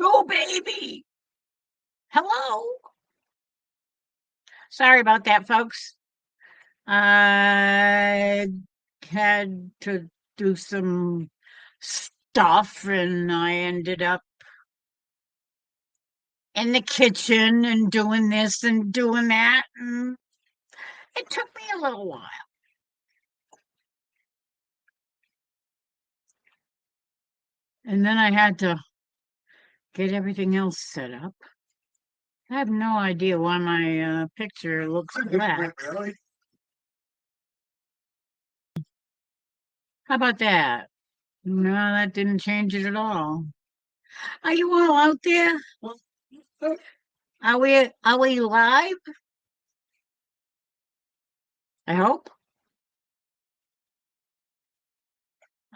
Oh, baby. Hello. Sorry about that, folks. I had to do some stuff and I ended up in the kitchen and doing this and doing that. And it took me a little while. And then I had to get everything else set up. I have no idea why my picture looks black. How about that? No, that didn't change it at all. Are you all out there? Are we live? I hope.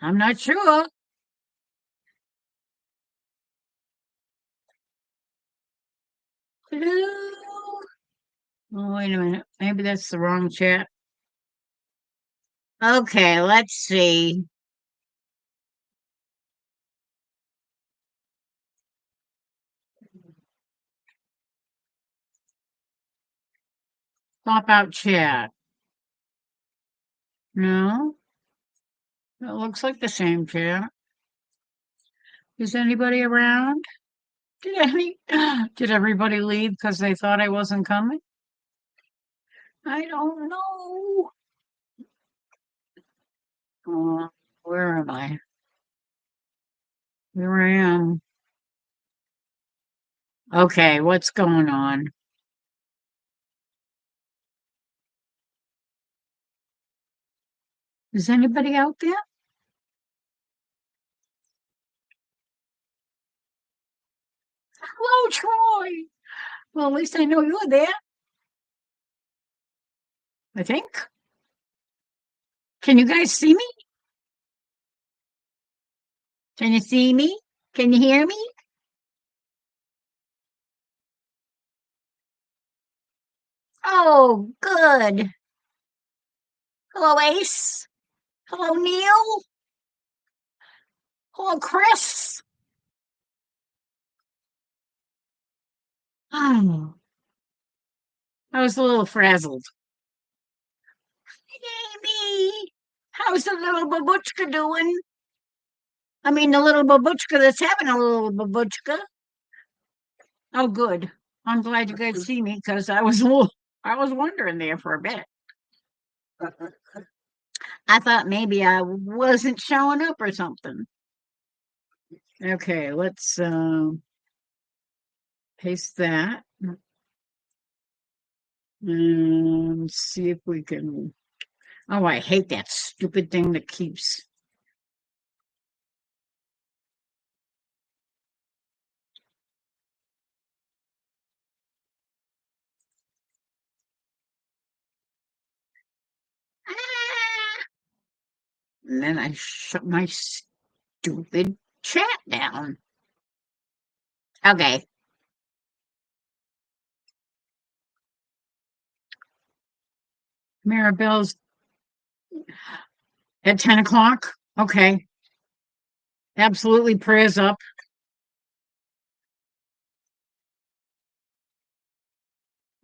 I'm not sure. Hello? Oh, wait a minute. Maybe that's the wrong chat. Okay, let's see. Pop out chat. No, it looks like the same chat. Is anybody around? Did any did everybody leave because they thought I wasn't coming? I don't know. Uh, where am I? Here I am. Okay, what's going on? Is anybody out there? Hello, Troy. Well, at least I know you're there, I think. Can you guys see me? Can you see me? Can you hear me? Oh, good. Hello, Ace. Hello, Neil. Hello, Chris. Oh, I was a little frazzled. Amy, how's the little babushka doing? I mean, the little babushka that's having a little babushka. Oh, good. I'm glad you guys see me because I was wondering there for a bit. I thought maybe I wasn't showing up or something. Okay, let's paste that and see if we can. Oh, I hate that stupid thing that keeps. Ah! And then I shut my stupid chat down. Okay. Maribel's at 10 o'clock. Okay. Absolutely. Prayers up.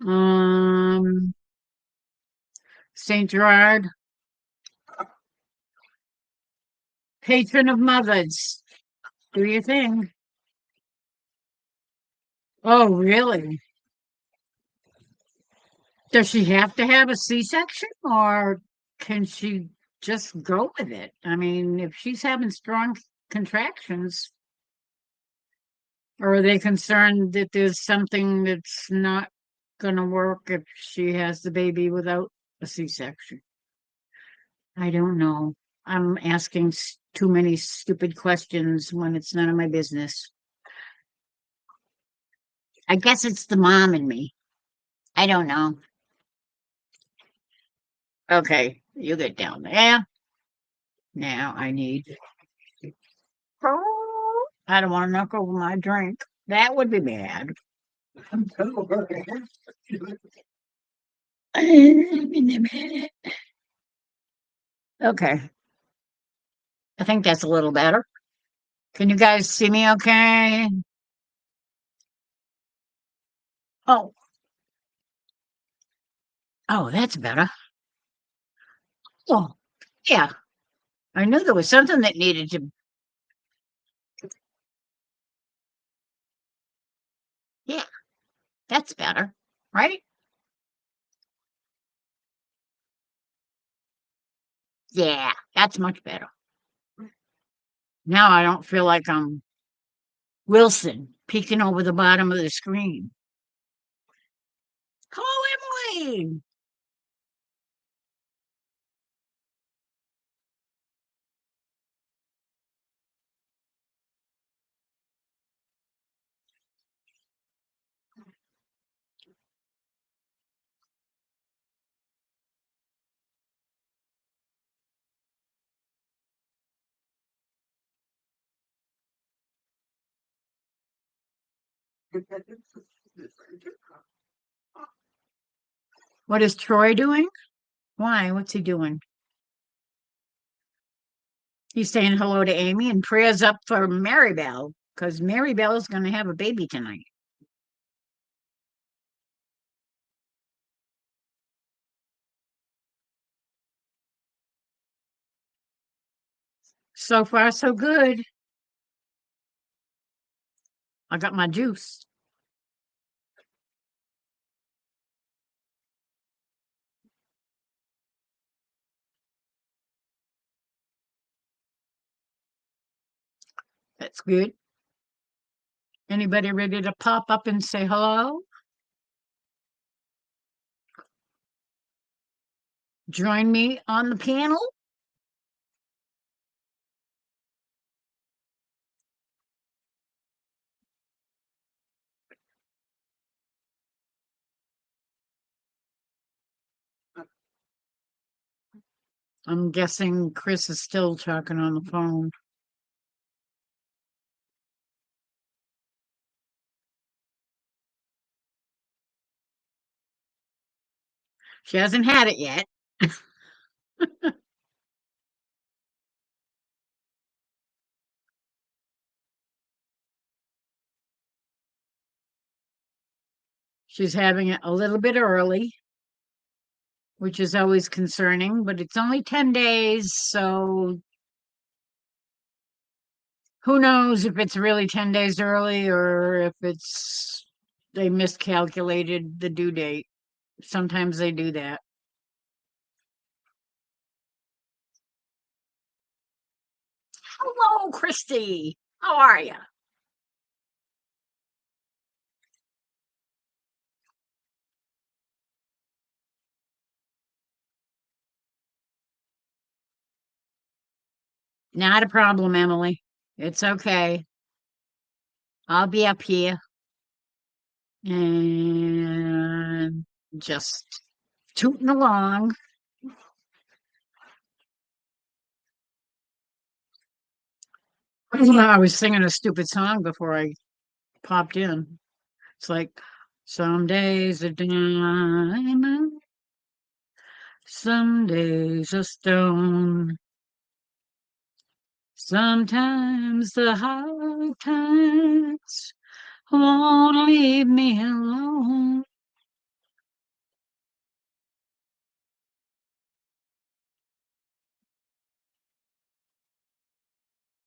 Um, St. Gerard, patron of mothers. Do your thing. Oh, really? Does she have to have a C-section or can she just go with it? I mean, if she's having strong contractions, or are they concerned that there's something that's not going to work if she has the baby without a C-section? I don't know. I'm asking too many stupid questions when it's none of my business. I guess it's the mom in me. I don't know. Okay, you get down there. Now I need. I don't want to knock over my drink. That would be bad. Okay, I think that's a little better. Can you guys see me okay? Oh, oh, that's better. Oh, yeah. I knew there was something that needed to. Yeah, that's better, right? Yeah, that's much better. Now I don't feel like I'm Wilson peeking over the bottom of the screen. Hello, Emily. What is Troy doing? Why? What's he doing? He's saying hello to Amy and prayers up for Maribel because Maribel is going to have a baby tonight. So far, so good. I got my juice. That's good. Anybody ready to pop up and say hello? Join me on the panel? I'm guessing Chris is still talking on the phone. She hasn't had it yet. She's having it a little bit early, which is always concerning, but it's only 10 days, so who knows if it's really 10 days early or if it's they miscalculated the due date. Sometimes they do that. Hello, Christy. How are you? Not a problem, Emily. It's okay. I'll be up here and just tooting along. I was singing a stupid song before I popped in. It's like, some days a diamond, some days a stone. Sometimes the hard times won't leave me alone.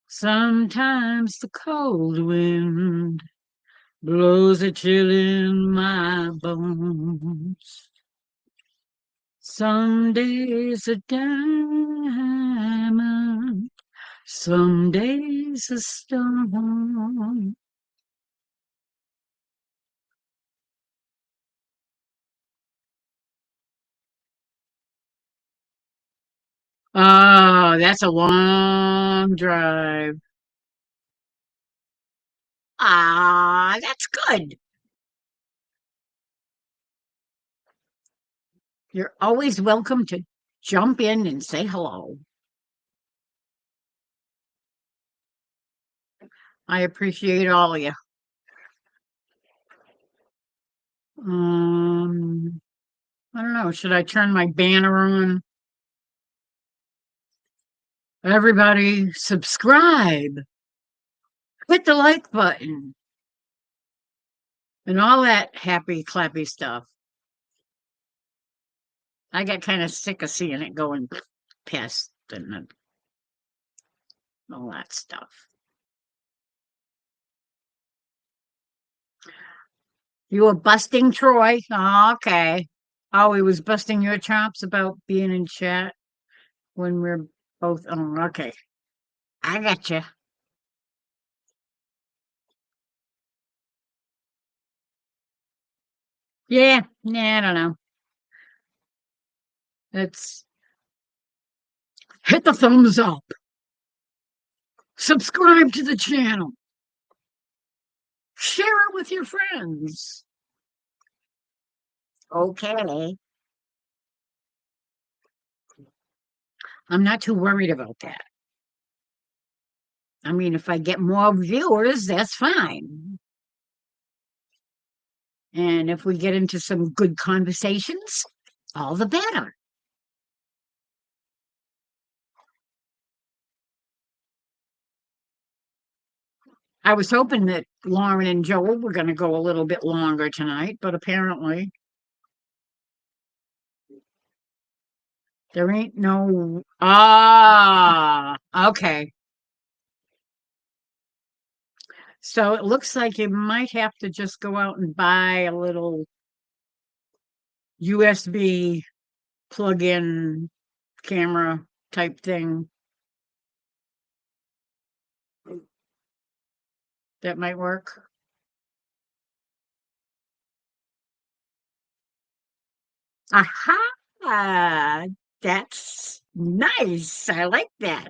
Sometimes the cold wind blows a chill in my bones. Some days a diamond, some days a stone. Oh, that's a long drive. Ah, that's good. You're always welcome to jump in and say hello. I appreciate all of you. Um, I don't know. Should I turn my banner on? Everybody, subscribe. Hit the like button. and all that happy, clappy stuff. I got kind of sick of seeing it going past and all that stuff. You were busting Troy. Oh, okay. Oh, he was busting your chops about being in chat when we're both. Oh, okay. I got you. Yeah. Yeah. I don't know. It's hit the thumbs up. Subscribe to the channel. Share it with your friends. Okay. I'm not too worried about that. I mean, if I get more viewers, that's fine. And if we get into some good conversations, all the better. I was hoping that Lauren and Joel were going to go a little bit longer tonight, but apparently there ain't no. Ah, okay. So it looks like you might have to just go out and buy a little USB plug-in camera type thing. That might work. Aha! That's nice. I like that.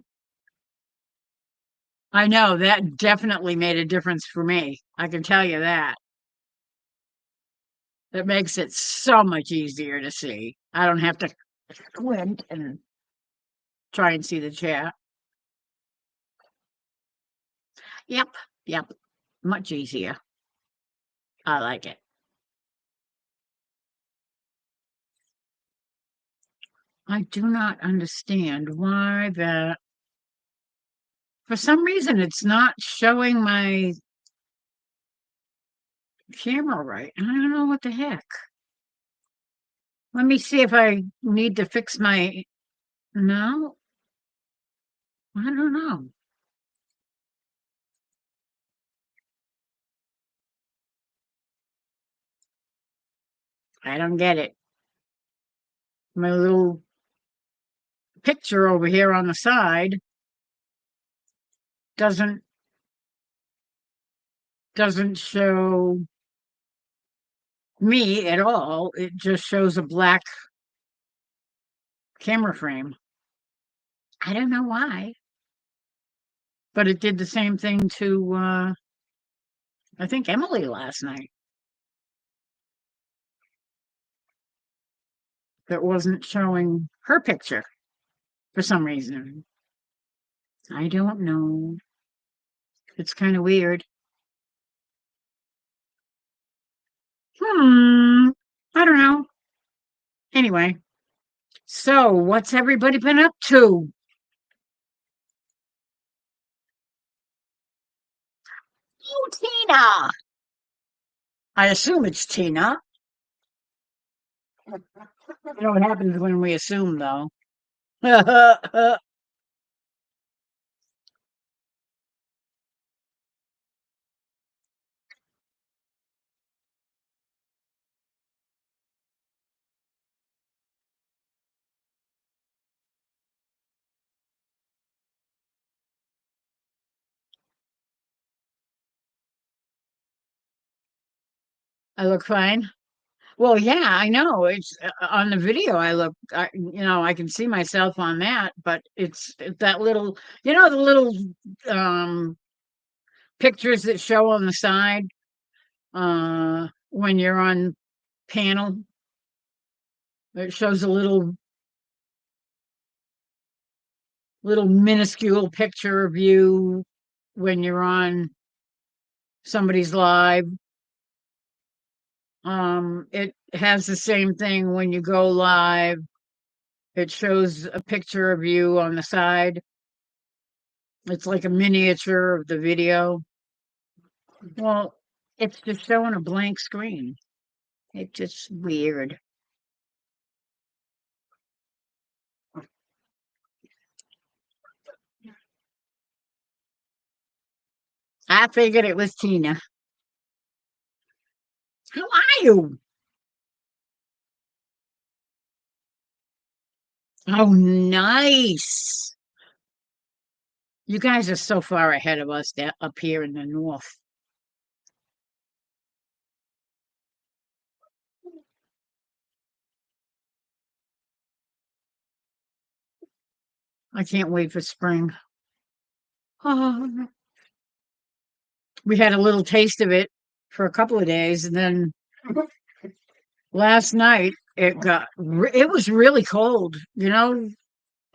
I know that definitely made a difference for me. I can tell you that. It makes it so much easier to see. I don't have to squint and try and see the chat. Yep, yep. Much easier. I like it. I do not understand why that. For some reason, it's not showing my camera right. I don't know what the heck. Let me see if I need to fix my. No, I don't know. I don't get it. My little picture over here on the side doesn't show me at all. It just shows a black camera frame. I don't know why, but it did the same thing to I think Emily last night. That wasn't showing her picture for some reason. I don't know. It's kind of weird. I don't know. Anyway, so what's everybody been up to? Oh, Tina. I assume it's Tina. You know what happens when we assume, though. I look fine. Well, yeah, I know. It's on the video. I can see myself on that, but it's that little, the little um, pictures that show on the side when you're on panel. It shows a little minuscule picture of you when you're on somebody's live. It has the same thing when you go live. It shows a picture of you on the side. It's like a miniature of the video. Well, It's just showing a blank screen. It's just weird. I figured it was Tina. How are you? Oh, nice. You guys are so far ahead of us up here in the north. I can't wait for spring. Oh, we had a little taste of it for a couple of days, and then last night it was really cold.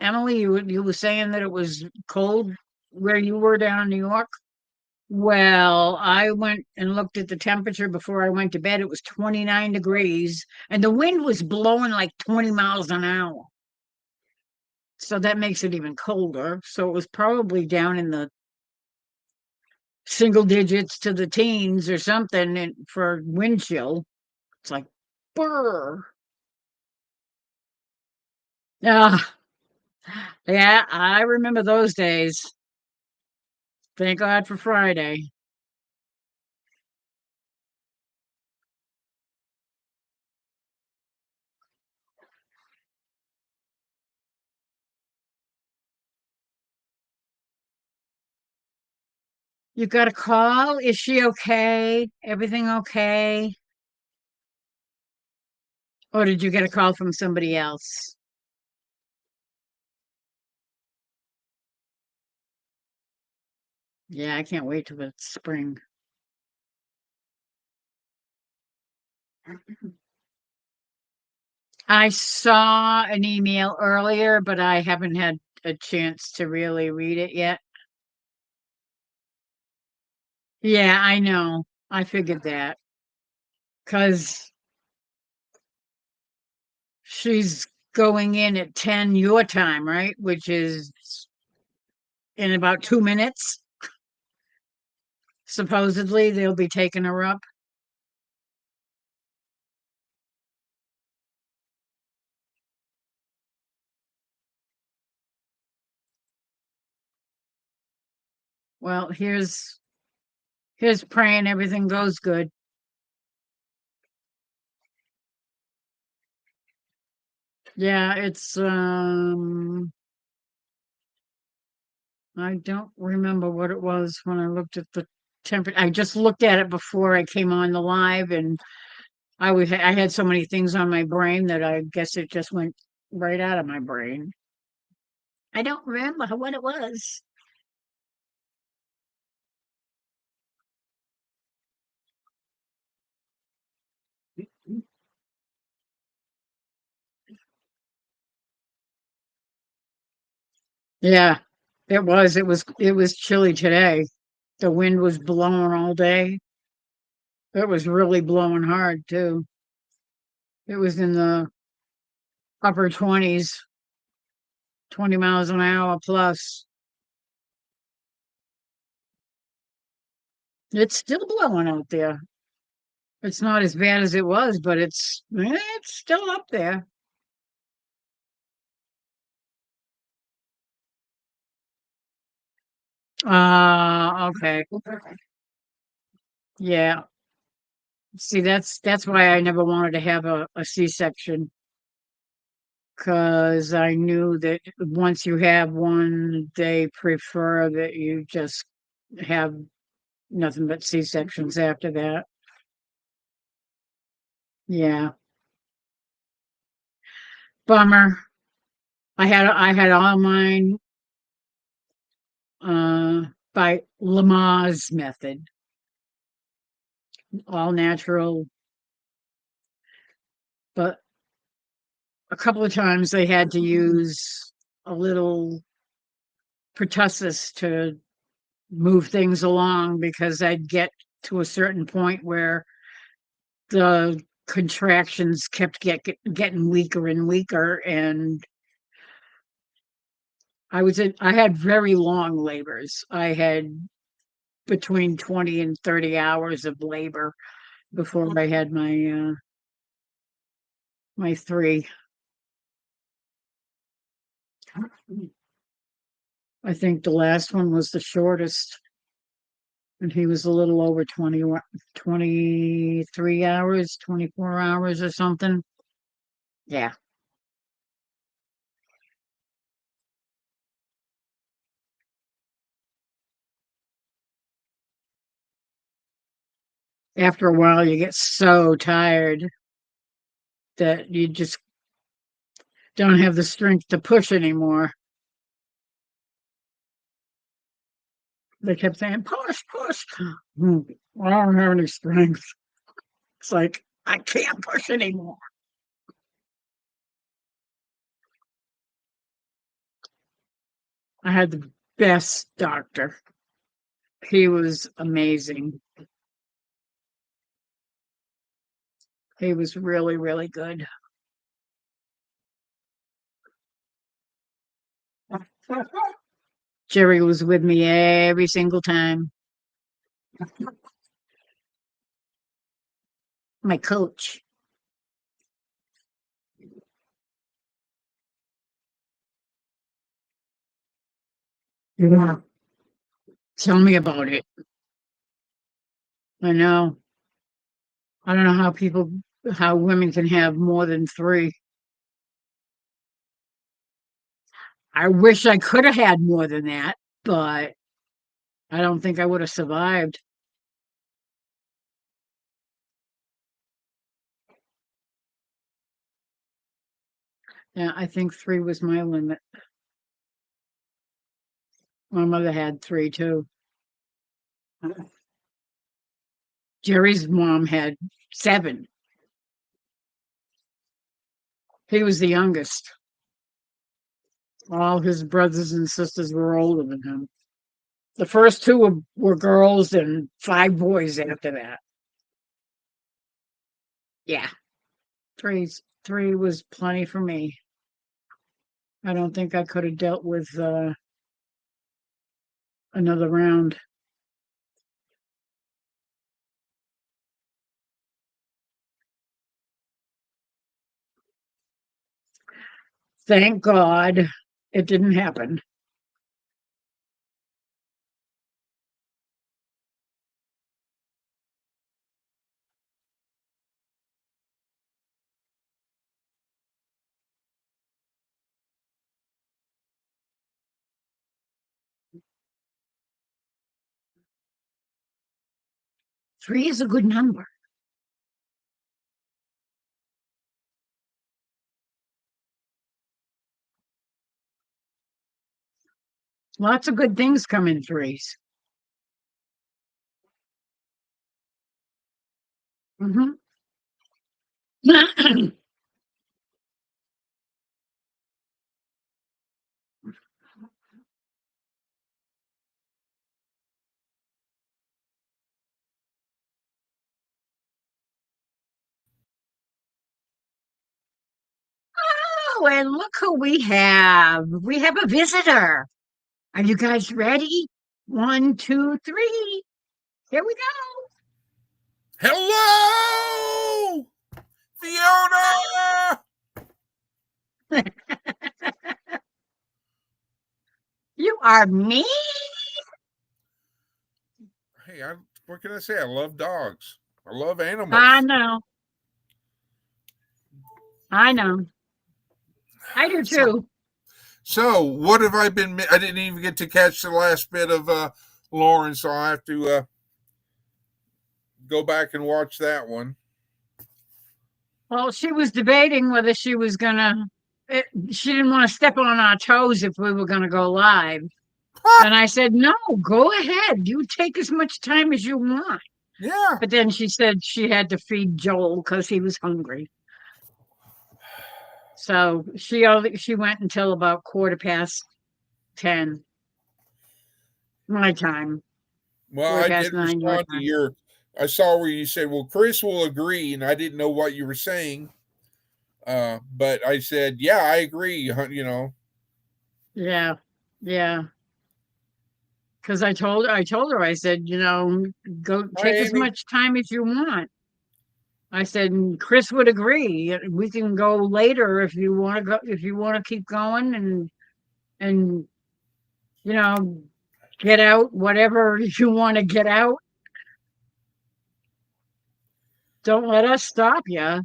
Emily, you were saying that it was cold where you were down in New York. Well, I went and looked at the temperature before I went to bed. It was 29 degrees, and the wind was blowing like 20 miles an hour. So that makes it even colder. So it was probably down in the single digits to the teens or something for wind chill. It's like, brr. Ah, yeah, I remember those days. Thank God for Friday. You got a call? Is she okay? Everything okay? Or did you get a call from somebody else? Yeah, I can't wait till it's spring. I saw an email earlier, but I haven't had a chance to really read it yet. Yeah, I know. I figured that because she's going in at 10 your time, right? Which is in about 2 minutes. Supposedly, they'll be taking her up. Well, here's praying everything goes good. Yeah, it's I don't remember what it was when I looked at the temperature. I just looked at it before I came on the live, and I had so many things on my brain that I guess it just went right out of my brain. I don't remember what it was. Yeah, it was chilly today. The wind was blowing all day. It was really blowing hard too. It was in the upper 20s, 20 miles an hour plus. It's still blowing out there. It's not as bad as it was, but it's still up there. Okay. Yeah. See, that's why I never wanted to have a C-section because I knew that once you have one, they prefer that you just have nothing but C-sections after that. Yeah. Bummer. I had all mine uh by Lamaze method, all natural, but a couple of times they had to use a little pertussis to move things along because I'd get to a certain point where the contractions kept getting weaker and weaker, and I had very long labors. I had between 20 and 30 hours of labor before I had my three. I think the last one was the shortest, and he was a little over 23 hours, 24 hours or something. Yeah. After a while, you get so tired that you just don't have the strength to push anymore. They kept saying, push, push. I don't have any strength. It's like, I can't push anymore. I had the best doctor. He was amazing. He was really, really good. Jerry was with me every single time. My coach. Yeah. Tell me about it. I know. I don't know how women can have more than three. I wish I could have had more than that, but I don't think I would have survived. Yeah, I think three was my limit. My mother had three too. Jerry's mom had seven. He was the youngest. All his brothers and sisters were older than him. The first two were girls and five boys after that. Yeah, three was plenty for me. I don't think I could have dealt with another round. Thank God it didn't happen. Three is a good number. Lots of good things come in threes. Hmm. Oh, and look who we have. We have a visitor. Are you guys ready? One, two, three. Here we Hello, Fiona. go. You are me? Hey, what can I say? I love dogs. I love I animals. know. I know. I do So, too. so what have I been? I didn't even get to catch the last bit of Lauren, so I have to go back and watch that one. Well, she was debating whether she was gonna. She didn't want to step on our toes if we were gonna go live, and I said, "No, go ahead. You take as much time as you want." Yeah. But then she said she had to feed Joel because he was hungry. So she went until about 10:15 my time, Well, quarter I past did nine your respond to time. your. I saw where you said, "Well, Chris will agree," and I didn't know what you were saying. But I said, "Yeah, I agree." You know. Yeah, yeah. Because I told her, I said, go Hi, take as Amy. much time as you want. I said, and Chris would agree. We can go later if you want to go, if you want to keep going and you know, get out whatever you want to get out. Don't let us stop you.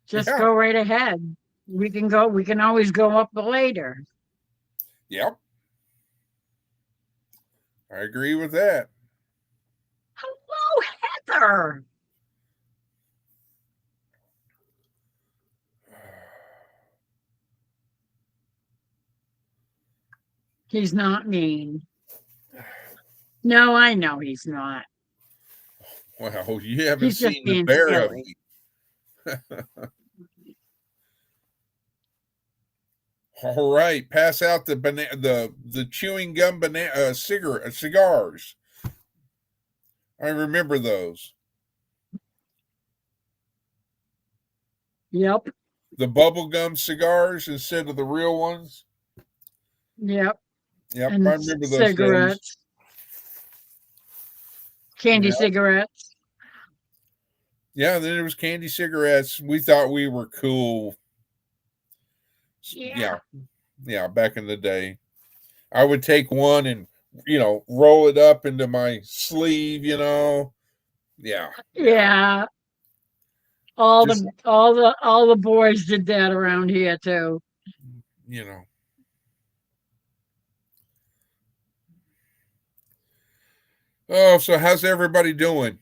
Just Yeah. go right ahead. We can go. We can always go up later. Yep. I agree with that. Hello, Heather. He's not mean. No, I know he's not. Well, you haven't He's just seen the being bear of silly. me. All right, pass out the the chewing gum banana cigars. I remember those. Yep. The bubble gum cigars instead of the real ones. Yep. Yep, I And remember those days. cigarettes, candy Yeah, cigarettes. yeah. Then there was candy cigarettes. We thought we were cool. Yeah. Yeah, yeah. Back in the day, I would take one and roll it up into my sleeve. Yeah, yeah. Yeah. Just All the boys did that around here too. you know. Oh, so how's everybody doing?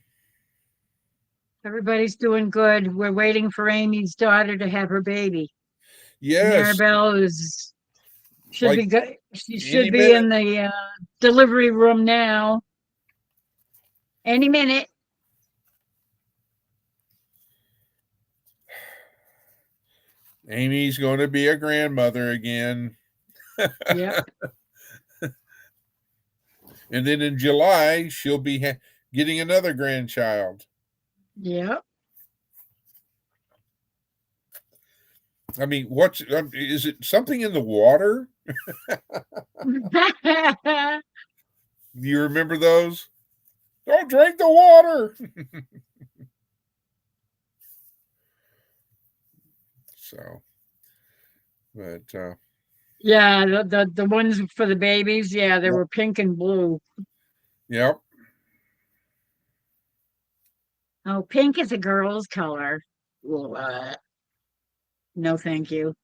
Everybody's doing good. We're waiting for Amy's daughter to have her baby. Yes, Maribel is should be like good. She any should be minute. in the delivery room now. Any minute. Amy's going to be a grandmother again. Yep. And then in July, she'll be getting another grandchild. Yep. I mean, is it something in the water? Do you remember those? Don't drink the water. So, but Yeah, the ones for the babies, yeah, they yep, were pink and blue. yep. Oh, pink is a girl's color. Uh, no, thank you.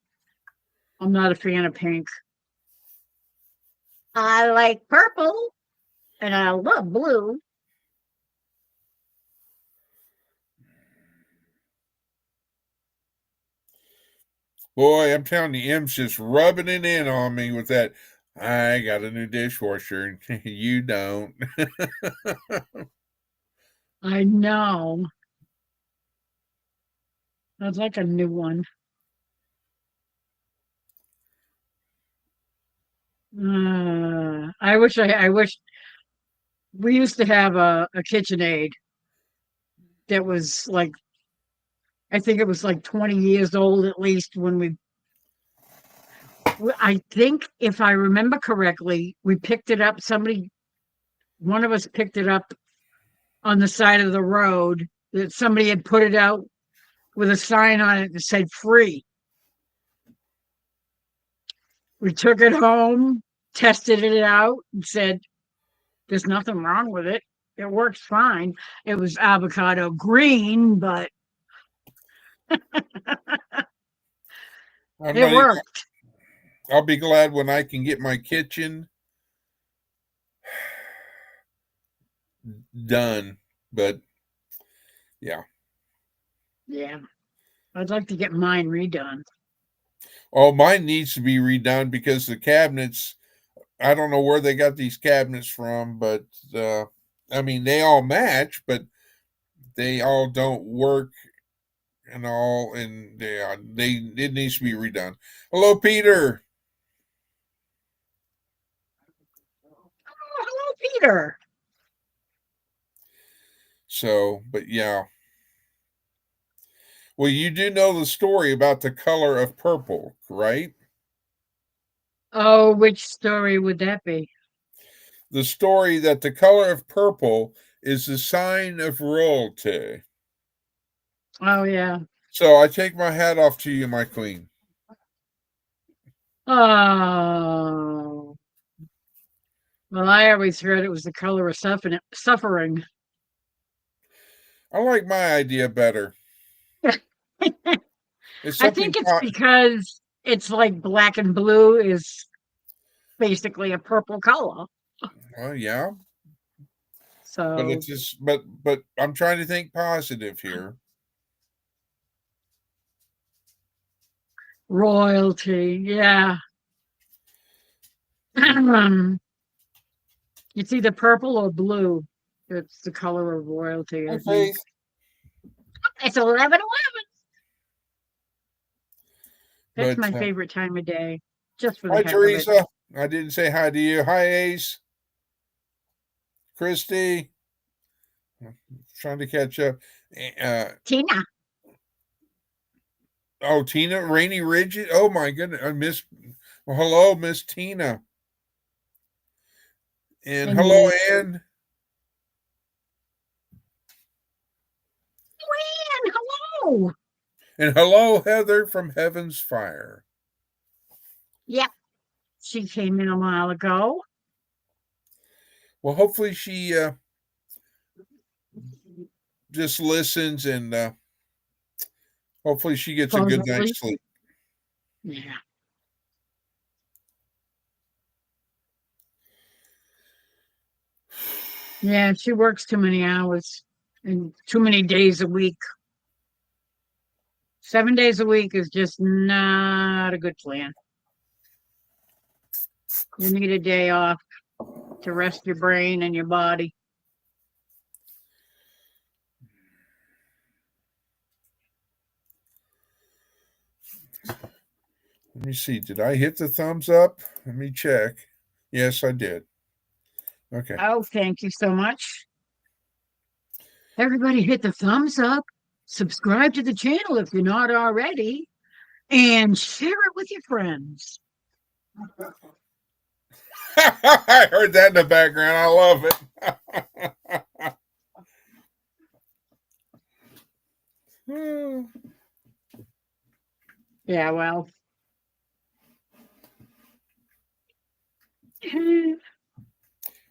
I'm not a fan of pink. I like purple and I love blue. Boy, I'm telling you, M's just rubbing it in on me with that. I got a new dishwasher, and you don't. I know. I'd like a new one. I wish we used to have a KitchenAid that was like, I think it was like 20 years old at least when I think if I remember correctly, we picked it up. One of us picked it up on the side of the road that somebody had put it out with a sign on it that said free. We took it home, tested it out, and said, there's nothing wrong with it. It works fine. It was avocado green, but I'm it not even. worked. I'll be glad when I can get my kitchen done. But yeah. Yeah. I'd like to get mine redone. Oh, mine needs to be redone because the cabinets, I don't know where they got these cabinets from, but I mean, they all match, but they all don't work and all. And it needs to be redone. Hello, Peter. Oh, hello, Peter. So, but yeah. Well, you do know the story about the color of purple, right? Oh, which story would that be? the story that the color of purple is the sign of royalty. Oh yeah. So I take my hat off to you, my queen. Oh. Well, I always heard it was the color of suffering. I like my idea better. It's I something. think it's because it's like black and blue is basically a purple color. Well, yeah, but So it's just. But I'm trying to think positive here. royalty, yeah. It's either purple or blue. It's the color of royalty, Hi, I think. Faith. It's 11:11. That's But my favorite time of day, just for the hi, heck of it. Teresa. I didn't say hi to you. Hi, Ace. Christy. Trying to catch up. Tina. Oh, Tina, Rainy Ridge. Oh my goodness, I missed. Well, hello, Miss Tina, and And hello, me. Ann, Joanne, hello. and hello, Heather from Heaven's Fire. Yep. She came in a while ago. Well, hopefully she just listens, and hopefully she gets a good Supposedly. night's sleep. Yeah. Yeah, she works too many hours and too many days a week. 7 days a week is just not a good plan. You need a day off to rest your brain and your body. Let me see. Did I hit the thumbs up? Let me check. Yes, I did. Okay. Oh, thank you so much. Everybody hit the thumbs up, subscribe to the channel if you're not already, and share it with your friends. I heard that in the background. I love it. Yeah, well.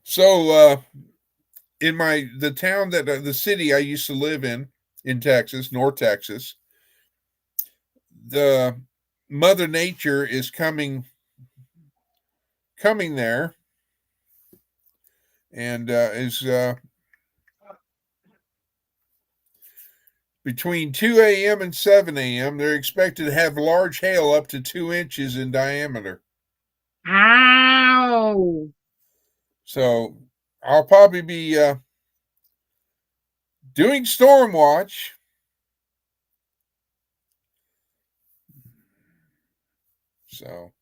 So, in the town the city I used to live in Texas, North Texas, the Mother Nature is coming there, and is between 2 a.m. and 7 a.m. They're expected to have large hail up to 2 inches in diameter. Ow! So I'll probably be doing storm watch. So,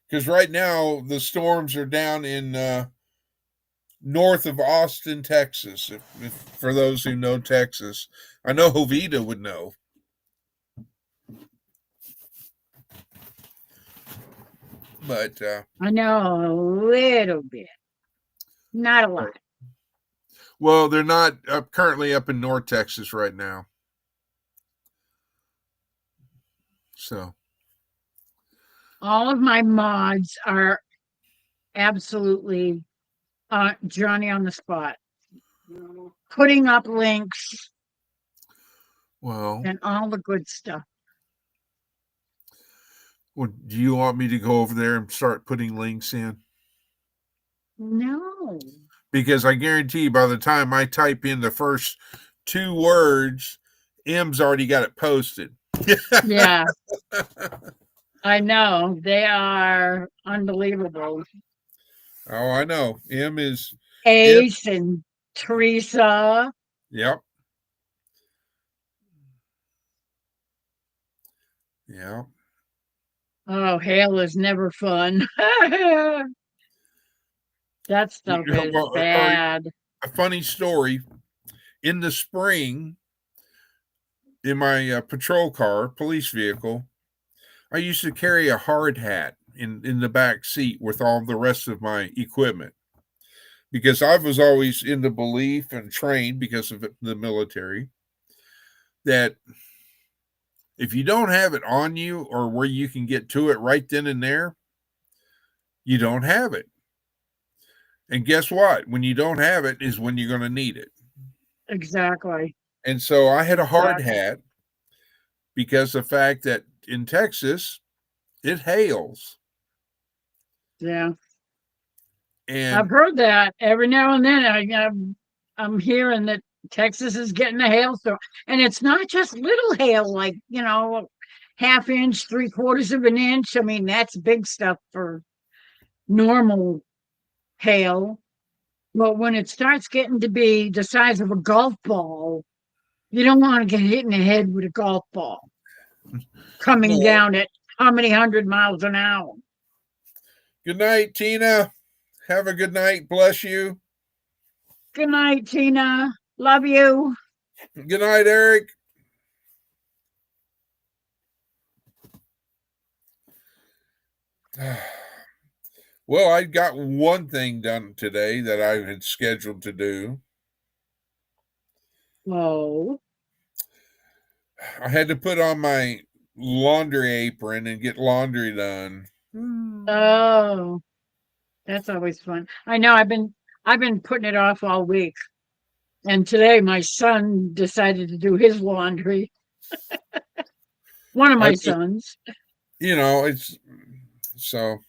because right now the storms are down in north of Austin, Texas. If for those who know Texas, I know Jovita would know. But I know a little bit, not a lot. well, they're not currently up in North Texas right now. So All of my mods are absolutely Johnny on the spot, putting up links well, and all the good stuff. do you want me to go over there and start putting links in? No. Because I guarantee by the time I type in the first 2 words, M's already got it posted. Yeah, I know. They are unbelievable. Oh, I know. M is M. Ace and Teresa. Yep. Yeah. Oh, hail is never fun. That stuff is Or bad. a funny story. In the spring, in my patrol car, police vehicle, I used to carry a hard hat. in the back seat with all the rest of my equipment, because I was always in the belief and trained because of the military that if you don't have it on you or where you can get to it right then and there, you don't have it. And guess what? When you don't have it is when you're going to need it. Exactly. And so I had a hard Exactly. hat because the fact that in Texas it hails. Yeah. I've And heard that every now and then. I'm hearing that Texas is getting a hailstorm, and it's not just little hail, like half inch, three quarters of an inch. I mean, that's big stuff for normal hail. But when it starts getting to be the size of a golf ball, you don't want to get hit in the head with a golf ball coming no. down at how many 100 miles an hour. Good night, Tina. Have a good night. Bless you. Good night, Tina. Love you. Good night, Eric. Well, I got one thing done today that I had scheduled to do. Oh, I had to put on my laundry apron and get laundry done. oh, that's always fun. I know I've been putting it off all week. And today my son decided to do his laundry. One of I my just, sons. it's so.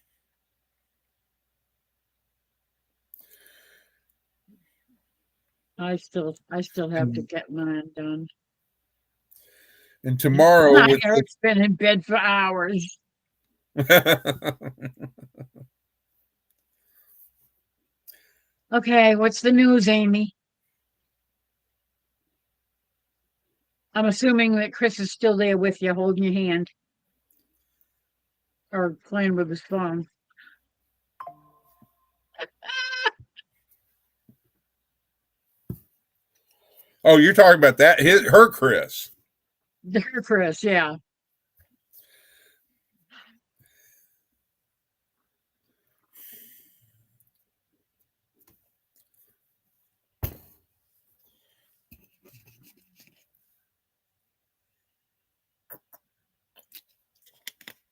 I still have to get mine done. And tomorrow with Eric's been in bed for hours. the Okay, what's the news, Amy? I'm assuming that Chris is still there with you, holding your hand or playing with his phone. oh, you're talking about that her Chris. There, Chris, yeah.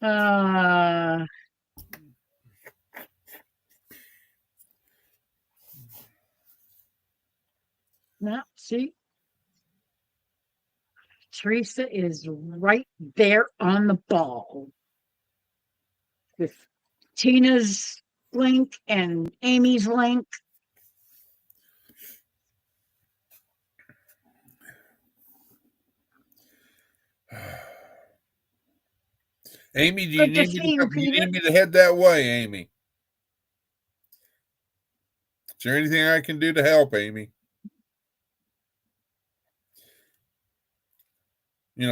Uh, no, see, Teresa is right there on the ball with Tina's link and Amy's link. Amy, do you Good to need me see to you, you Peter. need me to head that way, Amy? Is there anything I can do to help, Amy?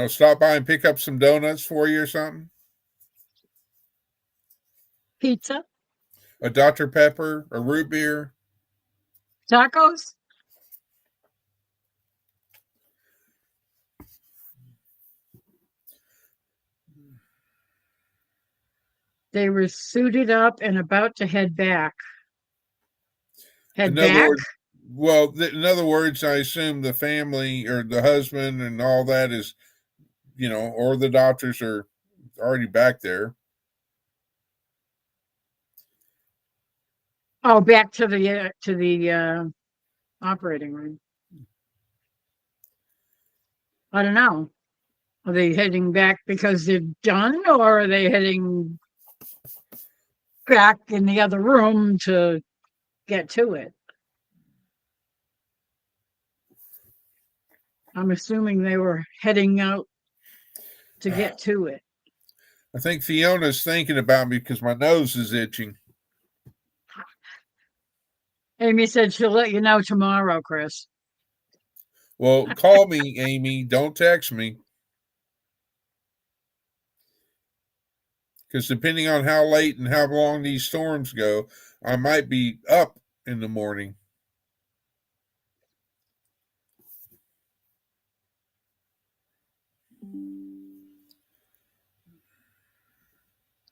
Stop by and pick up some donuts for you or something? Pizza, A Dr. Pepper, a root beer? tacos. They were suited up and about to head back. Head In other back? words, well, in other words, I assume the family or the husband and all that is, or the doctors are already back there. Oh, back to the operating room. I don't know. Are they heading back because they're done, or are they heading back in the other room to get to it? I'm assuming they were heading out to get to it. I think Fiona's thinking about me because my nose is itching. Amy said she'll let you know tomorrow, Chris. Well, call me, Amy. Don't text me. Because depending on how late and how long these storms go, I might be up in the morning.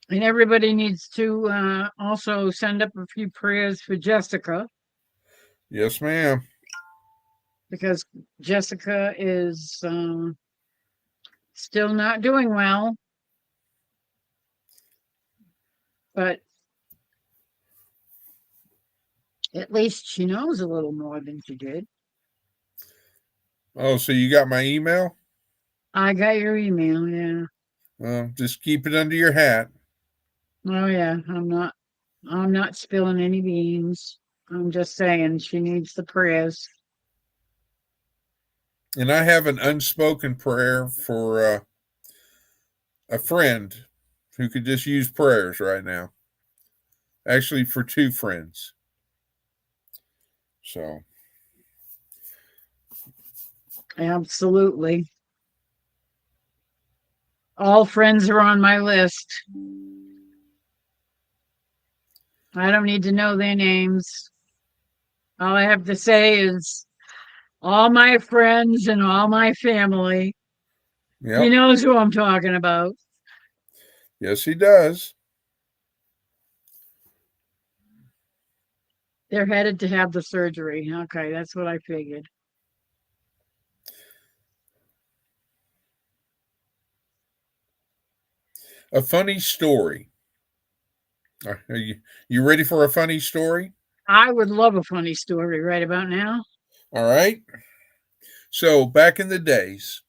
And everybody needs to also send up a few prayers for Jessica, Yes, ma'am. because Jessica is still not doing well, but at least she knows a little more than she did. Oh, so you got my email? I got your email, yeah. Just keep it under your hat. Oh yeah, I'm not spilling any beans. I'm just saying she needs the prayers. And I have an unspoken prayer for a friend who could just use prayers right now. Actually, for two friends. So, Absolutely. All friends are on my list. I don't need to know their names. All I have to say is all my friends and all my family. He yep. knows who I'm talking about. Yes, he does. They're headed to have the surgery. Okay, that's what I figured. A funny story. Are you ready for a funny story? I would love a funny story right about now. All right. So, back in the days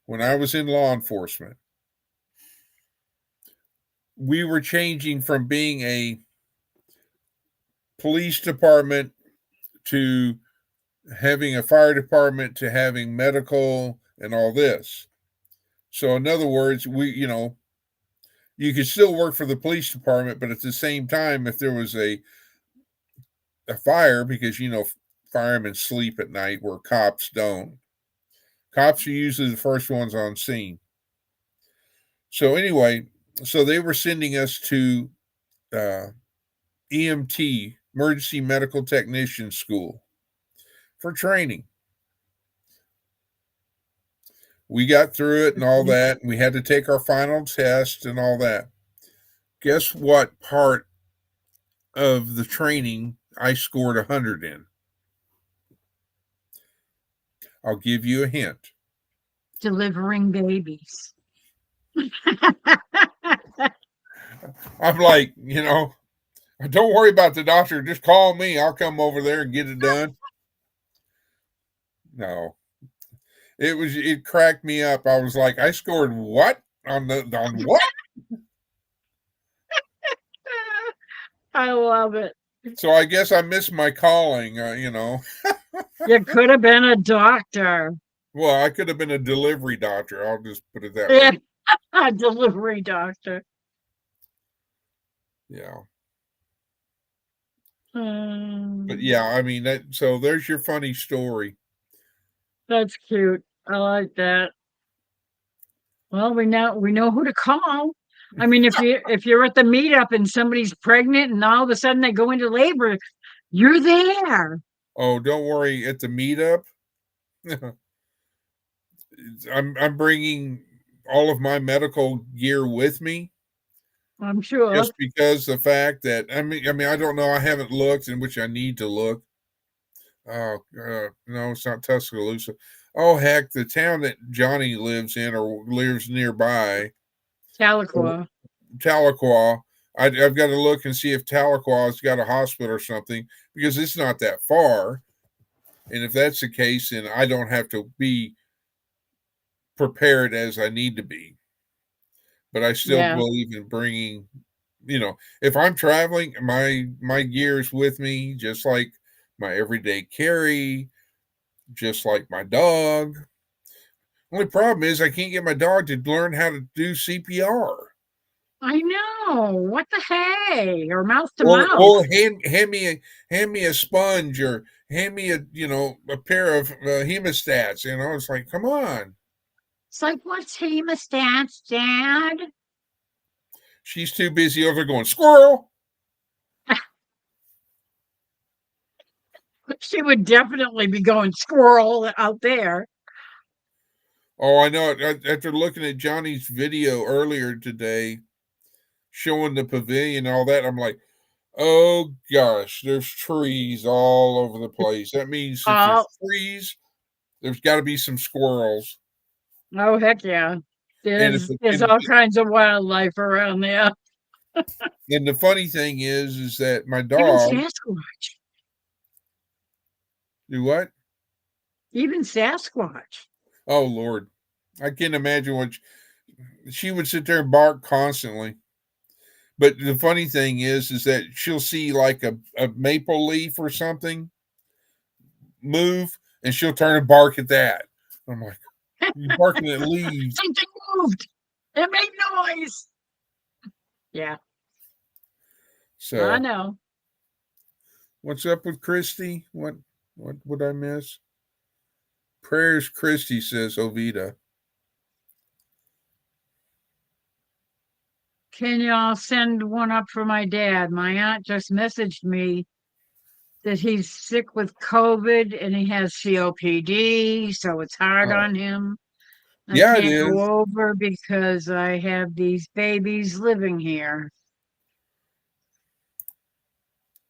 when I was in law enforcement, we were changing from being a police department to having a fire department to having medical and all this. So, in other words, you could still work for the police department, but at the same time, if there was a fire, because firemen sleep at night where cops don't. Cops are usually the first ones on scene. So anyway, so they were sending us to uh, EMT, emergency medical technician school, for training. We got through it and all that. And we had to take our final test and all that. Guess what part of the training I scored 100 in? I'll give you a hint. Delivering babies. I'm like, don't worry about the doctor. Just call me. I'll come over there and get it done. No, it cracked me up. I was like, I scored what on what? I love it. So I guess I missed my calling. You could have been a doctor. Well, I could have been a delivery doctor. I'll just put it that Yeah, way. a delivery doctor. Yeah. But Um, yeah, I mean that. So there's your funny story. that's cute. I like that. Well, we know who to call. I mean, if you're at the meetup and somebody's pregnant and all of a sudden they go into labor, you're there. Oh, don't worry. At the meetup, I'm bringing all of my medical gear with me, I'm sure. just because the fact that I mean I don't know. I haven't looked, in which I need to look. Oh, no, it's not Tuscaloosa. Oh, heck, the town that Johnny lives in or lives nearby, Tahlequah. Tahlequah. I've got to look and see if Tahlequah's got a hospital or something, because it's not that far. And if that's the case, then I don't have to be prepared as I need to be. But I still Yeah. believe in bringing, if I'm traveling, my gear's with me, just like my everyday carry, just like my dog. Only problem is I can't get my dog to learn how to do CPR. I know. What the hey? Or mouth to Or mouth. or hand me a sponge, or hand me a pair of hemostats. It's like, come on. It's like, what's hemostats, Dad? She's too busy over going squirrel. She would definitely be going squirrel out there. Oh, I know it. After looking at Johnny's video earlier today, showing the pavilion and all that. I'm like, oh gosh, there's trees all over the place. That means if Oh, there's trees, there's got to be some squirrels. oh, heck yeah. And There's all kinds of wildlife around there. and the funny thing is that my Even dog Sasquatch. do what? Even Sasquatch. Oh Lord, I can't imagine what she would sit there and bark constantly. But the funny thing is that she'll see like a maple leaf or something move, and she'll turn and bark at that. I'm like, you're barking at leaves. Something moved. It made noise. Yeah, I So know. what's up with Christy? What would I miss? Prayers, Christy, says Ovita. Can y'all send one up for my dad? My aunt just messaged me that he's sick with COVID and he has COPD, so it's hard Oh, on him. I yeah, it can't go is. over because I have these babies living here.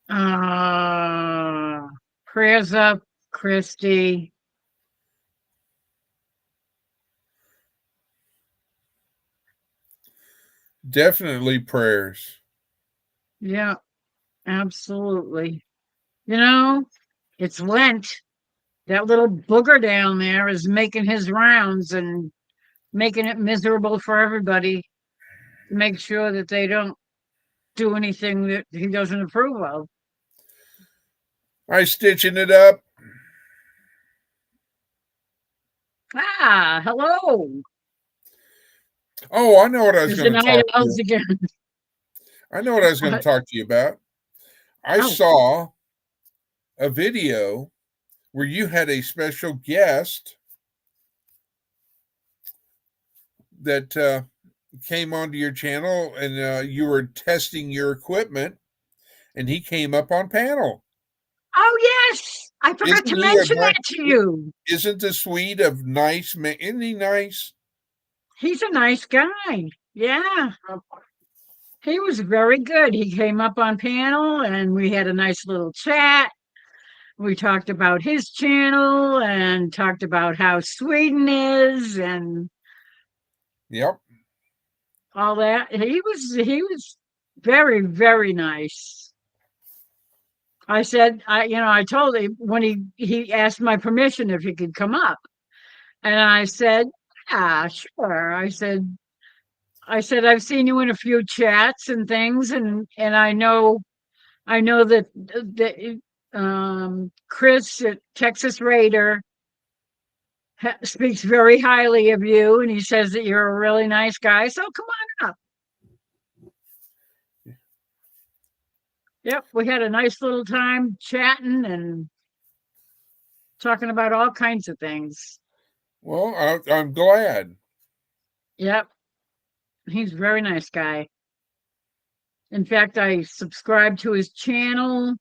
Uh, Prayers up, Christy. Definitely prayers. Yeah, absolutely. You know, it's Lent. That little booger down there is making his rounds and making it miserable for everybody to make sure that they don't do anything that he doesn't approve of. I stitching it up. Ah, hello. Oh, I know what I was It's the going to night talk to owls you. again. I know what I was going to talk to you about. I Oh, saw a video where you had a special guest that came onto your channel, and you were testing your equipment, and he came up on panel. oh yes. I forgot Isn't to he a mention nice? that to you. Isn't the Swede of nice man? Isn't he nice? He's a nice guy. Yeah. He was very good. He came up on panel and we had a nice little chat. We talked about his channel and talked about how Sweden is and Yep. all that. He was very, very nice. I told him when he asked my permission if he could come up. And I said, yeah, sure. I said, I've seen you in a few chats and things, and I know that Chris at Texas Raider speaks very highly of you, and he says that you're a really nice guy. So come on up. Yep, we had a nice little time chatting and talking about all kinds of things. Well, I'm glad. Yep, he's a very nice guy. In fact, I subscribed to his channel,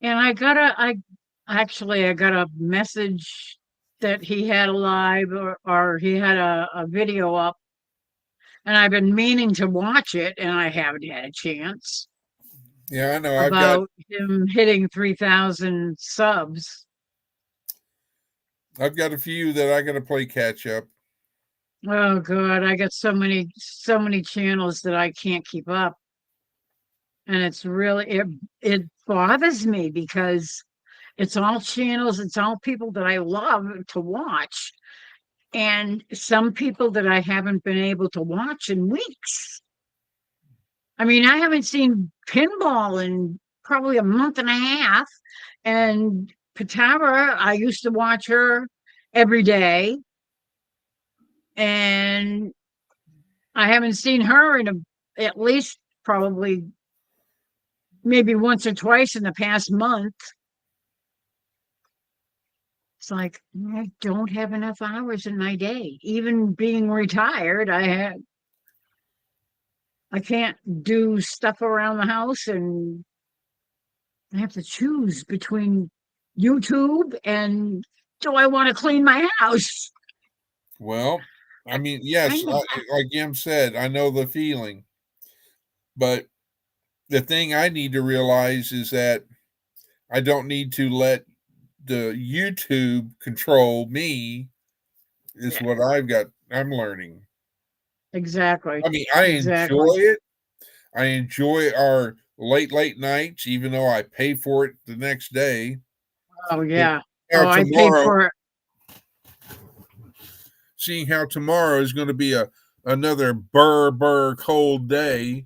and I got a message that he had a live or he had a video up, and I've been meaning to watch it, and I haven't had a chance Yeah, I know. about him hitting 3,000 subs. I've got a few that I got to play catch up. Oh God, I got so many channels that I can't keep up. And it bothers me because it's all channels, it's all people that I love to watch. And some people that I haven't been able to watch in weeks. I mean, I haven't seen pinball in probably a month and a half. And Patara, I used to watch her every day. And I haven't seen her at least probably maybe once or twice in the past month. It's like I don't have enough hours in my day. Even being retired, I can't do stuff around the house, and I have to choose between YouTube and do I want to clean my house? Well, I mean, I yes, know. like Jim said, I know the feeling. But the thing I need to realize is that I don't need to let the YouTube control me, is Yeah, what I'm learning. exactly. I mean, I Exactly. enjoy it. I enjoy our late nights, even though I pay for it the next day. Oh, But yeah. now Oh, I paid tomorrow, for it. seeing how tomorrow is going to be another burr cold day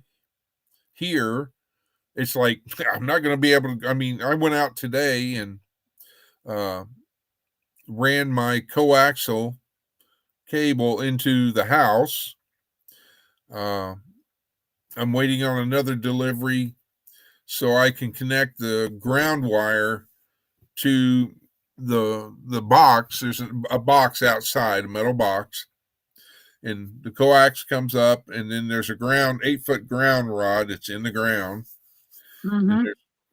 here, it's like I'm not going to be able to. I mean, I went out today and uh, ran my coaxial cable into the house. Uh, I'm waiting on another delivery so I can connect the ground wire to the box. There's a box outside, a metal box, and the coax comes up, and then there's a 8-foot ground rod that's in the ground, and Hmm.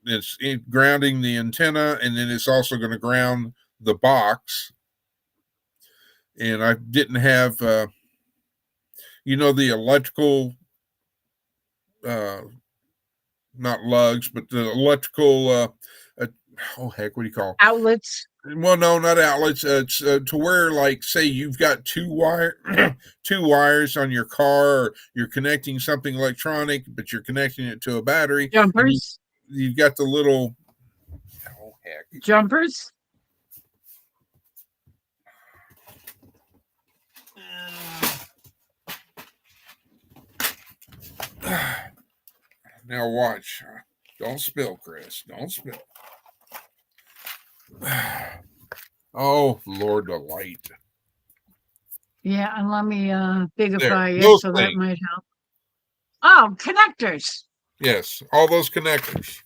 it's grounding the antenna, and then it's also going to ground the box. And I didn't have, the electrical, uh, not lugs, but the electrical, oh heck, what do you call? Outlets. Well, no, not outlets. It's to where, like, say you've got two wires on your car, or you're connecting something electronic, but you're connecting it to a battery, and Jumpers. you've got the little, oh heck. Jumpers. Now watch. Don't spill, Chris. Don't spill. Oh, Lord, the light. Yeah, and let me There, bigify it those so that things. might help. Oh, connectors. Yes, all those connectors.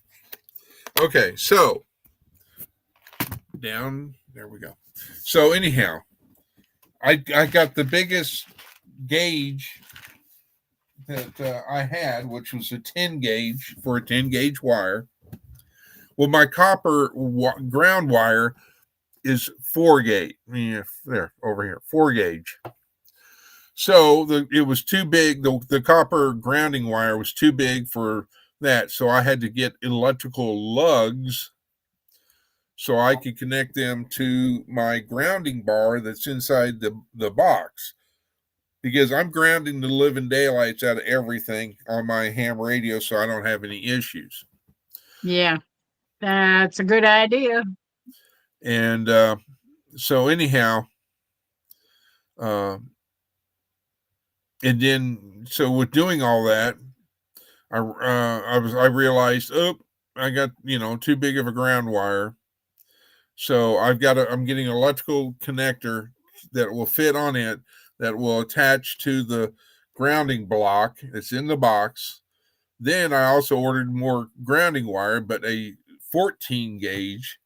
Okay, so down there we go. So anyhow, I got the biggest gauge that I had, which was a 10 gauge for a 10 gauge wire. Well, my copper ground wire is 4 gauge. Yeah, there, over here, 4 gauge. So it was too big. The copper grounding wire was too big for that. So I had to get electrical lugs so I could connect them to my grounding bar that's inside the box. Because I'm grounding the living daylights out of everything on my ham radio so I don't have any issues. Yeah, that's a good idea. And so anyhow, uh, and then so with doing all that, I realized, oh, I got too big of a ground wire. So I'm getting an electrical connector that will fit on it, that will attach to the grounding block that's in the box. Then I also ordered more grounding wire, but a 14 gauge,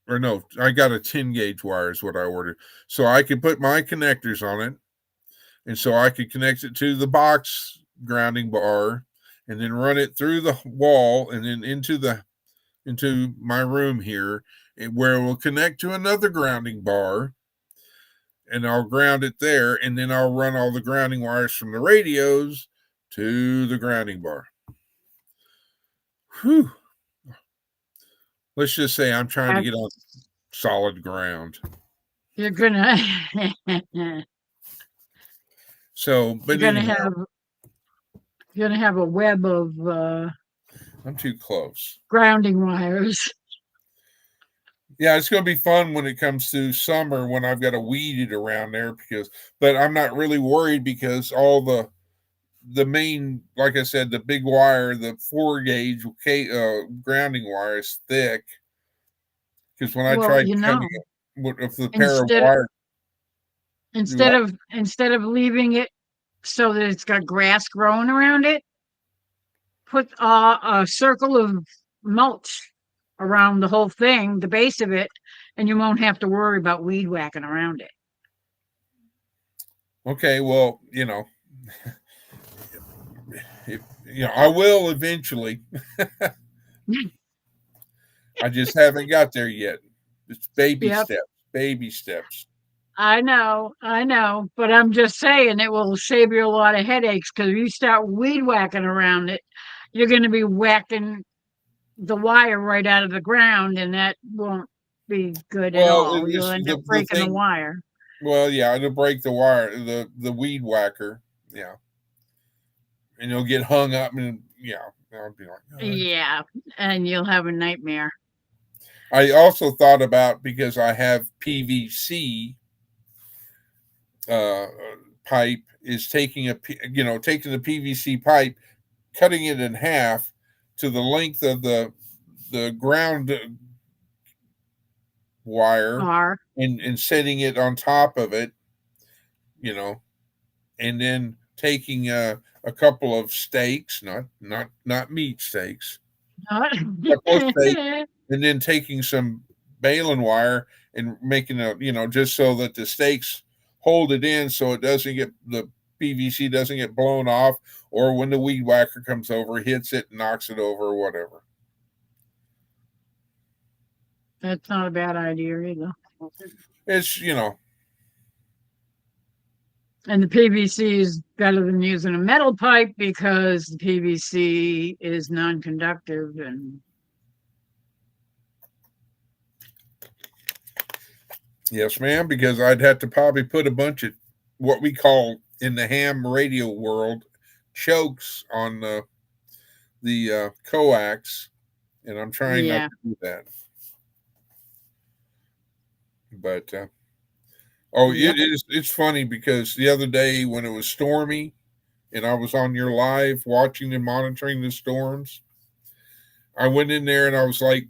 or no, I got a 10 gauge wire is what I ordered. So I could put my connectors on it, and so I could connect it to the box grounding bar, and then run it through the wall and then into my room here, where it will connect to another grounding bar, and I'll ground it there, and then I'll run all the grounding wires from the radios to the grounding bar. Whew. Let's just say I'm trying to get on solid ground. You're gonna So, you're but gonna anyhow, have you're gonna have a web of I'm too close. grounding wires. Yeah, it's going to be fun when it comes to summer when I've got to weed it around there but I'm not really worried because all the main, like I said, the big wire, the 4 gauge grounding wire is thick. Because when I Well, tried cutting it with the pair of instead wire, instead of leaving it so that it's got grass growing around it, put a circle of mulch around the whole thing, the base of it, and you won't have to worry about weed whacking around it. okay, well, I will eventually. I just haven't got there yet. It's baby Yep. steps, baby steps. I know, but I'm just saying it will save you a lot of headaches because if you start weed whacking around it, you're going to be whacking the wire right out of the ground, and that won't be good at Well, all. You'll it's end up the breaking the thing. wire. Well, yeah, to break the wire, the weed whacker, yeah, and you'll get hung up, and yeah, I'll be like, "God." Yeah, and you'll have a nightmare. I also thought about because I have PVC uh, pipe is taking taking the PVC pipe, cutting it in half to the length of the ground wire, Or and setting it on top of it, you know, and then taking a couple of steaks, not meat steaks, not. a couple of steaks, and then taking some baling wire and making just so that the steaks hold it in, so it doesn't get the PVC doesn't get blown off, or when the weed whacker comes over, hits it, knocks it over, or whatever. That's not a bad idea either. It's And the PVC is better than using a metal pipe because the PVC is non-conductive and yes, ma'am, because I'd have to probably put a bunch of what we call in the ham radio world chokes on the coax, and I'm trying not yeah. to do that. But Yep. it's funny because the other day when it was stormy and I was on your live watching and monitoring the storms, I went in there and I was like,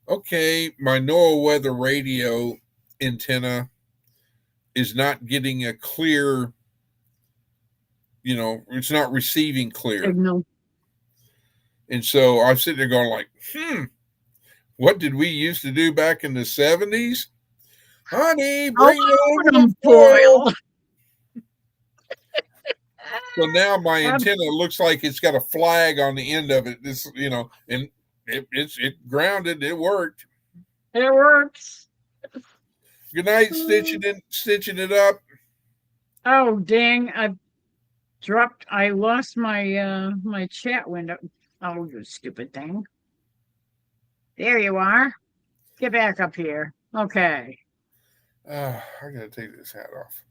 okay, my NOAA weather radio antenna is not getting a clear, it's not receiving clear. Signal. And so I'm sitting there going like, what did we used to do back in the 70s? Honey, bring the aluminum Aluminum foil. foil. So now my Um, antenna looks like it's got a flag on the end of it. And it grounded. It worked. it works. Good night, stitching it up. Oh dang! I lost my chat window. Oh, you stupid thing. There you are. Get back up here. Okay. I gotta take this hat off.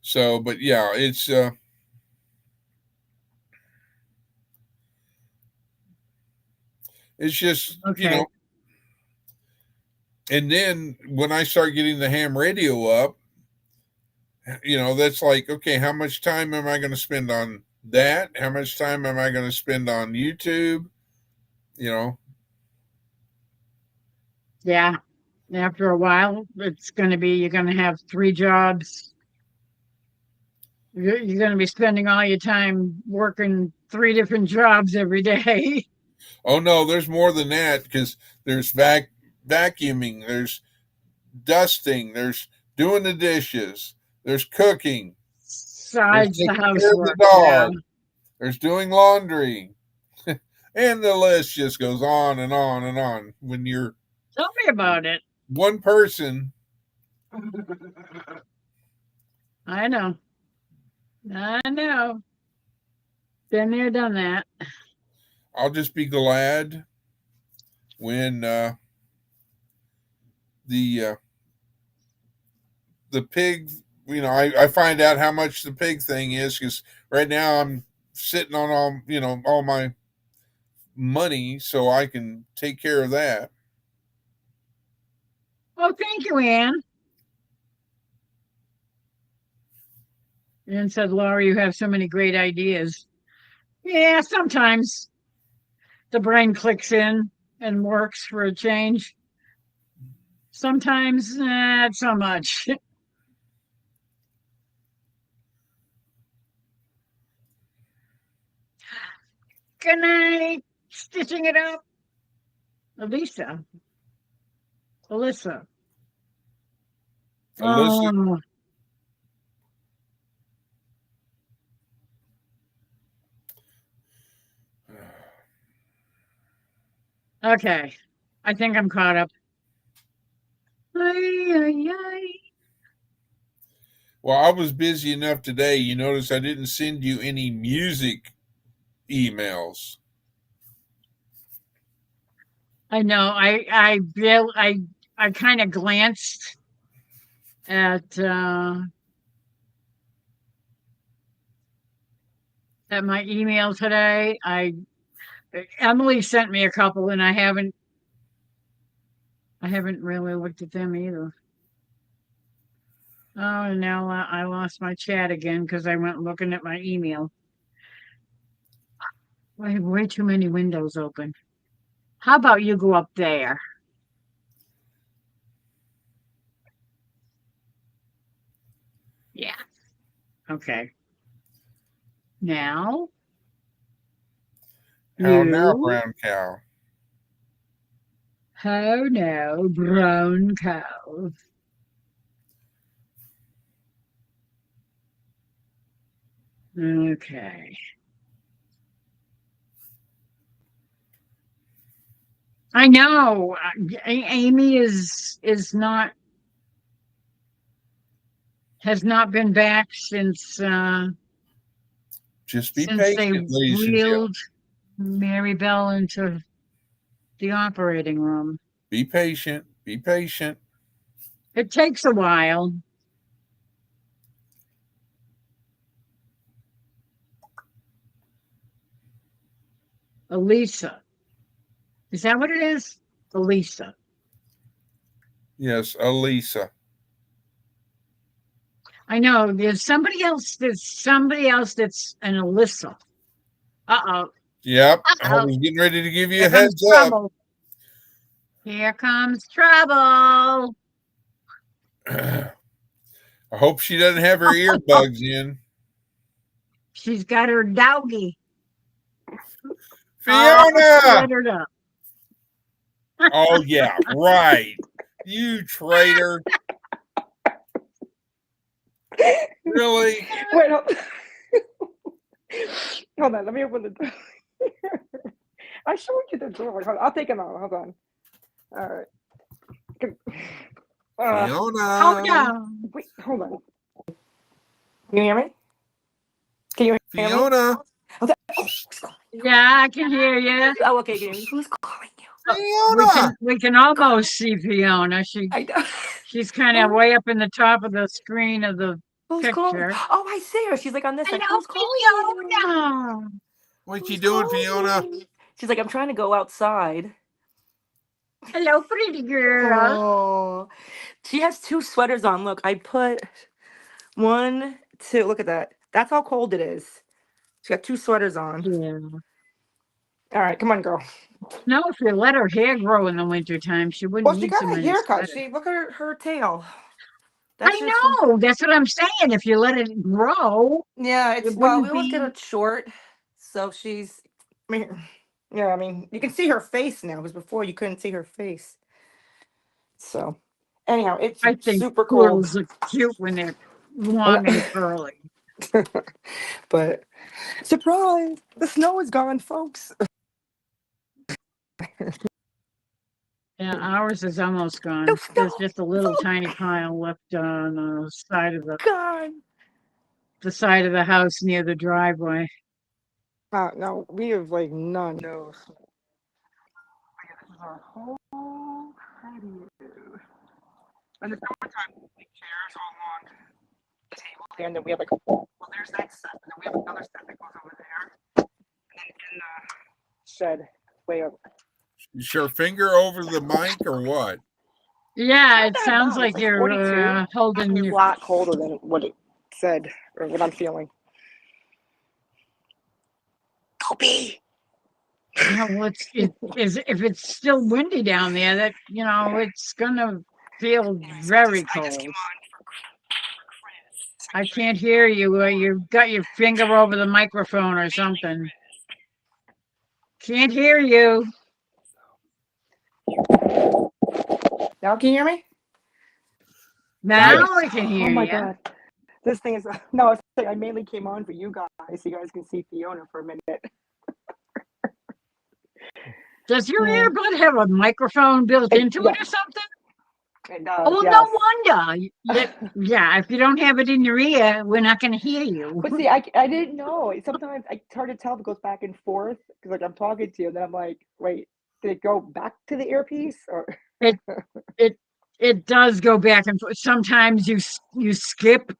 So, but yeah, it's just Okay. and then when I start getting the ham radio up, that's like, okay, how much time am I going to spend on that? How much time am I going to spend on YouTube? You know, Yeah. After a while, you're going to have three jobs. You're going to be spending all your time working three different jobs every day. oh no, there's more than that because there's vacuuming, there's dusting, there's doing the dishes, there's cooking, there's Besides the taking care of the housework. Yeah. dog, there's doing laundry, and the list just goes on and on and on. When you're Tell me about it. one person, I know. I know. Been there, done that. I'll just be glad when the uh, the pig, I find out how much the pig thing is, because right now I'm sitting on all my money so I can take care of that. Oh, thank you, Anne. Anne said, Laura, you have so many great ideas. Yeah, sometimes the brain clicks in and works for a change. Sometimes not so much. Good night. Stitching it up. Elisa. Alyssa. Alyssa, Oh, okay. I think I'm caught up. Ay, ay, ay. Well, I was busy enough today. You notice I didn't send you any music emails. I know. I kind of glanced at my email today. Emily sent me a couple, and I haven't really looked at them either. Oh, and now I lost my chat again because I went looking at my email. I have way too many windows open. How about you go up there? Yeah. Okay. Now How now, you. brown cow? How now, brown cow? Okay. I know. Amy has not been back Just be since they patient, ladies and gentlemen. wheeled Mary Bell into the operating room. Be patient. Be patient. It takes a while. Elisa. Is that what it is? Elisa. Yes, Elisa. I know there's somebody else. There's somebody else that's an Alyssa. Uh-oh. Yep. I Uh-oh. was getting ready to give you Here a comes heads up. trouble. Here comes trouble. I hope she doesn't have her earbuds in. She's got her doggy. Fiona! Sweatered up. Oh, yeah, right. You traitor. Really? Wait, hold on. Let me open the door. I showed you the door. Hold on, I'll take him out. Hold on. All right. Fiona. Hold on. Wait, hold on. Can you hear me? Can you hear me? Fiona. Yeah, I can hear you. Oh, okay. Can you hear me? Who's calling you? Fiona. We can almost see Fiona. I know. She's kind of way up in the top of the screen of the Who's calling? picture. Oh, I see her. She's like on this side. Hello, Who's calling you? Fiona. What you Who's doing, calling Fiona? you? She's like, I'm trying to go outside. Hello, pretty girl. Oh, she has 2 sweaters on. Look, I put 1, 2. Look at that. That's how cold it is. She got 2 sweaters on. Yeah. All right, come on, girl. No, if you let her hair grow in the wintertime, she wouldn't Well, she need got so a many haircut. sweaters. She look at her tail. I That's just from, know. That's what I'm saying. If you let it grow, yeah. It's it well, wouldn't we always get be. it short, so she's. I mean, yeah. I mean, you can see her face now because before you couldn't see her face. So, anyhow, it's I think super cold. squirrels look cute when they're long and curly. But surprise, the snow is gone, folks. Yeah, ours is almost gone. The There's snow just a little is tiny pile left on the side of gone. the house near the driveway. No, we have like none. No. This is our whole patio. And the summertime, we chairs all along the table here, and then we have like, well, there's that set, and then we have another set that goes over there, and then in the shed way up. Is your finger over the mic or what? Yeah, it Not that sounds loud, like it's you're 42. holding It's a your. lot colder than what it said or what I'm feeling. Kobe. No, well, if it's still windy down there, that it's gonna feel very cold. I can't hear you. You've got your finger over the microphone or something. Can't hear you. Now can you hear me? Now Yes. I can hear Oh my you. god. This thing is no, it's like I mainly came on for you guys so you guys can see Fiona for a minute. Does your earbud have a microphone built into Yeah. it or something? It does. Oh, well, yes. no wonder. Yeah, if you don't have it in your ear, we're not going to hear you. But see, I didn't know. Sometimes it's hard to tell if it goes back and forth because like I'm talking to you, and then I'm like, wait, did it go back to the earpiece or? It does go back and forth. Sometimes you skip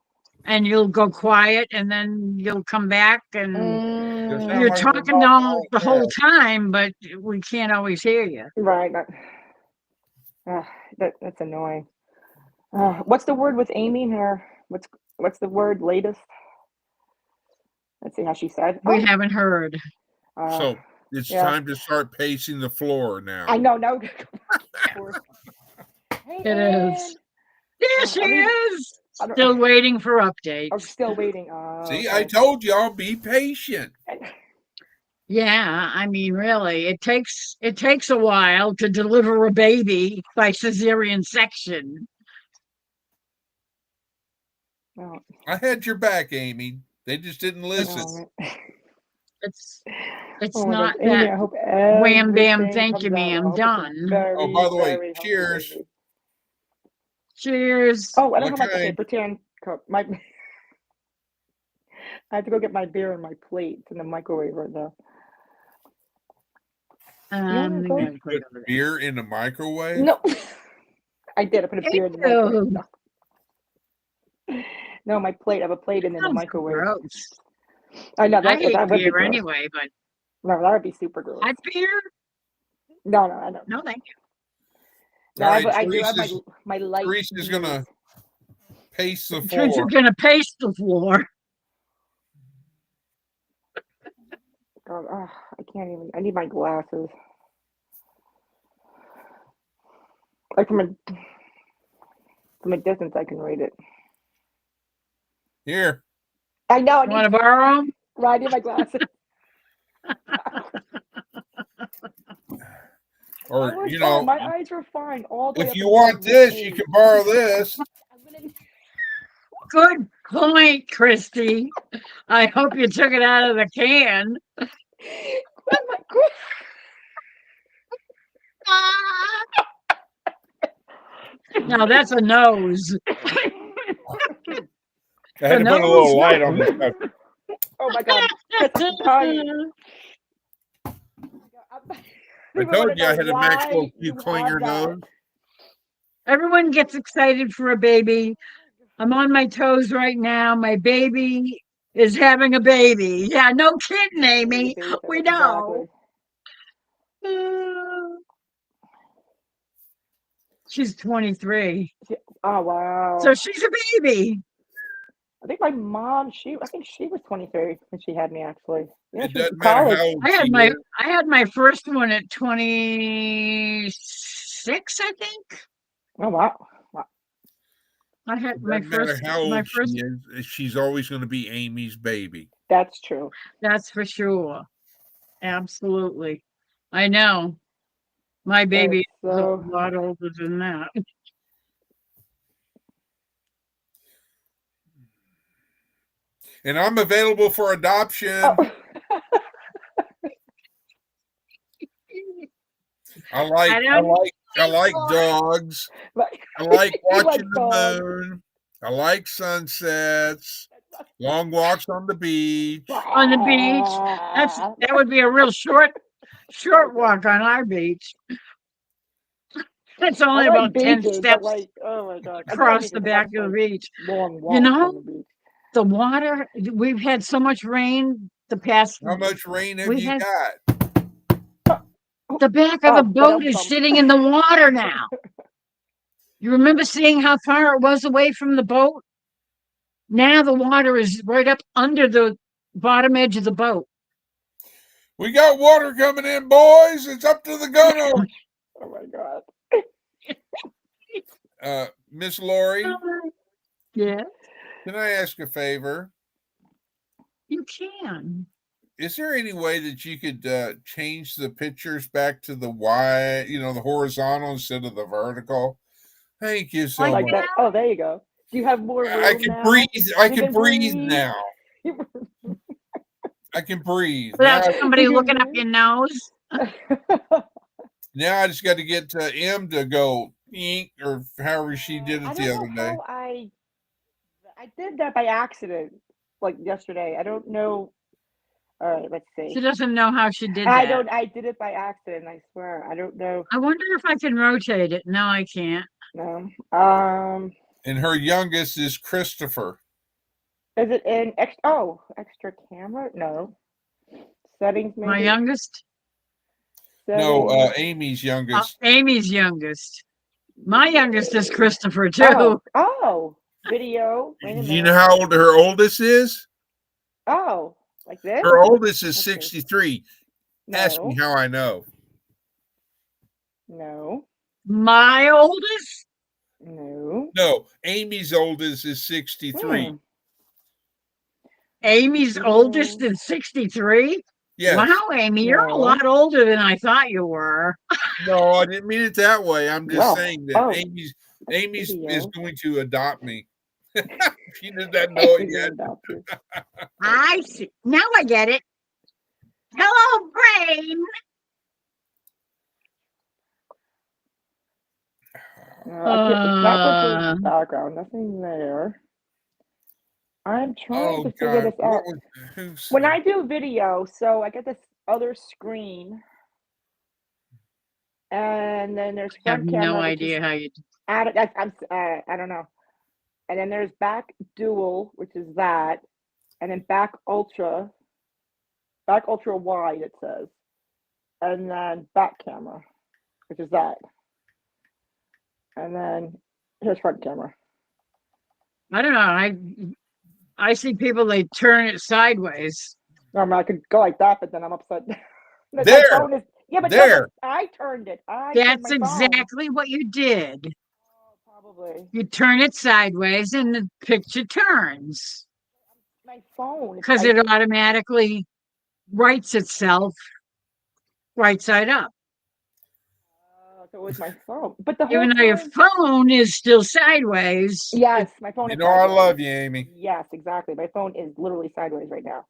and you'll go quiet and then you'll come back and Sound you're like you're talking talking all like the whole that. time, but we can't always hear you. Right. That's annoying. What's the word with Amy here? What's the word latest? Let's see how she said. We haven't heard. So it's yeah. time to start pacing the floor now. I know. No. Hey, It is. There she is. I don't- Still waiting for I'm updates. still waiting. See, okay. I told y'all, be patient. Yeah, I mean, really, it takes a while to deliver a baby by cesarean section. No, I had your back, Amy. They just didn't listen. no. It's Oh my not God. Amy, that I hope wham bam, everything thank comes you, out ma'am, well. I hope it's a done. Very, Oh, by the way, very healthy cheers. baby. Cheers. Oh, I don't have What my kind? pretend cup. I have to go get my beer and my plate. It's in the microwave right now. You wanna go? Yeah, Put beer in the microwave? No, I did. I put a beer in the microwave. No, my plate. I have a plate in the Sounds microwave. gross. I know I hate that would be beer gross. anyway, but No, that would be super gross. hot beer? No, I don't. No, thank you. No, All right, I do have my light. Teresa's gonna pace the Teresa's floor. gonna pace the floor. God, I can't even. I need my glasses. Like from a distance, I can read it. Here. I know. I Want to need. borrow 'em? Right, I need my glasses. Or, you know, my eyes were fine all the way if up you until want this, you eight. can borrow this. Good point, Christy. I hope you took it out of the can. Now that's a nose. I had to put a little light on this stuff. Oh my God. That's tiny. I told you I had a Maxwell you clean your nose. Everyone gets excited for a baby. I'm on my toes right now. My baby is having a baby. Yeah, no kidding, Amy. We know. She's 23. Oh wow. So she's a baby. I think my mom, I think she was 23 when she had me actually. Yeah, It she was doesn't in matter college. how old I had she my is. I had my first one at 26, I think. Oh wow. I had It my doesn't matter first how my old first she is. She's always going to be Amy's baby. That's true. That's for sure. Absolutely. I know. My baby is a lot older than that. And I'm available for adoption. Oh. I like dogs. I like watching the moon. I like sunsets. Long walks on the beach. On the beach. That would be a real short walk on our beach. It's only about 10 steps oh my God. across the back of the beach. Long walk You know, on the beach. the water, we've had so much rain the past. How much rain have you got? The back of the boat is sitting in the water now. You remember seeing how far it was away from the boat? Now the water is right up under the bottom edge of the boat. We got water coming in, boys. It's up to the gunwale. Oh my God. Miss Lori. Yeah. Can I ask a favor? You can. Is there any way that you could change the pictures back to the wide, the horizontal instead of the vertical? Thank you so much. That. Oh, there you go. Do you have more room I can now? breathe. I can breathe now. I can breathe. Without somebody looking up your nose. Now I just got to get M to go, Yink, or however she did I it don't the know other day. how I did that by accident, like yesterday. I don't know. All right, let's She see. doesn't know how she did that. I did it by accident. I swear. I don't know. I wonder if I can rotate it. No, I can't. No. And her youngest is Christopher. Is it in extra? Oh, extra camera? No. Settings maybe. My youngest? No, Settings. Amy's youngest. Amy's youngest. My youngest is Christopher too. Oh, video. Wait a You minute. know how old her oldest is? Oh, like this? Her oldest is Okay. 63. Ask me No. how I know. No. My oldest? No. No, Amy's oldest is 63. Hmm. Amy's oldest is 63? Yes. Wow, Amy, you're a No. lot older than I thought you were. No, I didn't mean it that way. I'm just Well, saying that oh, Amy's video. is going to adopt me. She does not know it Amy's yet. adopted. I see. Now I get it. Hello, brain. No, I can't. It's not with the background. Nothing there. I'm trying Oh to figure God! this out. Who's When I do video, so I get this other screen, and then there's I have front camera. no which idea is how you. I don't know. And then there's back dual, which is that, and then back ultra wide it says, and then back camera, which is that, and then here's front camera. I don't know. I see people, they turn it sideways. No, I mean, I could go like that, but then I'm upset. My There. phone is, yeah, but There. no, I turned it. That's turned my phone. exactly what you did. Oh, probably. You turn it sideways and the picture turns My phone. because it automatically writes itself right side up. So it was my phone. But the whole Even though your time. phone is still sideways. Yes, my phone You is know I sideways. love you, Amy. Yes, exactly. My phone is literally sideways right now.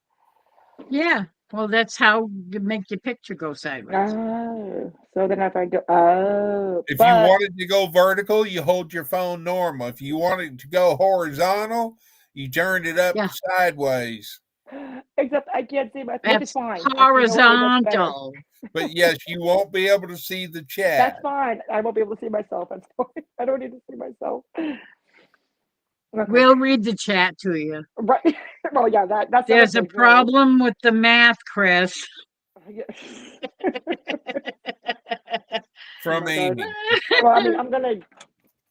Yeah. Well, that's how you make your picture go sideways. Oh, so then if I go, If you wanted to go vertical, you hold your phone normal. If you wanted to go horizontal, you turned it up sideways. Except I can't see my. That's fine. horizontal. But yes, you won't be able to see the chat. That's fine. I won't be able to see myself. That's fine. I don't need to see myself. Okay. We'll read the chat to you. Right. Well, yeah, that's. There's a problem with the math, Chris. From Amy. Well, I mean, I'm gonna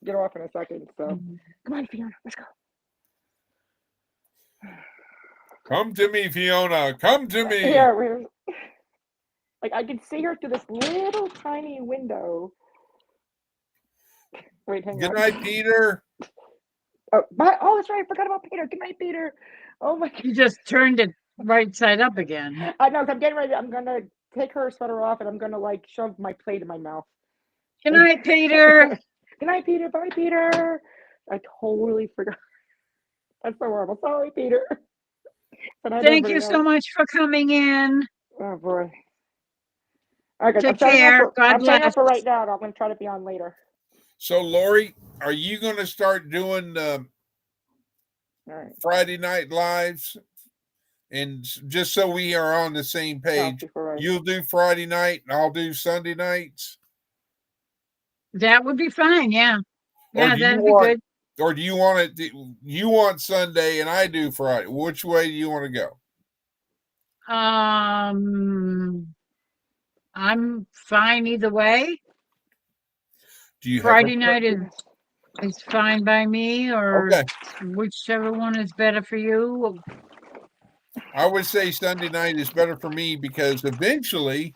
get off in a second. So, come on, Fiona, let's go. Come to me, Fiona. Come to me. Here, like I can see her through this little tiny window. Wait, hang on. Good night, Peter. Oh, bye. Oh, that's right. I forgot about Peter. Good night, Peter. Oh my God. You just turned it right side up again. I know. I'm getting ready. I'm gonna take her sweater off, and I'm gonna like shove my plate in my mouth. Good night, Peter. Good night, Peter. Bye, Peter. I totally forgot. That's so horrible. Sorry, Peter. Thank you so much for coming in. Oh boy. All right, Take care. God bless. I'm signing up for right now. I'm going to try to be on later. So, Lori, are you going to start doing Friday night lives? And just so we are on the same page, you'll do Friday night and I'll do Sunday nights? That would be fine, yeah. Yeah, that'd be good. Or do you want it? You want Sunday and I do Friday? Which way do you want to go? I'm fine either way. Do you Friday night is fine by me, or okay. Whichever one is better for you. I would say Sunday night is better for me because eventually,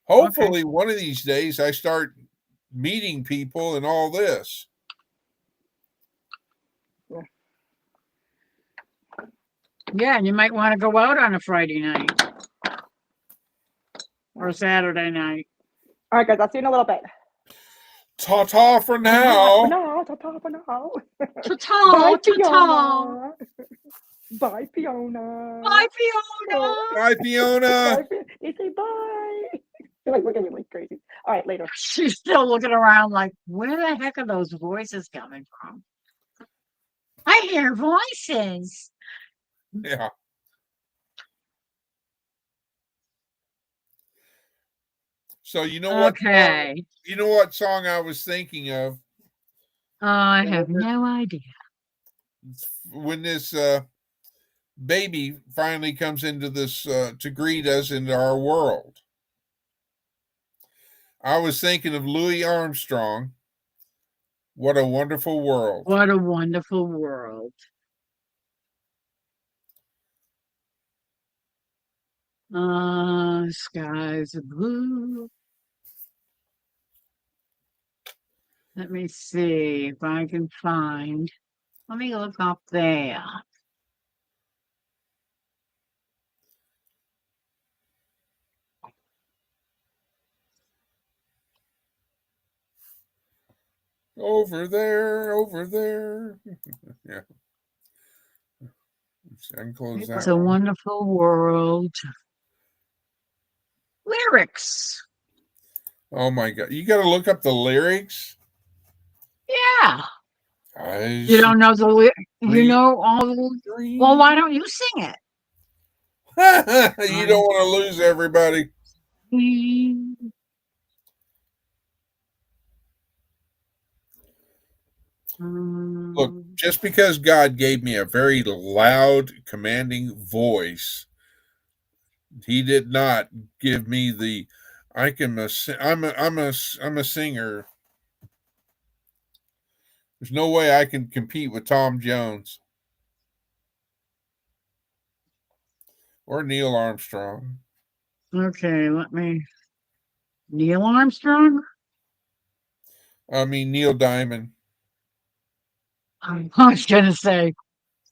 hopefully, one of these days I start meeting people and all this. Yeah, and you might want to go out on a Friday night or Saturday night. All right, guys, I'll see you in a little bit. Ta-ta for now. Ta-ta for now. Ta-ta, ta-ta. Bye, Fiona. Bye, Fiona. Bye, Fiona. They say bye. You're like looking at me like crazy. All right, later. She's still looking around like, where the heck are those voices coming from? I hear voices. Yeah. So Okay. you know what song I was thinking of I have no idea. when this baby finally comes into this to greet us into our world. I was thinking of Louis Armstrong. What a wonderful world. What a wonderful world. Skies are blue. Let me see if I can find. Let me look up there. Over there, over there. Yeah. I can close It's that a one. wonderful world. Lyrics. Oh my God. You got to look up the lyrics. Yeah. I You don't know the lyrics. You Dream- know all the. Well, why don't you sing it? You don't want to lose everybody. Look, just because God gave me a very loud, commanding voice, He did not give me the I'm a singer. There's no way I can compete with Tom Jones or Neil Armstrong. Okay, let me. Neil Armstrong? I mean Neil Diamond. I was going to say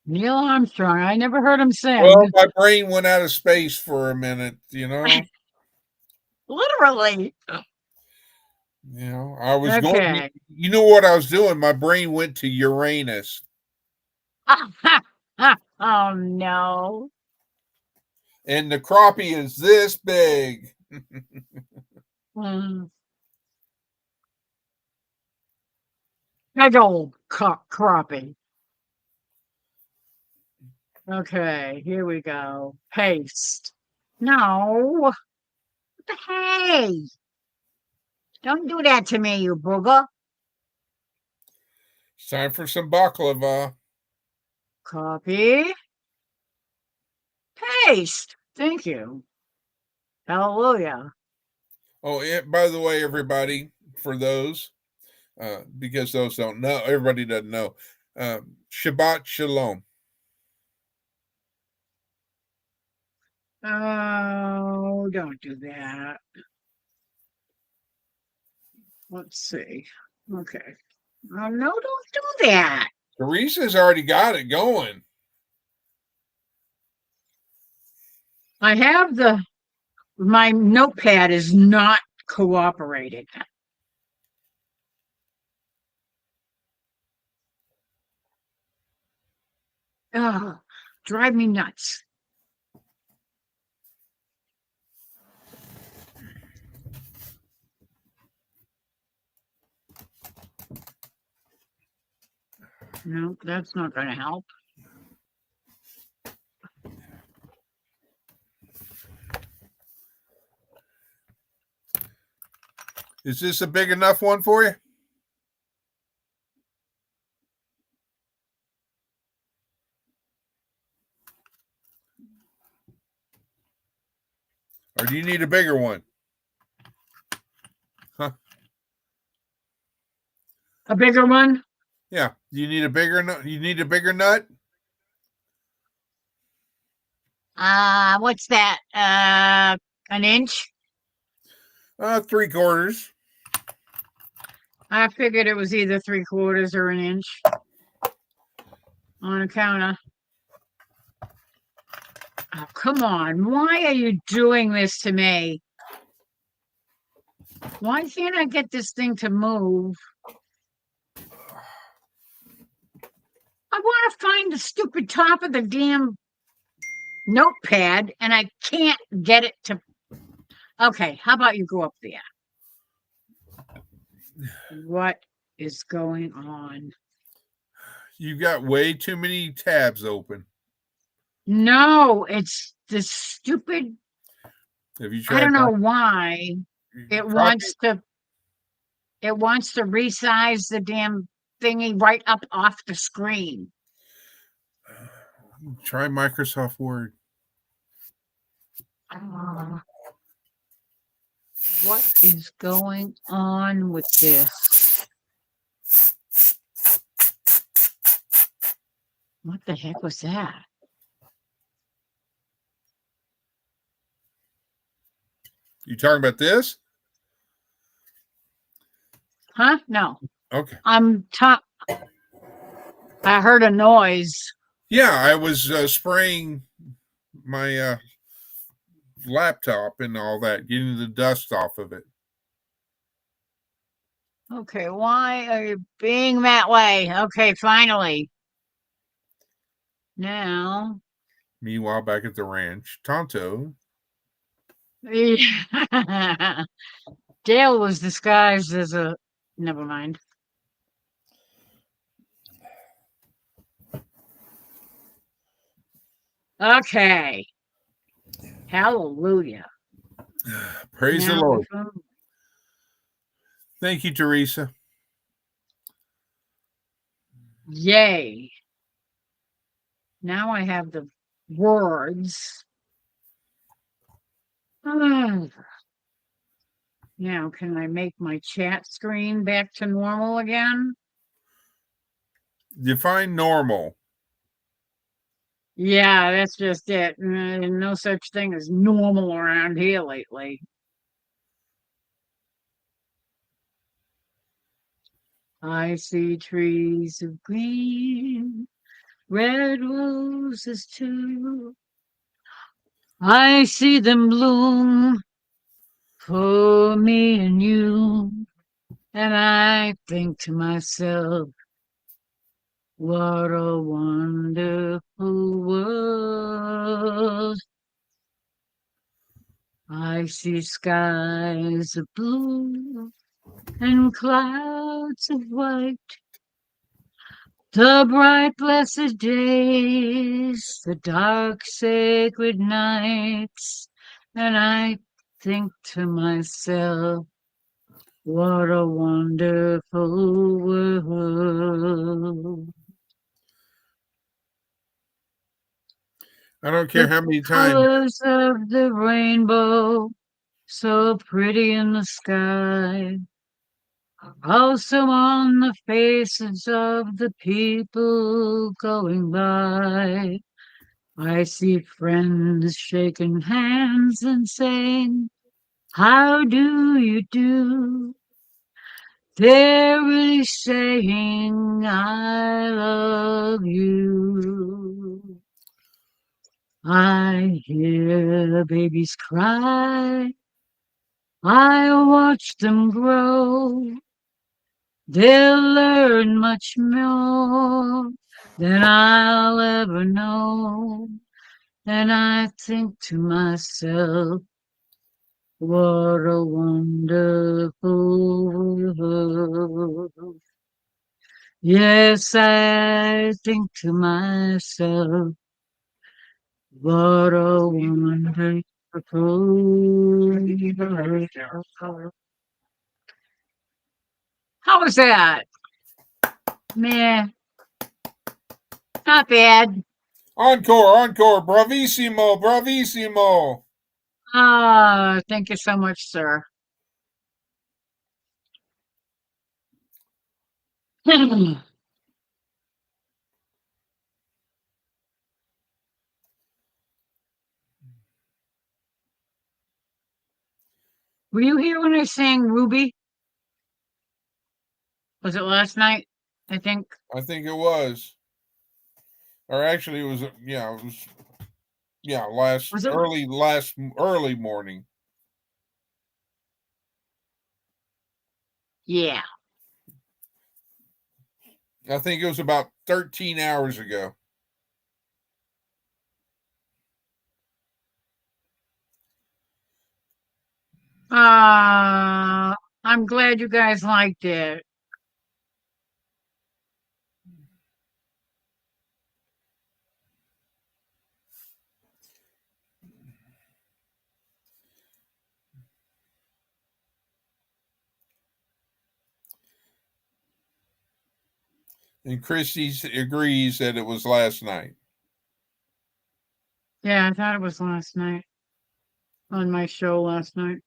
Neil Armstrong. I never heard him sing. Well, my brain went out of space for a minute, you know. Literally. You know, I was going. Okay. You know what I was doing? My brain went to Uranus. Oh, no. And the crappie is this big. Big old crappie. Okay, here we go. Paste. No. Hey. Don't do that to me, you booger. It's time for some baklava. Copy. Paste. Thank you. Hallelujah. Oh, yeah, by the way, everybody, for those, because those don't know, everybody doesn't know, Shabbat Shalom. Oh, don't do that. Let's see. Okay. Oh, no, don't do that. Teresa's already got it going. I have my notepad is not cooperating. Oh, drive me nuts. No, that's not going to help. Is this a big enough one for you? Or do you need a bigger one? Huh? A bigger one? Yeah. You need a bigger nut? You need a bigger nut? What's that? An inch? 3/4. I figured it was either 3/4 or an inch. On account of. Oh, come on. Why are you doing this to me? Why can't I get this thing to move? I want to find the stupid top of the damn notepad, and I can't get it to Okay, how about you go up there? What is going on? You've got way too many tabs open. No, it's this stupid. Have you I tried don't know not why it copy? wants to. It wants to resize the damn thingy right up off the screen. Try Microsoft Word. What is going on with this? What the heck was that? You talking about this? Huh? No. Okay. I heard a noise. Yeah, I was spraying my laptop and all that, getting the dust off of it. Okay, why are you being that way? Okay, finally. Now. Meanwhile, back at the ranch, Tonto. Dale was disguised as a. Never mind. Okay. Hallelujah. Praise the Now, Lord. if I'm Thank you, Teresa. yay. Now I have the words. Ah. Now, can I make my chat screen back to normal again? Define normal. Yeah, that's just it. No such thing as normal around here lately. I see trees of green, red roses too. I see them bloom for me and you. And I think to myself, what a wonderful world. I see skies of blue and clouds of white. The bright blessed days, the dark sacred nights, and I think to myself, what a wonderful world. I don't care The how many times. colors of the rainbow, so pretty in the sky, also on the faces of the people going by. I see friends shaking hands and saying, how do you do? They're really saying, I love you. I hear babies cry. I watch them grow. They'll learn much more than I'll ever know. And I think to myself, what a wonderful world. Yes, I think to myself, what a wonderful world. How was that? Meh, not bad. Encore, encore, bravissimo, bravissimo. Ah, thank you so much, sir. Were you here when I sang Ruby? Was it last night? I think. I think it was. Or actually, it was, last Was it? early morning. Yeah. I think it was about 13 hours ago. I'm glad you guys liked it. And Christy agrees that it was last night. Yeah, I thought it was last night on my show last night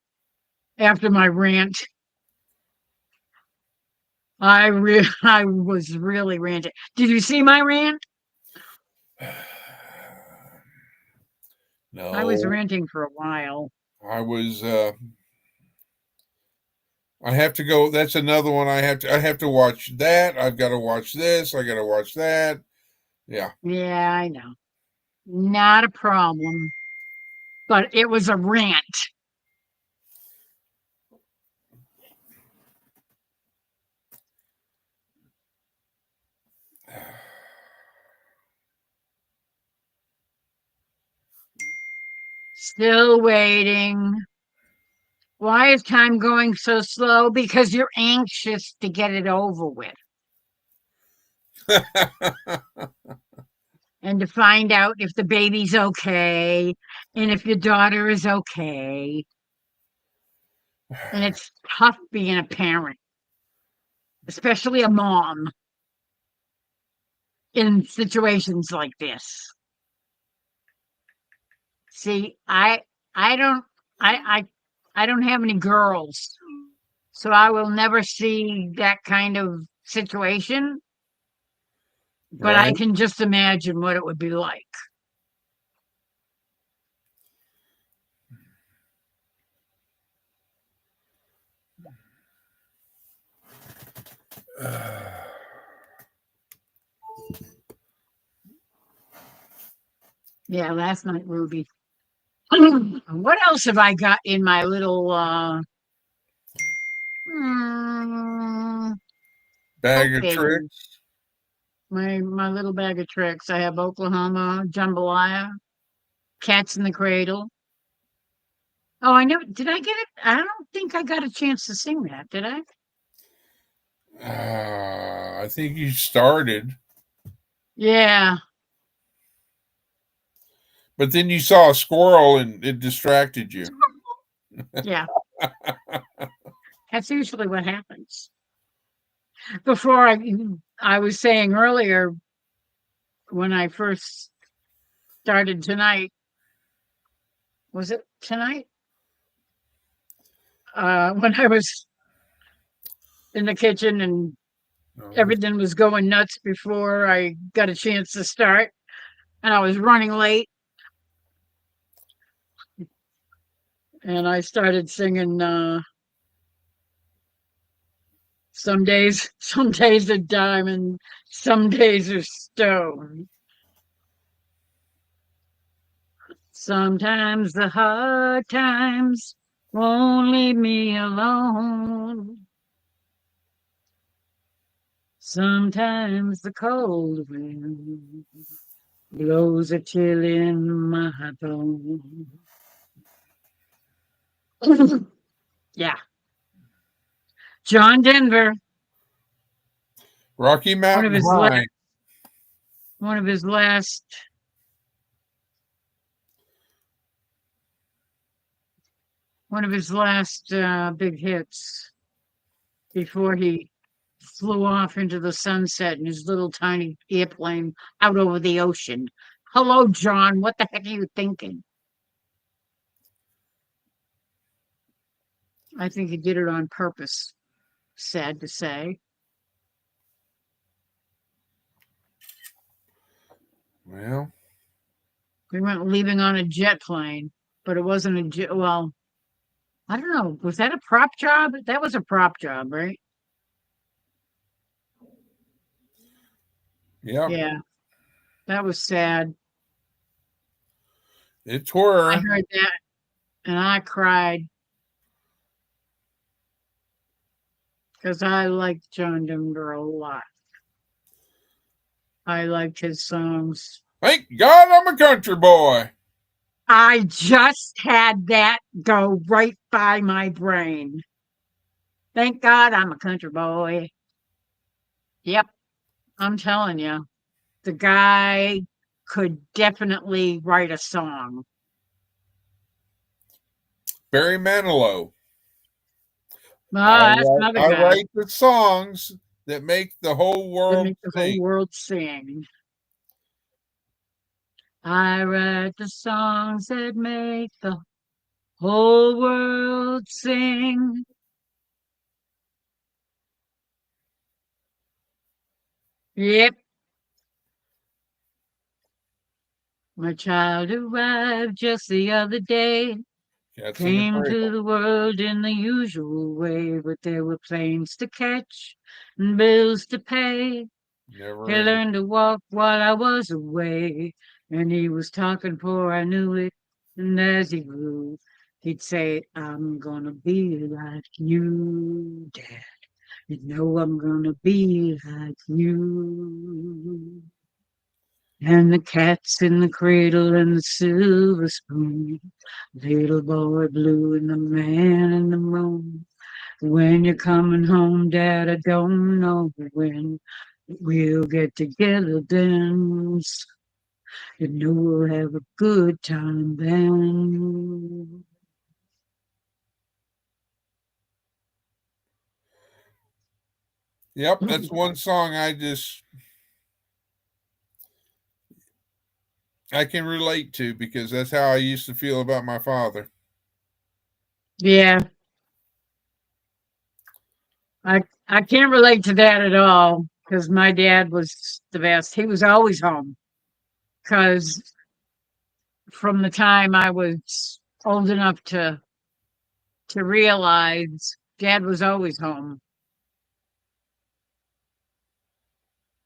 after my rant. I was really ranting. Did you see my rant? I was No, ranting for a while. I was. I have to go. That's another one. I have to watch that. I've got to watch this. I got to watch that. Yeah. Yeah, I know. Not a problem. But it was a rant. Still waiting. Why is time going so slow? Because you're anxious to get it over with and to find out if the baby's okay and if your daughter is okay. And it's tough being a parent, especially a mom in situations like this. See, I don't I don't have any girls, so I will never see that kind of situation, but I Right. can just imagine what it would be like. Yeah, last night, Ruby. What else have I got in my little mm, Bag poke of baby? tricks. My little bag of tricks. I have Oklahoma Jambalaya, Cats in the Cradle. Oh, I know. Did I get it? I don't think I got a chance to sing that, did I? I think you started, Yeah, but then you saw a squirrel and it distracted you. yeah. That's usually what happens. Before I was saying earlier when I first started tonight, was it tonight? When I was in the kitchen and No. everything was going nuts before I got a chance to start, and I was running late, and I started singing some days are diamond, some days are stone. Sometimes the hard times won't leave me alone. Sometimes the cold wind blows a chill in my bones. Yeah. John Denver, Rocky one of Mountain his High. one of his last big hits before he flew off into the sunset in his little tiny airplane out over the ocean. Hello, John. What the heck are you thinking? I think he did it on purpose. Sad to say. Well, We went leaving on a jet plane, but it wasn't a jet. Well, I don't know. Was that a prop job? That was a prop job, right? yeah, Yeah, that was sad. it tore. I heard that and I cried because I liked John Denver a lot. I liked his songs. Thank God I'm a country boy. I just had that go right by my brain. Thank God I'm a country boy. Yep, I'm telling you, the guy could definitely write a song. Barry Manilow. Oh, that's another I guy write the songs that make the whole that world make the sing. whole world sing. I write the songs that make the whole world sing. Yep. My child arrived just the other day. Cats in the Came to Cradle. the world in the usual way, but there were planes to catch and bills to pay. Never He ended. learned to walk while I was away, and he was talking before I knew it. And as he grew, he'd say, I'm gonna be like you, Dad. You know I'm gonna be like you. And the cat's in the cradle and the silver spoon. Little boy blue and the man in the moon. When you're coming home, Dad, I don't know when. We'll get together then. You know we'll have a good time then. Yep, that's one song I can relate to because that's how I used to feel about my father. Yeah, I can't relate to that at all because my dad was the best. He was always home because from the time I was old enough to realize Dad was always home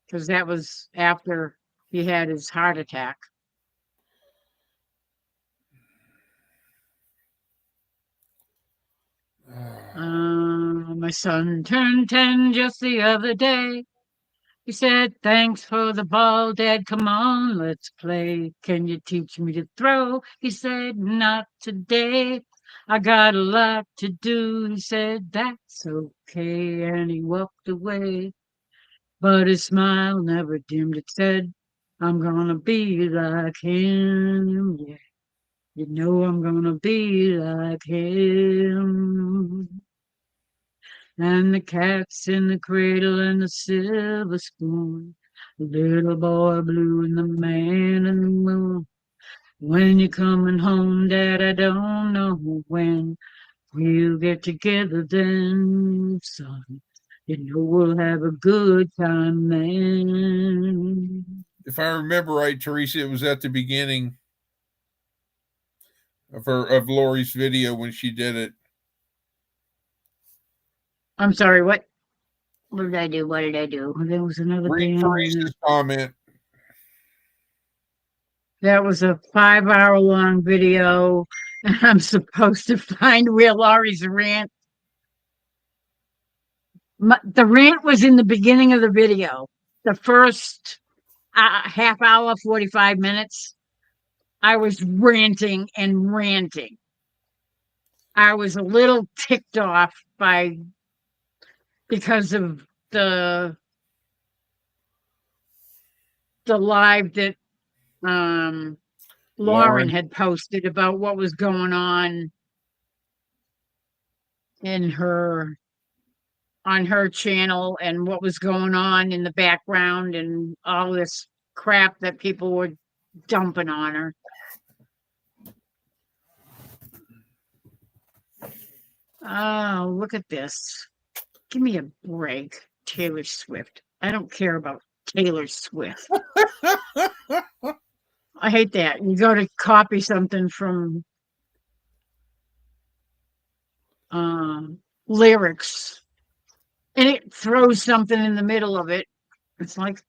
because that was after he had his heart attack. My son turned 10 just the other day. He said, thanks for the ball, Dad. Come on, let's play. Can you teach me to throw? He said, not today. I got a lot to do. He said, that's okay. And he walked away. But his smile never dimmed. It said, I'm gonna be like him. Yeah, you know I'm gonna be like him. And the cat's in the cradle and the silver spoon. The little boy blue and the man in the moon. When you're coming home, Dad, I don't know when. We'll get together then, son. You know we'll have a good time then. If I remember right, Teresa, it was at the beginning of Lori's video when she did it. I'm sorry, what? What did I do? What did I do? There was another Read band. Teresa's comment. That was a 5 hour long video. And I'm supposed to find Real Laurie's rant. The rant was in the beginning of the video. The first half hour, 45 minutes, I was ranting and ranting. I was a little ticked off because of the live that Lauren had posted about what was going on on her channel and what was going on in the background and all this crap that people were dumping on her. Oh, look at this. Give me a break, Taylor Swift. I don't care about Taylor Swift. I hate that. You go to copy something from lyrics and it throws something in the middle of it. It's like,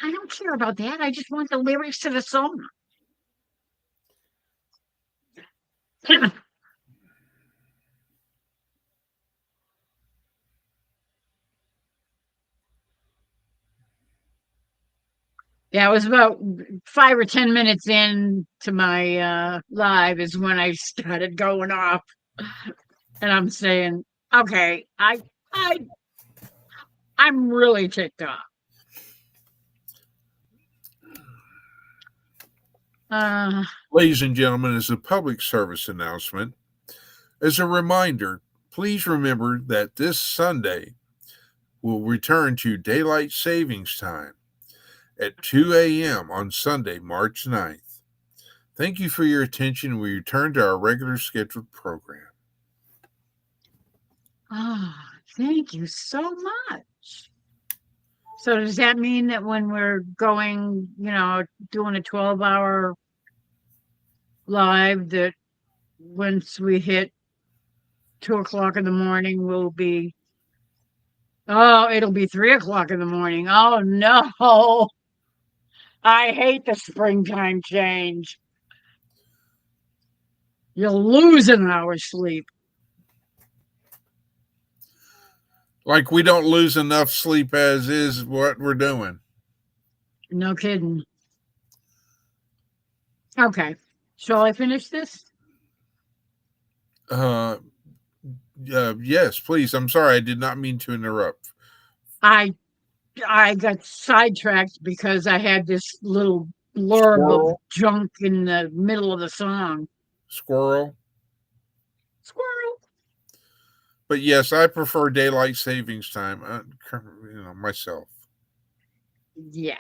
I don't care about that. I just want the lyrics to the song. Yeah, it was about 5 or 10 minutes in to my live is when I started going off. And I'm saying, okay, I, I'm really ticked off. Ladies and gentlemen, as a public service announcement, as a reminder, please remember that this Sunday will return to daylight savings time at 2 a.m. on Sunday, March 9th. Thank you for your attention. We return to our regular scheduled program. Thank you so much. So does that mean that when we're going, doing a 12-hour live, that once we hit 2 o'clock in the morning, it'll be 3 o'clock in the morning. Oh no. I hate the springtime change. You'll lose an hour's sleep. Like we don't lose enough sleep as is what we're doing. No kidding. Okay. Shall I finish this? Yes, please. I'm sorry. I did not mean to interrupt. I got sidetracked because I had this little blurb of junk in the middle of the song. Squirrel. But yes, I prefer daylight savings time. Myself. Yeah.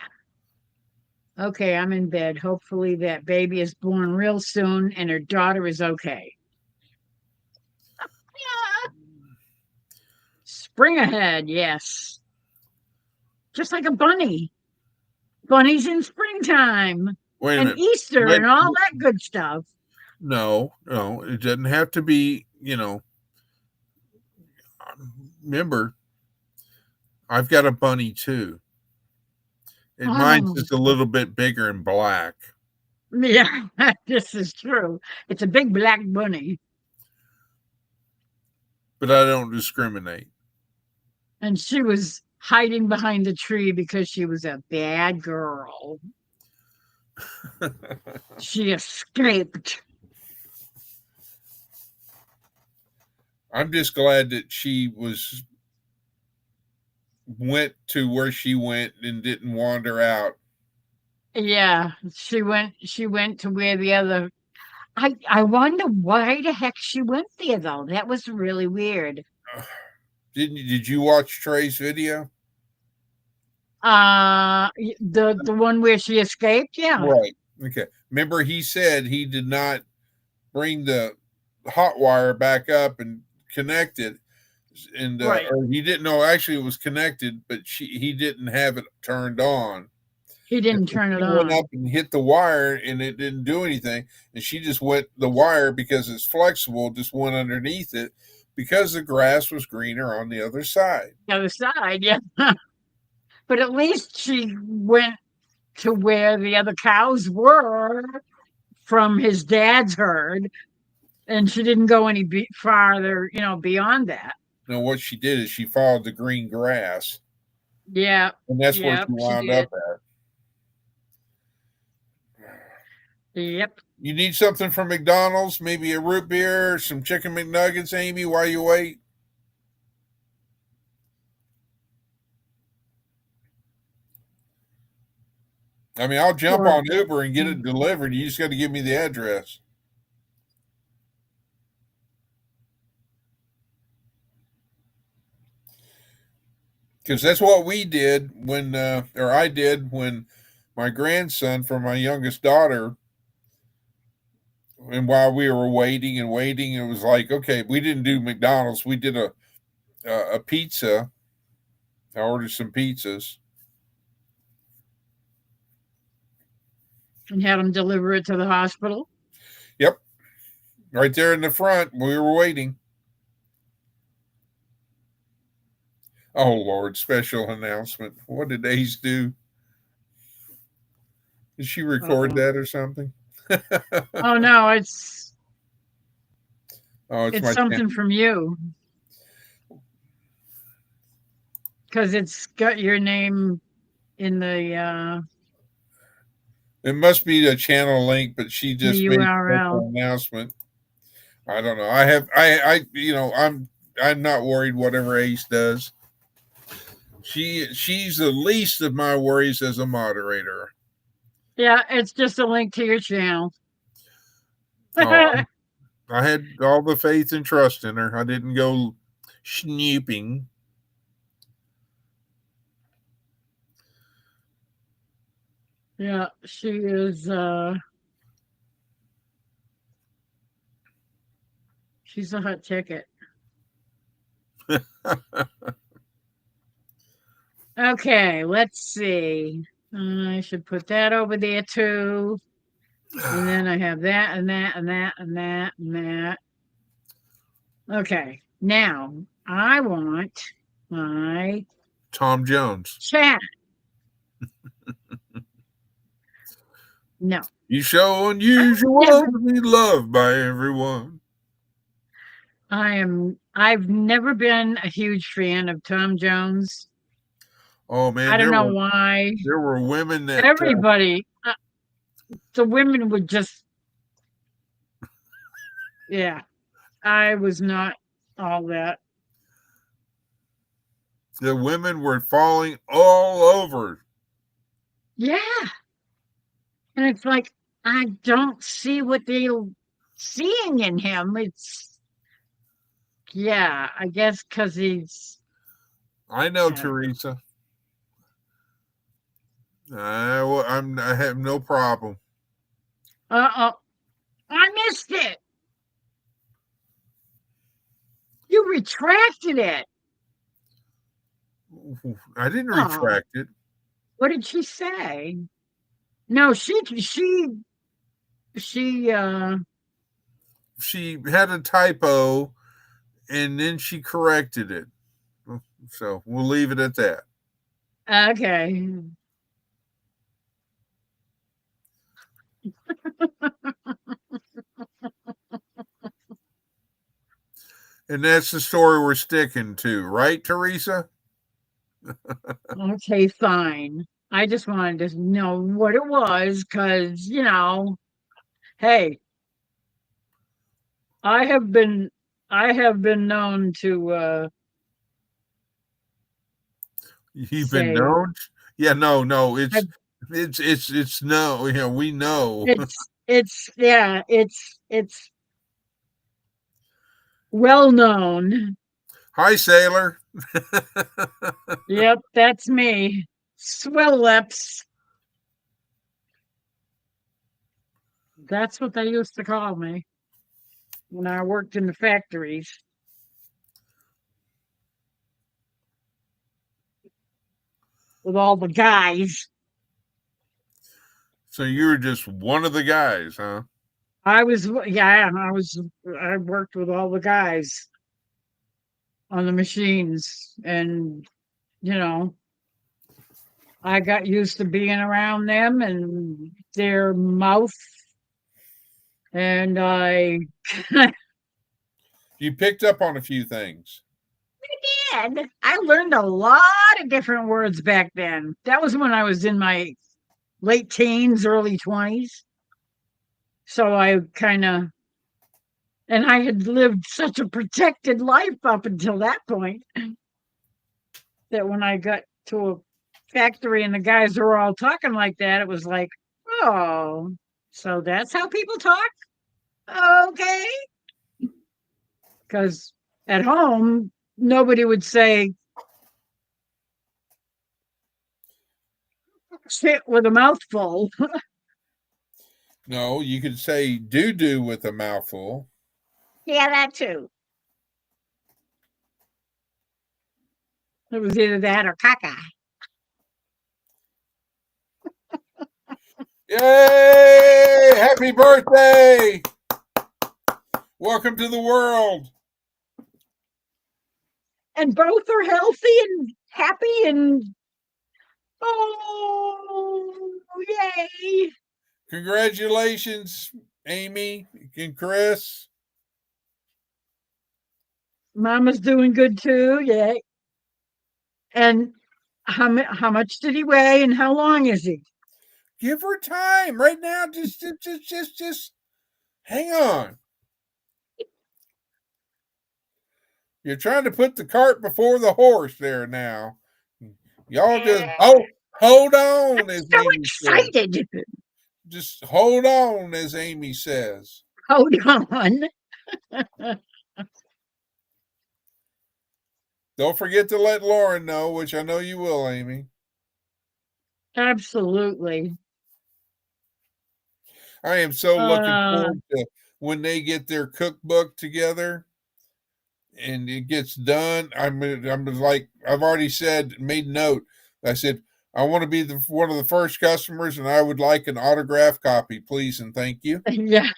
Okay, I'm in bed. Hopefully that baby is born real soon and her daughter is okay. Spring ahead, yes. Just like a bunny. Bunnies in springtime. Wait a and minute. Easter and all that good stuff. No, it doesn't have to be, remember, I've got a bunny too. And mine's just a little bit bigger and black. Yeah, this is true. It's a big black bunny. But I don't discriminate. And she was hiding behind the tree because she was a bad girl. She escaped. I'm just glad that she went to where she went and didn't wander out. Yeah, she went to where the other I wonder why the heck she went there though. That was really weird. Did you watch Trey's video? The one where she escaped, yeah. Right. Okay. Remember he said he did not bring the hot wire back up and connect it, and Right. or he didn't know actually it was connected, but he didn't have it turned on. He didn't turn it Went on. up and hit the wire and it didn't do anything, and she just went the wire because it's flexible, just went underneath it because the grass was greener on the other side. The other side, yeah. But at least she went to where the other cows were from his dad's herd, and she didn't go any farther, beyond that. No, what she did is she followed the green grass. Yeah. And that's where she wound up at. Yep. You need something from McDonald's, maybe a root beer, some chicken McNuggets, Amy, while you wait? I mean, I'll jump on Uber and get it delivered. You just got to give me the address. Because that's what we did or I did when my grandson for my youngest daughter, and while we were waiting, it was like, okay, we didn't do McDonald's. We did a pizza. I ordered some pizzas. And had them deliver it to the hospital? Yep. Right there in the front. We were waiting. Oh, Lord, special announcement. What did Ace do? Did she record that or something? Oh, no, it's it's something from you. Because it's got your name in the... It must be the channel link, but she just made an announcement. I don't know. I'm not worried whatever Ace does. She's the least of my worries as a moderator. Yeah, it's just a link to your channel. Oh, I had all the faith and trust in her. I didn't go snooping. Yeah, she is she's a hot ticket. Okay, let's see. I should put that over there too. And then I have that and that and that and that and that. Okay, now I want my Tom Jones. chat. No. You so unusual to be loved by everyone. I've never been a huge fan of Tom Jones. Oh man, I don't know why. There were women that Everybody, the women would just, yeah. I was not all that. The women were falling all over. Yeah. And it's like, I don't see what they're seeing in him. It's, yeah, I guess because he's. I know, Teresa. I have no problem. I missed it. You retracted it. I didn't retract it. What did she say? No, she had a typo and then she corrected it. So we'll leave it at that. Okay. And that's the story we're sticking to, right, Teresa? Okay, fine. I just wanted to know what it was because, hey, I have been known to You've been known? Yeah, no, it's no, yeah, we know. It's well known. Hi, sailor. Yep, that's me. Swell lips. That's what they used to call me when I worked in the factories. With all the guys. So you were just one of the guys, huh? I worked with all the guys on the machines, and I got used to being around them and their mouth, and you picked up on a few things. I did. I learned a lot of different words back then. That was when I was in my late teens, early 20s. So I and I had lived such a protected life up until that point that when I got to a factory and the guys were all talking like that, it was like, oh, so that's how people talk? Okay. Because at home, nobody would say shit with a mouthful. No, you could say doo-doo with a mouthful. Yeah, that too. It was either that or caca. Yay! Happy birthday! Welcome to the world. And both are healthy and happy and oh, yay. Congratulations, Amy and Chris. Mama's doing good too, yay. And how much did he weigh and how long is he? Give her time right now. Just hang on. You're trying to put the cart before the horse there now. Y'all just I'm hold on, as so Amy says. excited. Just hold on, as Amy says. Hold on. Don't forget to let Lauren know, which I know you will, Amy. Absolutely. I am so looking Uh, forward to when they get their cookbook together and it gets done. I'm like, I've already said, made note. I said, I want to be one of the first customers, and I would like an autograph copy, please, and thank you. yeah.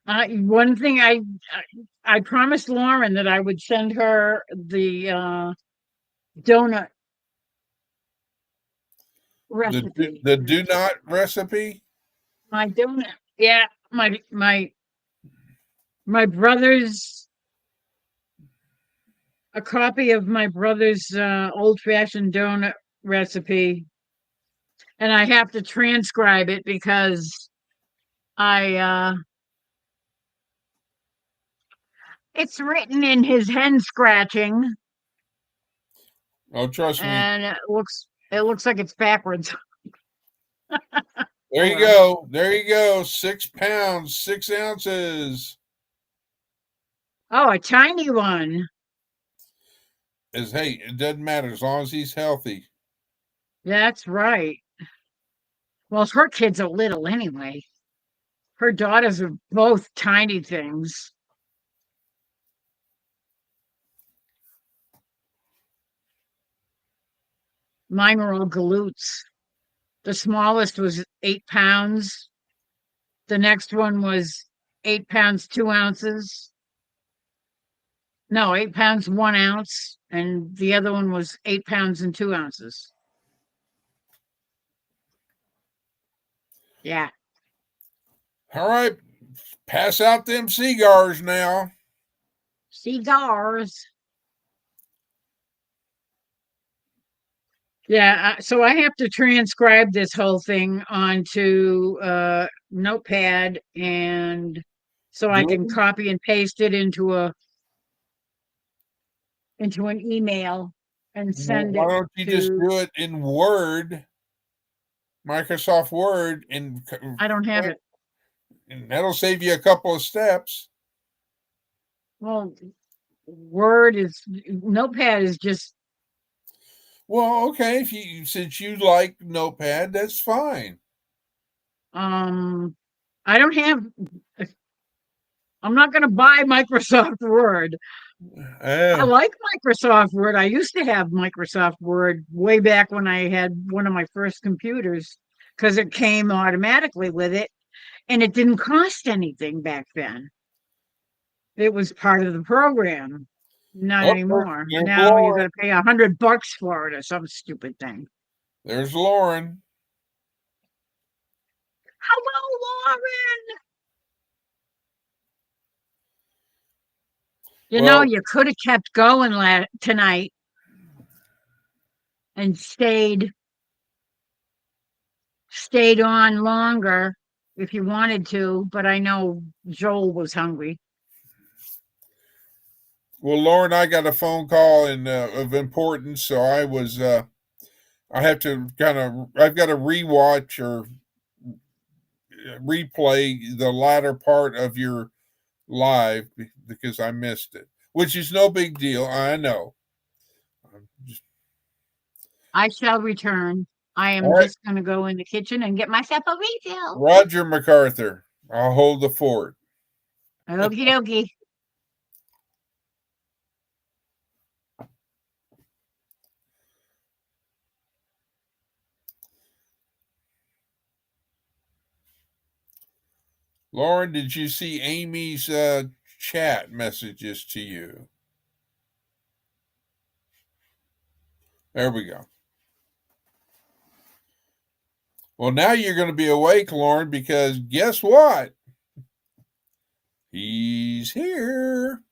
One thing I promised Lauren that I would send her the donut recipe. The do not recipe. My donut. Yeah, my brother's a copy of my brother's old-fashioned donut recipe, and I have to transcribe it because I it's written in his hand scratching, Oh, trust me. and it looks like it's backwards. There Oh you well. go. There you go. 6 pounds, 6 ounces. Oh, a tiny one. Hey, it doesn't matter as long as he's healthy. That's right. Well, her kids are little anyway. Her daughters are both tiny things. Mine were all galoots. The smallest was 8 pounds. The next one was 8 pounds, 2 ounces. No, 8 pounds, 1 ounce. And the other one was 8 pounds and 2 ounces. Yeah. All right. Pass out them cigars now. Cigars. Yeah, so I have to transcribe this whole thing onto Notepad, and so I can Do copy and paste it into an email and send Why it don't you just to. do it in Word, Microsoft Word, I don't have it. and that'll save you a couple of steps. Well, Notepad is just. Well, okay, if you since you like Notepad, that's fine. I don't have. I'm not going to buy Microsoft Word. I Uh, like Microsoft Word. I used to have Microsoft Word way back when I had one of my first computers because it came automatically with it and it didn't cost anything back then. It was part of the program. Not oh, anymore. there's Now you got Lauren. to pay $100 for it or some stupid thing. There's Lauren. Hello, Lauren. Well, You could have kept going tonight and stayed on longer if you wanted to, but I know Joel was hungry. Lauren, I got a phone call of importance, so I have to I've got to rewatch or replay the latter part of your live because I missed it, which is no big deal. I know. Just, I shall return. I all am right, just going to go in the kitchen and get myself a refill. Roger MacArthur. I'll hold the fort. Okie dokie. Lauren, did you see Amy's chat messages to you? There we go. Well, now you're going to be awake, Lauren, because guess what? He's here.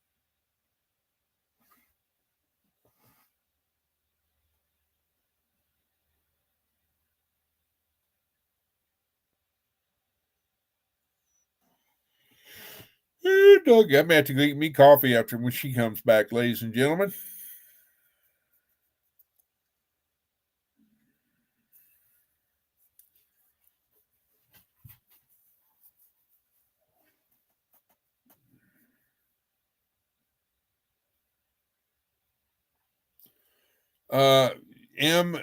Doug, I'm gonna have to go get me coffee after when she comes back, ladies and gentlemen. M,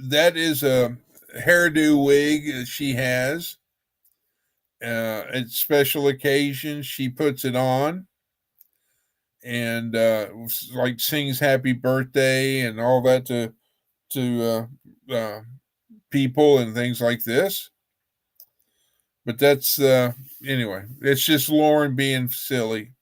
that is a hairdo wig she has. At special occasions, she puts it on and like sings "Happy Birthday" and all that to people and things like this. But that's anyway. It's just Lauren being silly.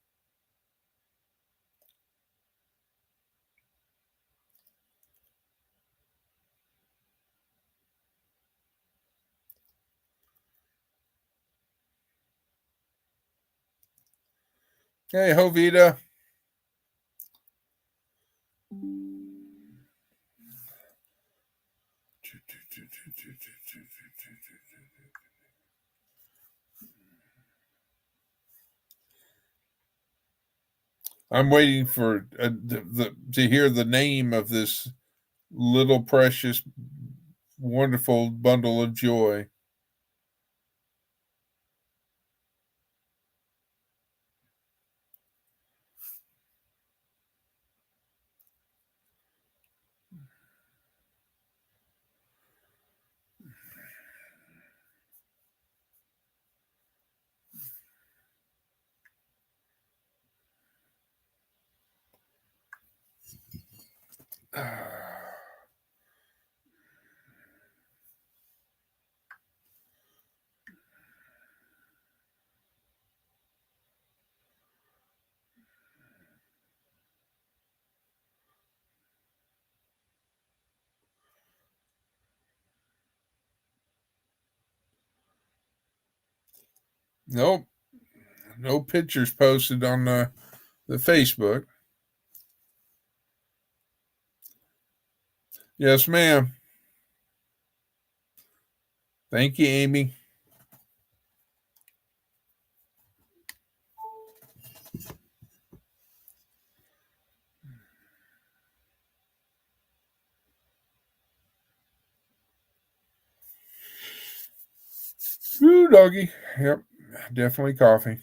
Hey, Jovita. I'm waiting for to hear the name of this little precious, wonderful bundle of joy. Nope. No pictures posted on the Facebook. Yes, ma'am. Thank you, Amy. Ooh, doggy. Yep. Definitely coffee.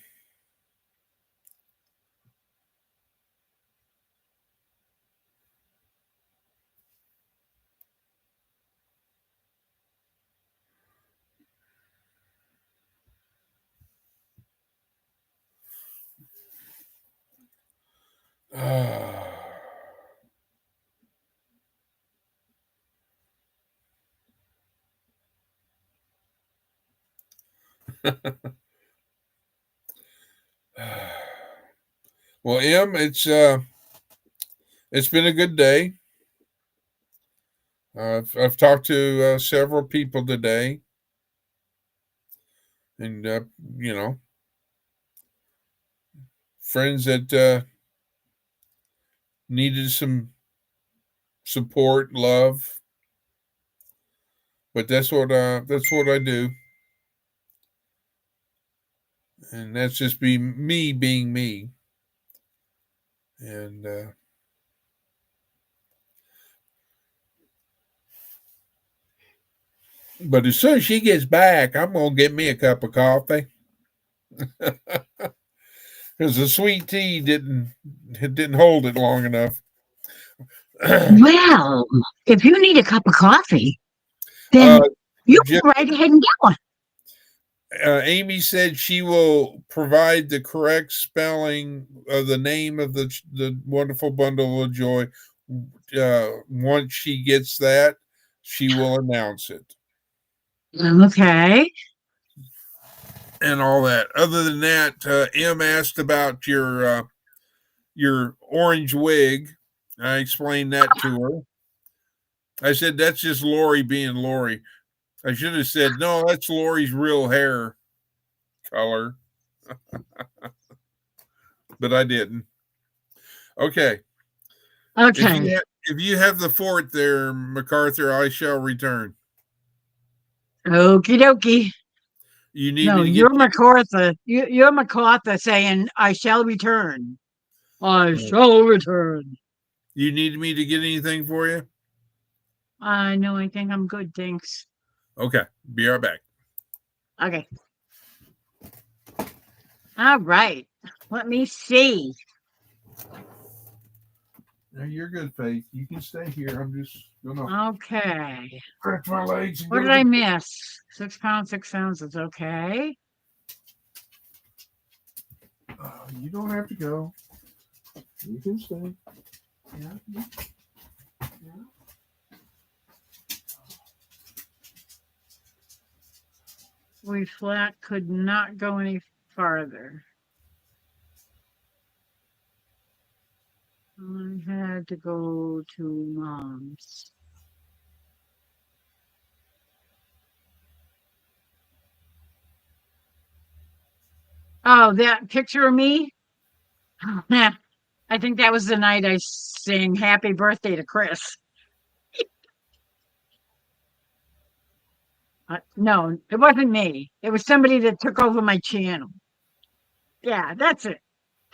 Well, Em, it's been a good day. I've talked to several people today, and you know, friends that needed some support, love. But that's what I do, and that's just me being me. And but as soon as she gets back, I'm gonna get me a cup of coffee because the sweet tea didn't hold it long enough. Well, if you need a cup of coffee, uh, then you J- go right ahead and get one. Amy said she will provide the correct spelling of the name of the wonderful bundle of joy. Once she gets that, she will announce it Okay. and all that. Other than that, M asked about your orange wig. I explained that to her. I said that's just Lori being Lori. I should have said no. That's Lori's real hair color, but I didn't. Okay. Okay. If you have the fort there, MacArthur, I shall return. Okie dokie. You need No, me to you're get MacArthur. You're MacArthur saying, I shall return. I shall return. you need me to get anything for you? No, I think I'm good. Thanks. Okay. Be right back. Okay. All right. Let me see. No, you're good, Faith. You can stay here. I'm just gonna Okay. stretch my legs and What go did I miss? 6 pounds, 6 ounces. Okay. You don't have to go. You can stay. Yeah. We flat could not go any farther. I had to go to mom's. Oh, that picture of me? I think that was the night I sang happy birthday to Chris. No, it wasn't me. It was somebody that took over my channel. Yeah, that's it.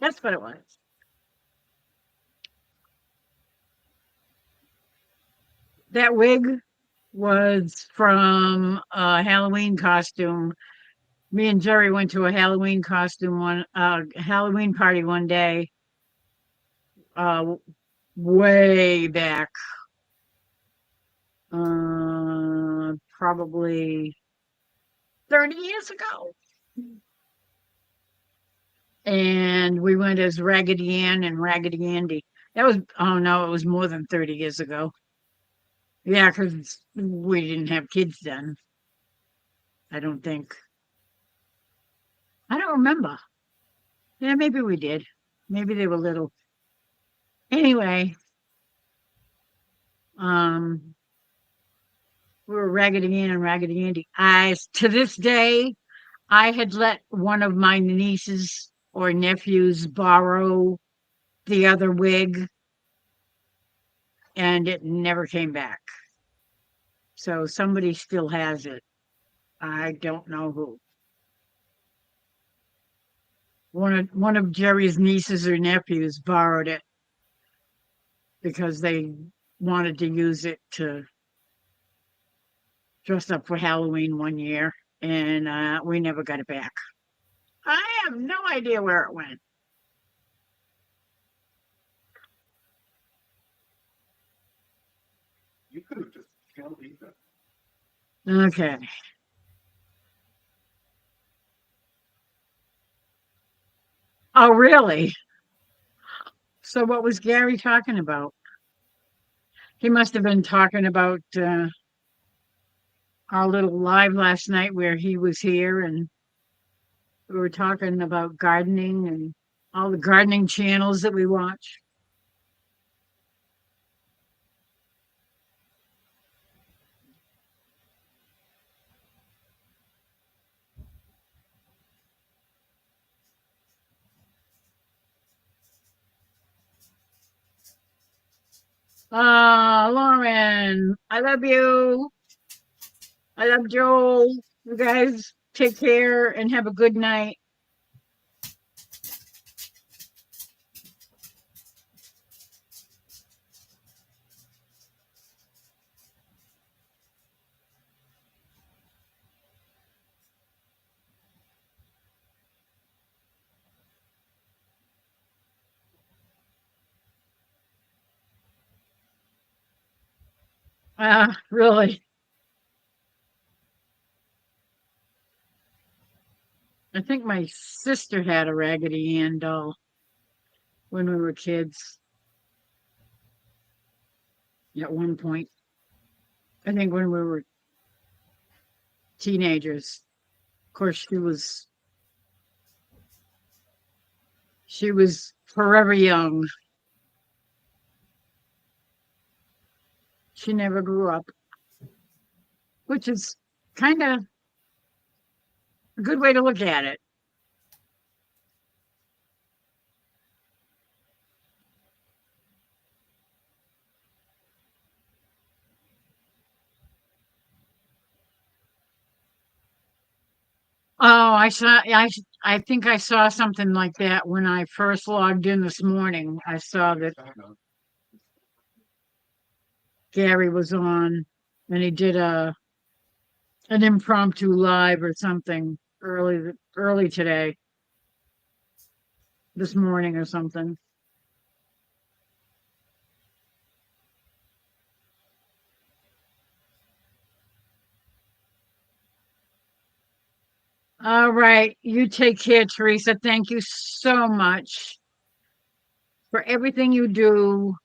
That's what it was. That wig was from a Halloween costume. Me and Jerry went to a Halloween Halloween party one day, uh, way back, probably 30 years ago. And we went as Raggedy Ann and Raggedy Andy. That was, oh no, it was more than 30 years ago. Yeah, because we didn't have kids then. I don't think. I don't remember. Yeah, maybe we did. Maybe they were little. Anyway, um, we were Raggedy Ann and Raggedy Andy. To this day, I had let one of my nieces or nephews borrow the other wig, and it never came back. So somebody still has it. I don't know who. One of Jerry's nieces or nephews borrowed it because they wanted to use it to dress up for Halloween one year, and we never got it back. I have no idea where it went. You could have just killed Ethan. Okay. Oh, really? So what was Gary talking about? He must have been talking about our little live last night where he was here, and we were talking about gardening and all the gardening channels that we watch. Lauren, I love you. I love Joel. You guys take care and have a good night. Really. I think my sister had a Raggedy Ann doll when we were kids at one point. I think when we were teenagers. Of course, she was forever young. She never grew up, which is kind of a good way to look at it. Oh, I think I saw something like that when I first logged in this morning. I saw that Gary was on and he did an impromptu live or something early today, this morning or something. All right, you take care, Teresa. Thank you so much for everything you do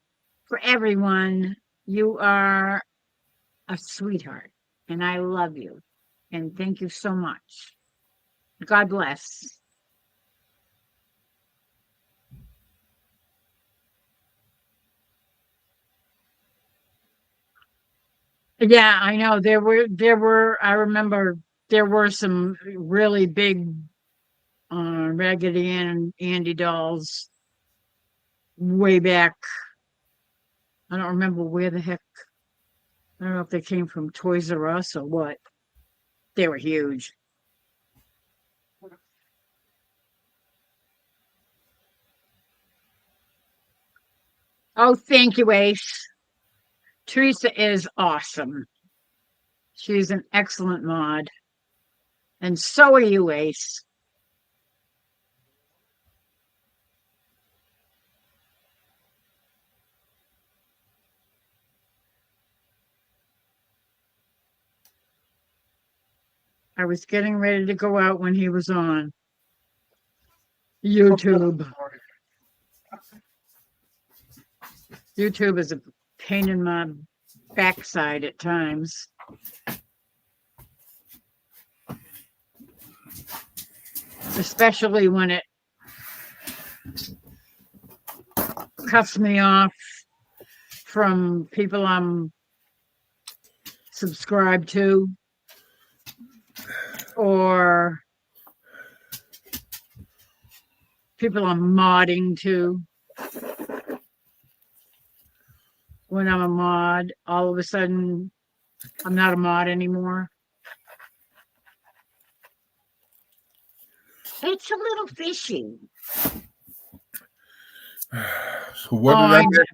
for everyone. You are a sweetheart, and I love you. And thank you so much. God bless. Yeah, I know I remember there were some really big Raggedy Ann and Andy dolls way back. I don't remember where the heck. I don't know if they came from Toys R Us or what. They were huge. Oh, thank you, Ace. Teresa is awesome. She's an excellent mod. And so are you, Ace. I was getting ready to go out when he was on YouTube. YouTube is a pain in my backside at times. Especially when it cuts me off from people I'm subscribed to or people I'm modding to. When I'm a mod, all of a sudden I'm not a mod anymore. It's a little fishy. So what did I get?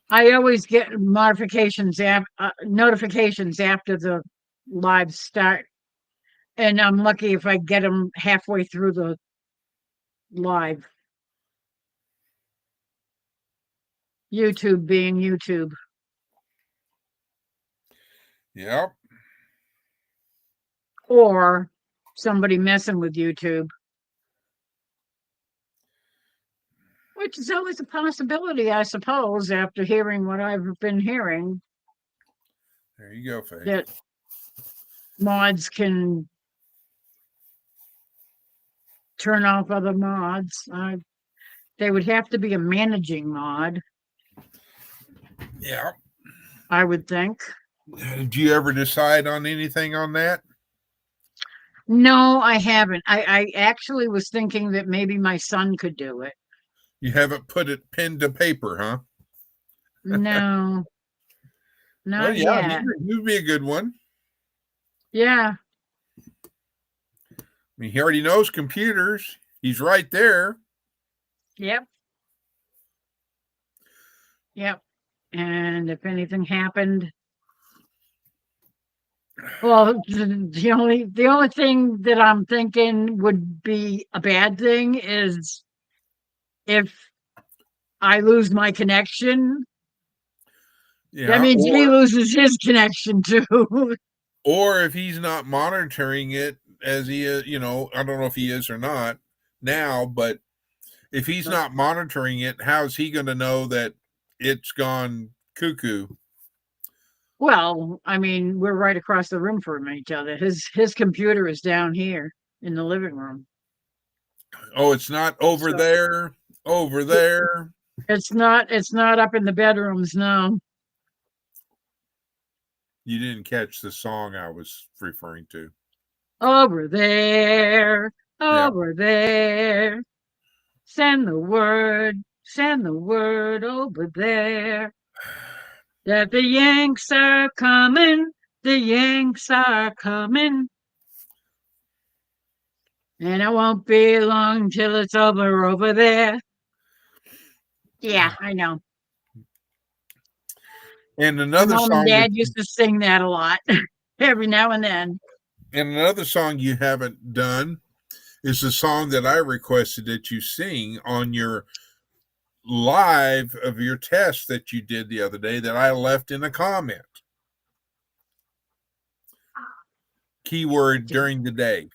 I always get notifications after the live start, and I'm lucky if I get them halfway through the live. YouTube being YouTube. Yep. Or somebody messing with YouTube. Which is always a possibility, I suppose, after hearing what I've been hearing. There you go, Faye. That mods can turn off other mods. They would have to be a managing mod. Yeah. I would think. Did you ever decide on anything on that? No, I haven't. I actually was thinking that maybe my son could do it. You haven't put it pen to paper, huh? No, not Well, yeah, yet. he'd be a good one. Yeah. I mean, he already knows computers. He's right there. Yep. Yep. And if anything happened, well, the only thing that I'm thinking would be a bad thing is if I lose my connection. Yeah. That means he loses his connection too. Or if he's not monitoring it as he is, I don't know if he is or not now, but if he's not monitoring it, how's he going to know that it's gone cuckoo? Well, I mean, we're right across the room from each other. His computer is down here in the living room. Oh, it's not over there. Over there. It's not up in the bedrooms, no. You didn't catch the song I was referring to. Over there, over there. Send the word over there. That the Yanks are coming, the Yanks are coming. And it won't be long till it's over there. Yeah, I know. And My another mom and song that dad used to sing that a lot every now and then. and another song you haven't done is the song that I requested that you sing on your live of your test that you did the other day that I left in a comment. Keyword during the day.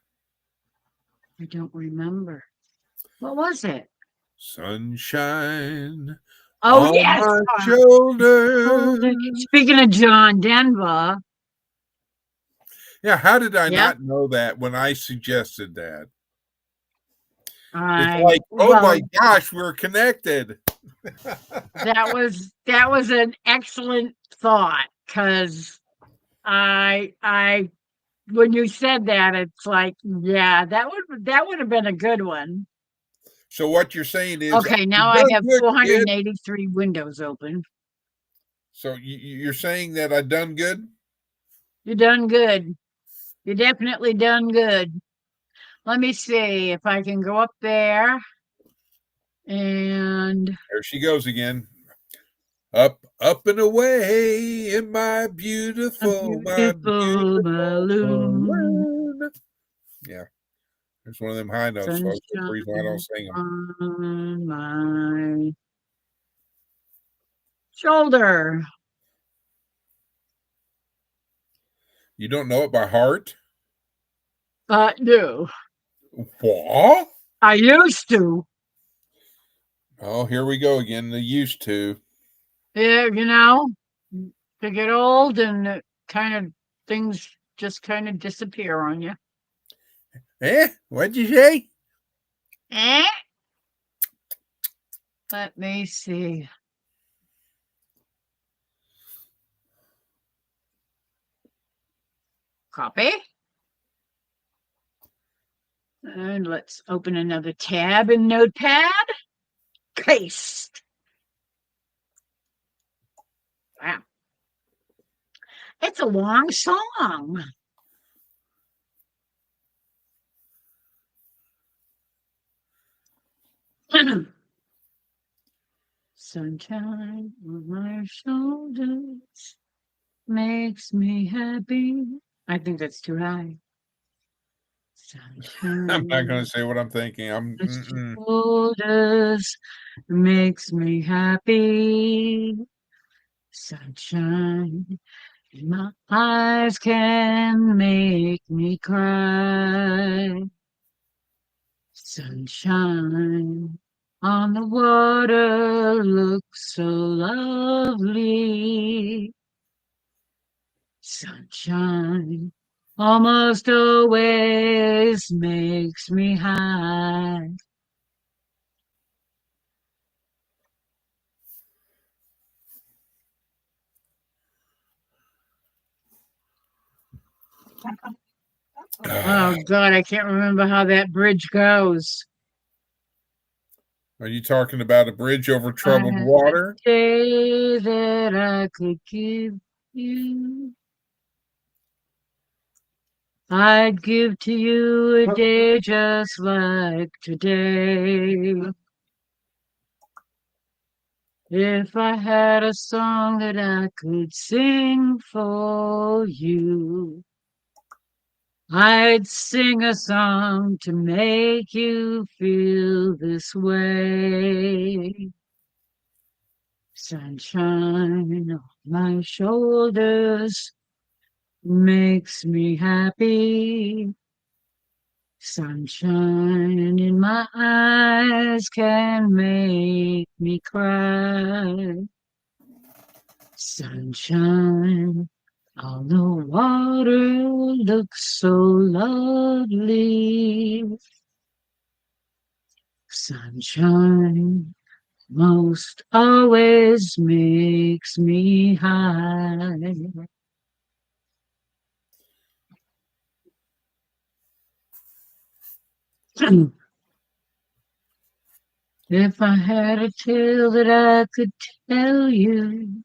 I don't remember. What was it? Sunshine Oh, on yes. my shoulder. Speaking of John Denver. Yeah, how did I Yep. not know that when I suggested that? It's I like, oh well, my gosh, we're connected. that was an excellent thought because I when you said that, it's like, yeah, that would have been a good one. So what you're saying is, Okay, now I done have good, kid. 483 windows open. So you're saying that I done good? You done good. You definitely done good. Let me see if I can go up there and There she goes again. Up and away in my a beautiful beautiful balloon. balloon. Yeah, there's one of them high notes, folks. That's the reason why I don't Sunshine sing them. on my shoulder. You don't know it by heart? No, What? I used to. Oh, here we go again. The used to. Yeah, to get old and things just kind of disappear on you. What'd you say? Eh? Let me see. Copy. And let's open another tab in Notepad. Paste. Wow. It's a long song. Sunshine on my shoulders makes me happy. I think that's too high. Sunshine. I'm not going to say what I'm thinking. Shoulders makes me happy. Sunshine in my eyes can make me cry. Sunshine on the water looks so lovely. Sunshine almost always makes me high. Oh God, I can't remember how that bridge goes. Are you talking about a bridge over troubled water? Day that I could give you. I'd give to you a day just like today. If I had a song that I could sing for you, I'd sing a song to make you feel this way. Sunshine on my shoulders makes me happy. Sunshine in my eyes can make me cry. Sunshine on the water looks so lovely. Sunshine most always makes me high. If I had a tale that I could tell you,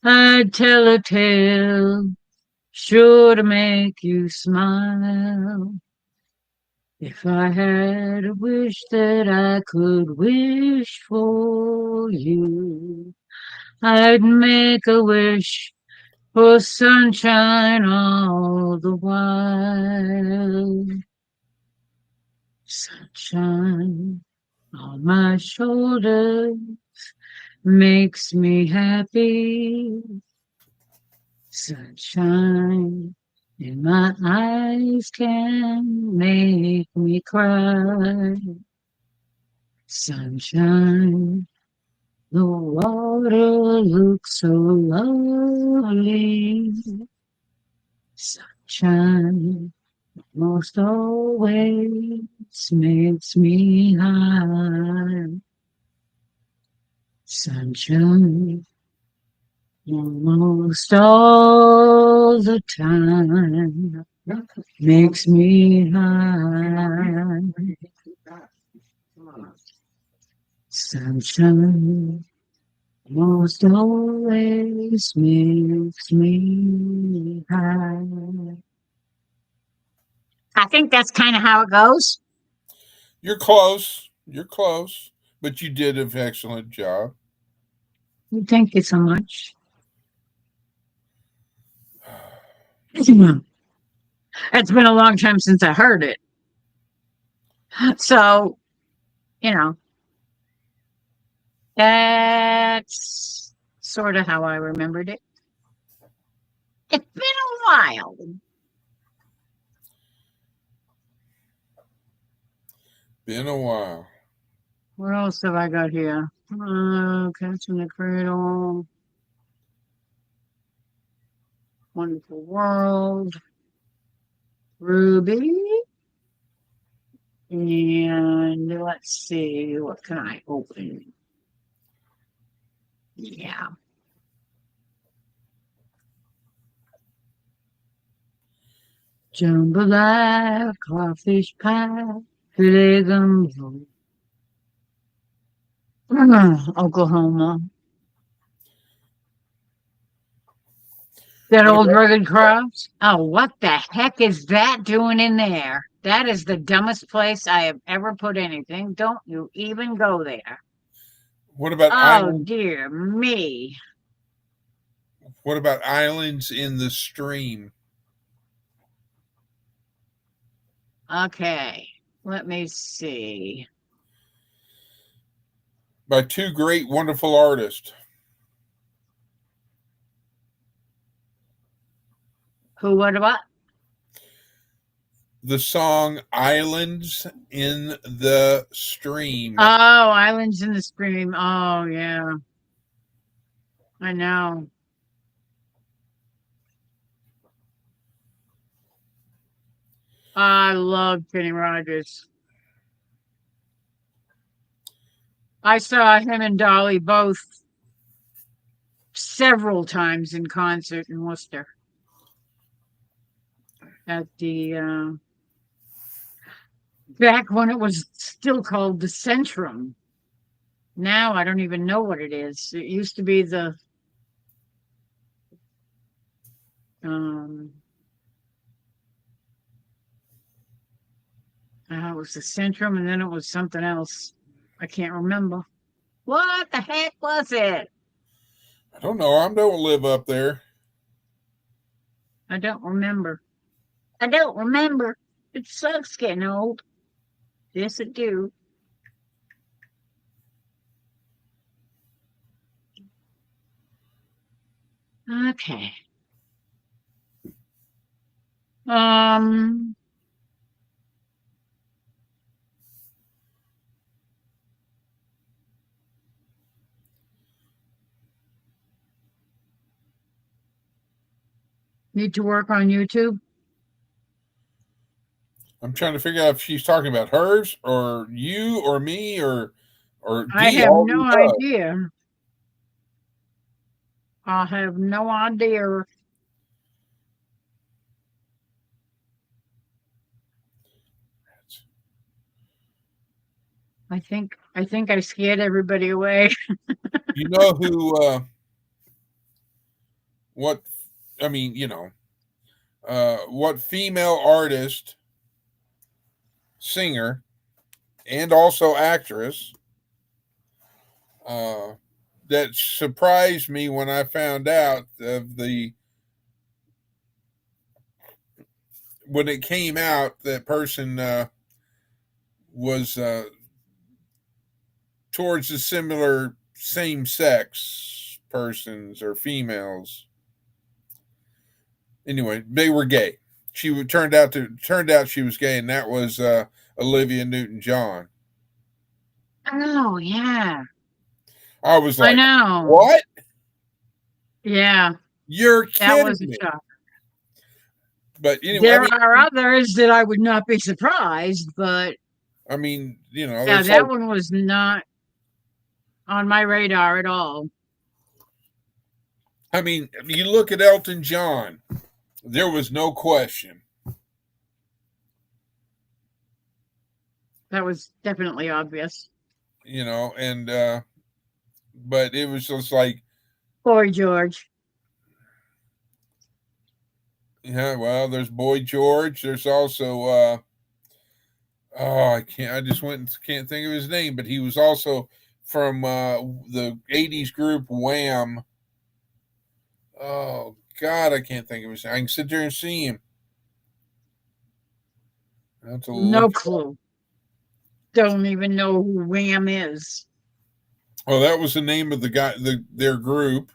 I'd tell a tale sure to make you smile. If I had a wish that I could wish for you, I'd make a wish for sunshine all the while. Sunshine on my shoulders makes me happy. Sunshine in my eyes can make me cry. Sunshine, the water looks so lovely. Sunshine most always makes me high. Sunshine almost all the time makes me high. Sunshine most always makes me high. I think that's kind of how it goes. You're close. You're close, but you did an excellent job. Thank you so much. It's been a long time since I heard it. So, you know, that's sort of how I remembered it. It's been a while. Been a while. What else have I got here? Cats in the Cradle. Wonderful World. Ruby. And let's see, what can I open? Yeah. Jambalaya, crawfish pie, filet gumbo. Oklahoma. That What old about- rugged cross. Oh, what the heck is that doing in there? That is the dumbest place I have ever put anything. Don't you even go there. What about Oh, island? dear me. What about islands in the stream? Okay, let me see. By two great, wonderful artists. Who, what about? The song Islands in the Stream. Oh, Islands in the Stream. Oh, yeah. I know. I love Kenny Rogers. I saw him and Dolly both several times in concert in Worcester at the back when it was still called the Centrum. Now I don't even know what it is. It used to be the it was the Centrum, and then it was something else. I can't remember. What the heck was it? I don't know. I don't live up there. I don't remember. I don't remember. It sucks getting old. Yes, it do. Okay. Um, Need to work on YouTube. I'm trying to figure out if she's talking about hers or you or me or I D, have all no the above. idea. I have no idea. I think I scared everybody away. You know who what I mean, what female artist singer and also actress. That surprised me when I found out of when it came out that person was towards the similar same sex persons or females. Anyway, they were gay. Turned out she was gay, and that was Olivia Newton-John. Oh, yeah. I was I like, know. what? Yeah, You're that kidding was a me. shock. But anyway, There are others that I would not be surprised, but I mean, yeah, there's that like, one was not on my radar at all. I mean, you look at Elton John, there was no question. That was definitely obvious. And but it was just like, Boy George. yeah, well, there's Boy George. There's also I just went and can't think of his name, but he was also from the 80s group Wham. Oh God, I can't think of his name. I can sit there and see him. No clue. Don't even know who Wham is. Oh, that was the name of the guy, their group.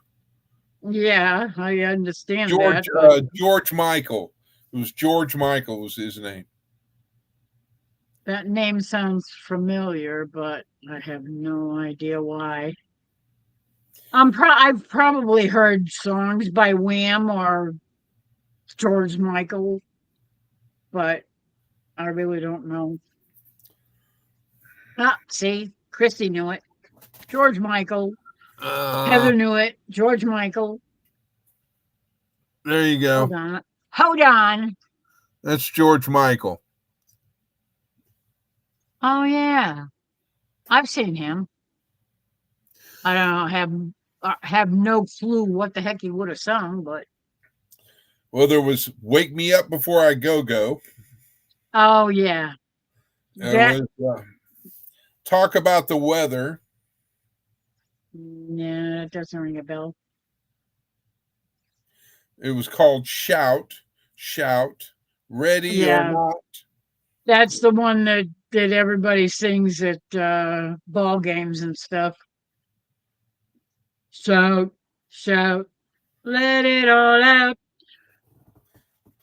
Yeah, I understand George that. But George Michael. It was George Michael was his name. that name sounds familiar, but I have no idea why. I've probably heard songs by Wham or George Michael, but I really don't know. Ah, see, Christy knew it. George Michael. Heather knew it. George Michael. There you go. Hold on. Hold on. That's George Michael. Oh yeah, I've seen him. I don't have no clue what the heck he would have sung, but Well, there was "Wake Me Up Before I Go." oh yeah, There was "Talk About the Weather." yeah, it doesn't ring a bell. It was called "Shout, Shout, Ready Yeah. or Not." That's the one that everybody sings at ball games and stuff. Shout, shout, let it all out.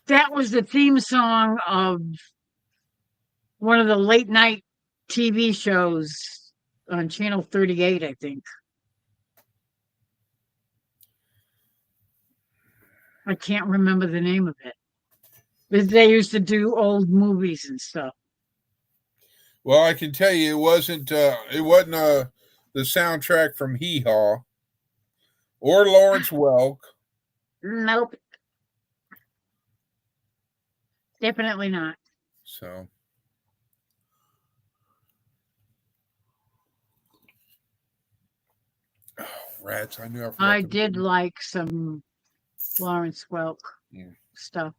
That was the theme song of one of the late night TV shows on Channel 38, I think. I can't remember the name of it. But they used to do old movies and stuff. Well, I can tell you, it wasn't the soundtrack from Hee Haw or Lawrence Welk. Nope. Definitely not. So, oh, rats! I knew I forgot. I did like some Lawrence Welk stuff.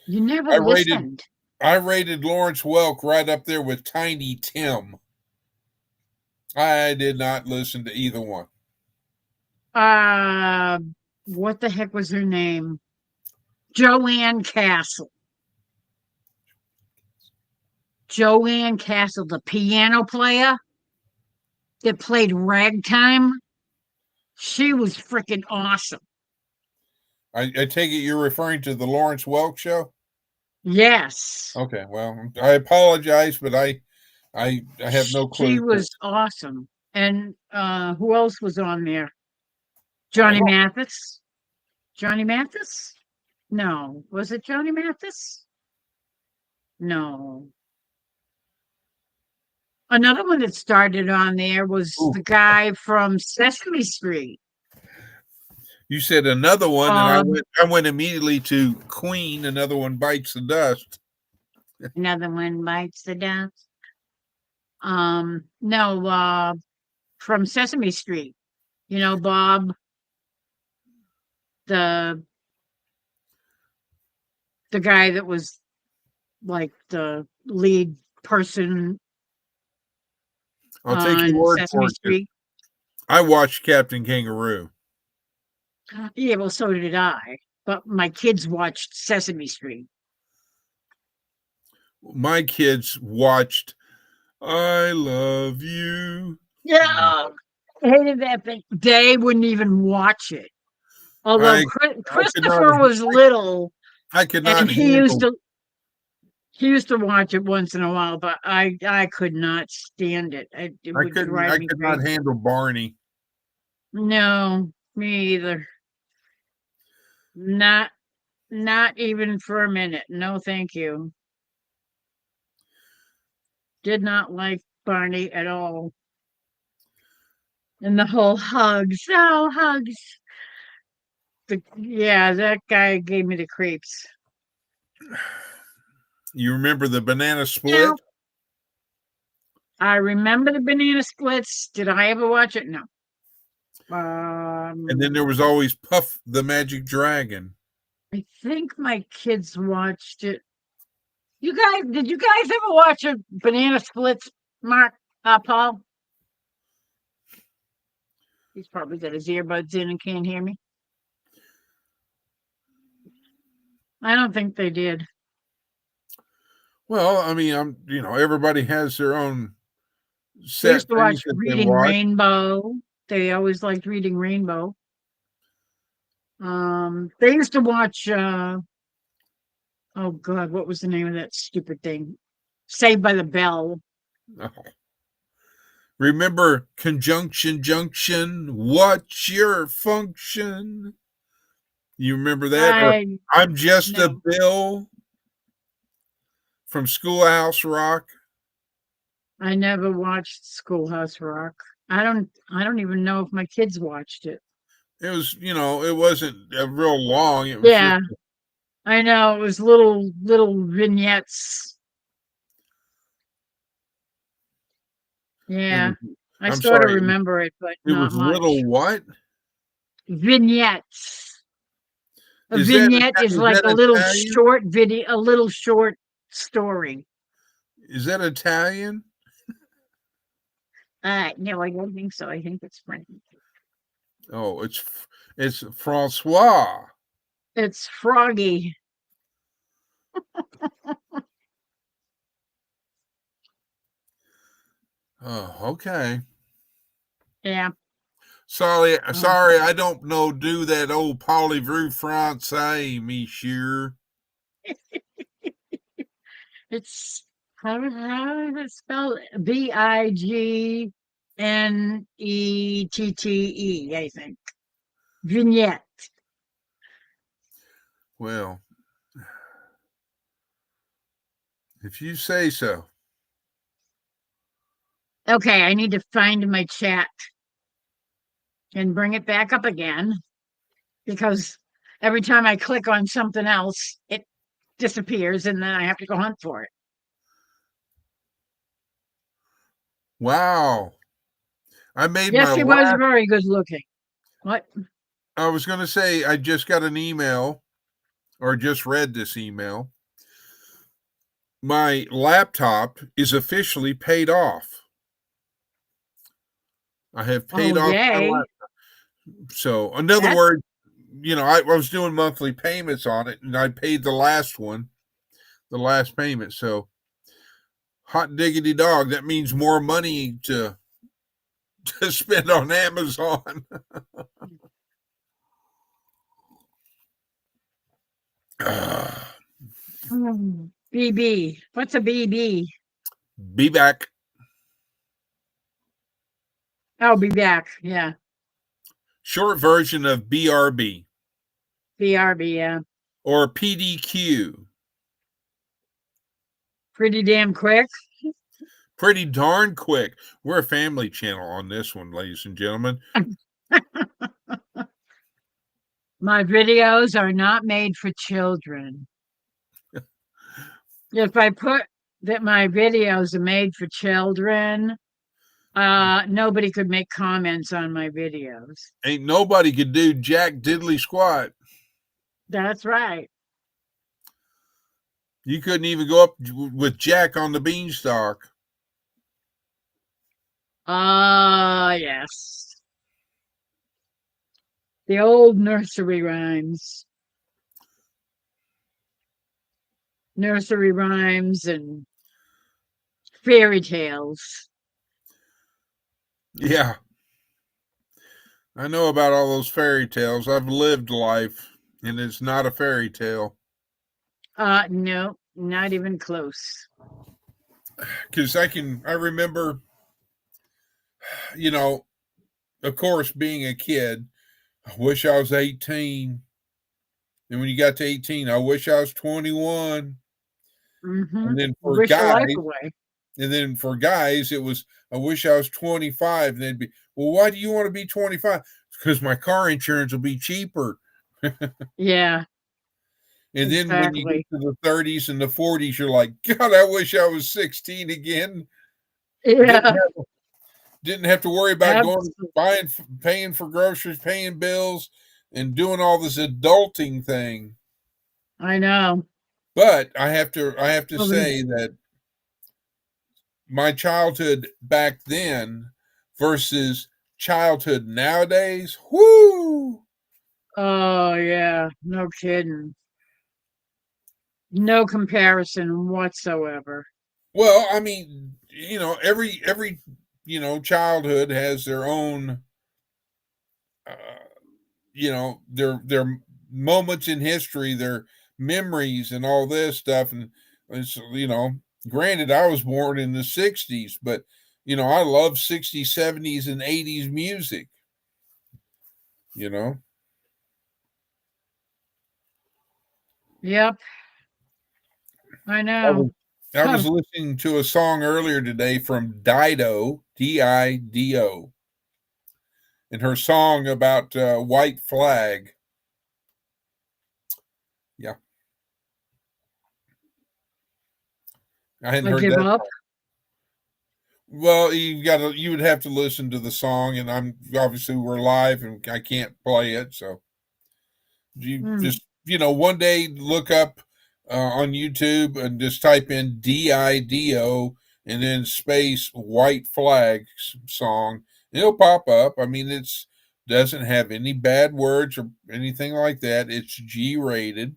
You never listened. I rated Lawrence Welk right up there with Tiny Tim. I did not listen to either one. What the heck was her name? Joanne Castle. Joanne Castle, the piano player that played ragtime. She was freaking awesome. I take it you're referring to the Lawrence Welk show? Yes. Okay, well, I apologize, but I have no clue. She was awesome. And who else was on there? Johnny Mathis? Johnny Mathis? No. Was it Johnny Mathis? No. Another one that started on there was the guy from Sesame Street. You said another one, and I went immediately to Queen. Another One Bites the Dust. Another One Bites the Dust. No, from Sesame Street. You know, Bob, the guy that was like the lead person I'll take your on word Sesame for it. Street. I watched Captain Kangaroo. Yeah, well, so did I. But my kids watched Sesame Street. My kids watched I Love You. Yeah, I hated that thing. They wouldn't even watch it. Although I Christopher was little, I could not and he used handle. to watch it once in a while, but I could not stand it. It would drive I me could not crazy. handle Barney. No, me either. Not even for a minute. No, thank you. Did not like Barney at all. And the whole hugs. Oh, hugs. Yeah, that guy gave me the creeps. You remember the banana split? Now, I remember the banana splits. Did I ever watch it? No. And then there was always Puff the Magic Dragon. I think my kids watched it. Did you guys ever watch a banana splits, Mark, Paul? He's probably got his earbuds in and can't hear me. I don't think they did. Well, I mean, everybody has their own They set used to things watch that they Reading watch. Rainbow. They always liked Reading Rainbow. They used to watch oh God, what was the name of that stupid thing? Saved by the Bell. Oh. Remember Conjunction Junction? What's your function? You remember that? I'm just a Bill from Schoolhouse Rock. I never watched Schoolhouse Rock. I don't even know if my kids watched it. It was, it wasn't real long. It was Yeah, I know. It was little vignettes. Yeah, I I'm sort of sorry, remember it, but it not was much. little what? Vignettes. A Is vignette that- is is like that a little Italian? short video, a little short story. Is that Italian? No, I don't think so. I think it's French. Oh, it's Francois. It's Froggy. Oh, okay. Yeah. Sorry, I don't know. Do that old parlez-vous français, monsieur. It's how is it spelled? Vignette, I think. Vignette. Well, if you say so. Okay, I need to find my chat and bring it back up again because every time I click on something else, it disappears and then I have to go hunt for it. Wow. I made Yes, my he was last, very good looking. What? I was going to say, I just got an email or just read this email. My laptop is officially paid off. I have paid off my Yay. laptop. So, in other words, I was doing monthly payments on it, and I paid the last payment. So, hot diggity dog, that means more money to spend on Amazon. BB. What's a BB? Be back. Oh, be back. Yeah. Short version of BRB. BRB, yeah. Or PDQ. Pretty damn quick. Pretty darn quick. We're a family channel on this one, ladies and gentlemen. My videos are not made for children. If I put that my videos are made for children, nobody could make comments on my videos. Ain't nobody could do jack diddly squat. That's right. You couldn't even go up with Jack on the beanstalk. Ah, yes. The old nursery rhymes. Nursery rhymes and fairy tales. Yeah, I know about all those fairy tales. I've lived life, and it's not a fairy tale. No, not even close. Because I remember, you know, of course, being a kid, I wish I was 18. And when you got to 18, I wish I was 21. Mm-hmm. And then for Wish your guys, life away. it was, I wish I was 25. And they'd be, well, why do you want to be 25? Because my car insurance will be cheaper. Yeah, And then when you get exactly. to the 30s and the 40s, you're like, God, I wish I was 16 again. Didn't Yeah, have, didn't have to worry about going, absolutely. buying, paying for groceries, paying bills, and doing all this adulting thing. I know. But I have to Well, then- say that my childhood back then versus childhood nowadays, whoo! Oh, yeah, no kidding. No comparison whatsoever. Well, I mean, every childhood has their own uh, their moments in history, their memories and all this stuff. And it's, granted, I was born in the 60s, but I love 60s, 70s and 80s music, you know. Yep, I I know. was, I Huh. was listening to a song earlier today from Dido, Dido, and her song about white flag. Yeah, I hadn't I heard give that. up. Well, you would have to listen to the song, and I'm obviously we're live and I can't play it, so you Hmm. just one day look up on YouTube and just type in Dido and then space white flag song. It'll pop up. I mean, it's doesn't have any bad words or anything like that. It's G rated,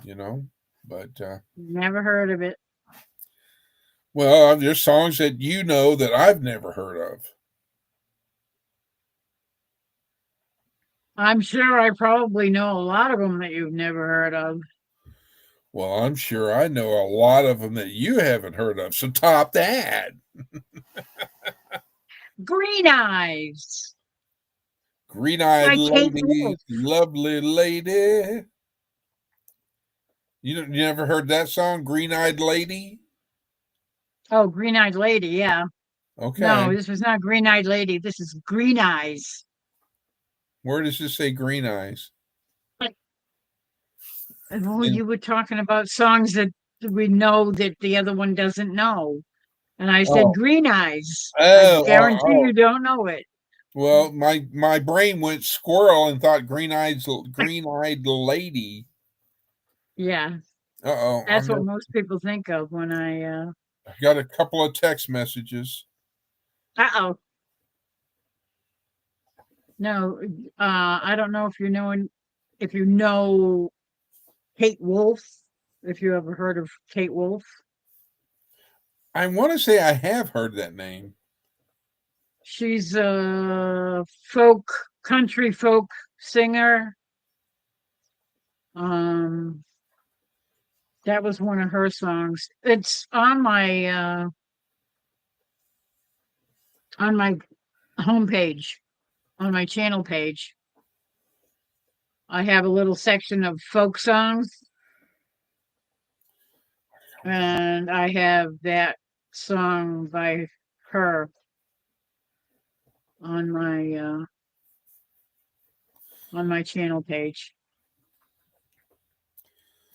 you know. But Never heard of it. well, there's songs that that I've never heard of. I'm sure I probably know a lot of them that you've never heard of. Well, I'm sure I know a lot of them that you haven't heard of. So top that. Green Eyes Green eyed by Kate lady, Wolf. lovely lady. You never heard that song, Green Eyed Lady? Oh, Green Eyed Lady. Yeah. No, Okay. this was not Green Eyed Lady. This is Green Eyes. Where does it say green eyes? Well, And, you were talking about songs that we know that the other one doesn't know. And I said oh, Green Eyes. I oh, oh, guarantee oh. you don't know it. Well, my brain went squirrel and thought green eyed lady. Yeah, Uh-oh. that's what most people think of when I got a couple of text messages. uh-oh. No, I don't know if you know Kate Wolf, if you ever heard of Kate Wolf. I want to say I have heard that name. She's a country folk singer. Um, that was one of her songs. It's on my homepage, on my channel page. I have a little section of folk songs, and I have that song by her on my channel page.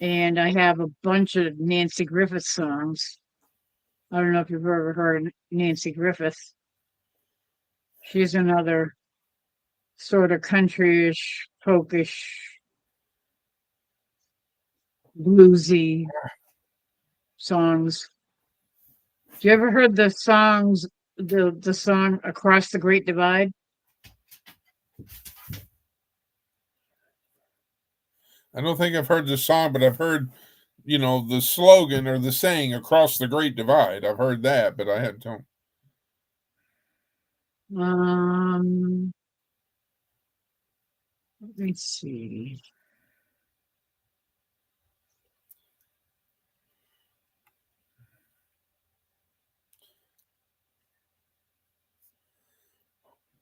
And I have a bunch of Nancy Griffith songs. I don't know if you've ever heard of Nancy Griffith. She's another sort of countryish, folkish bluesy songs. Do you ever heard the songs, the song Across the Great Divide? I don't think I've heard the song, but I've heard, the slogan or the saying across the Great Divide. I've heard that, but I don't. Let me see.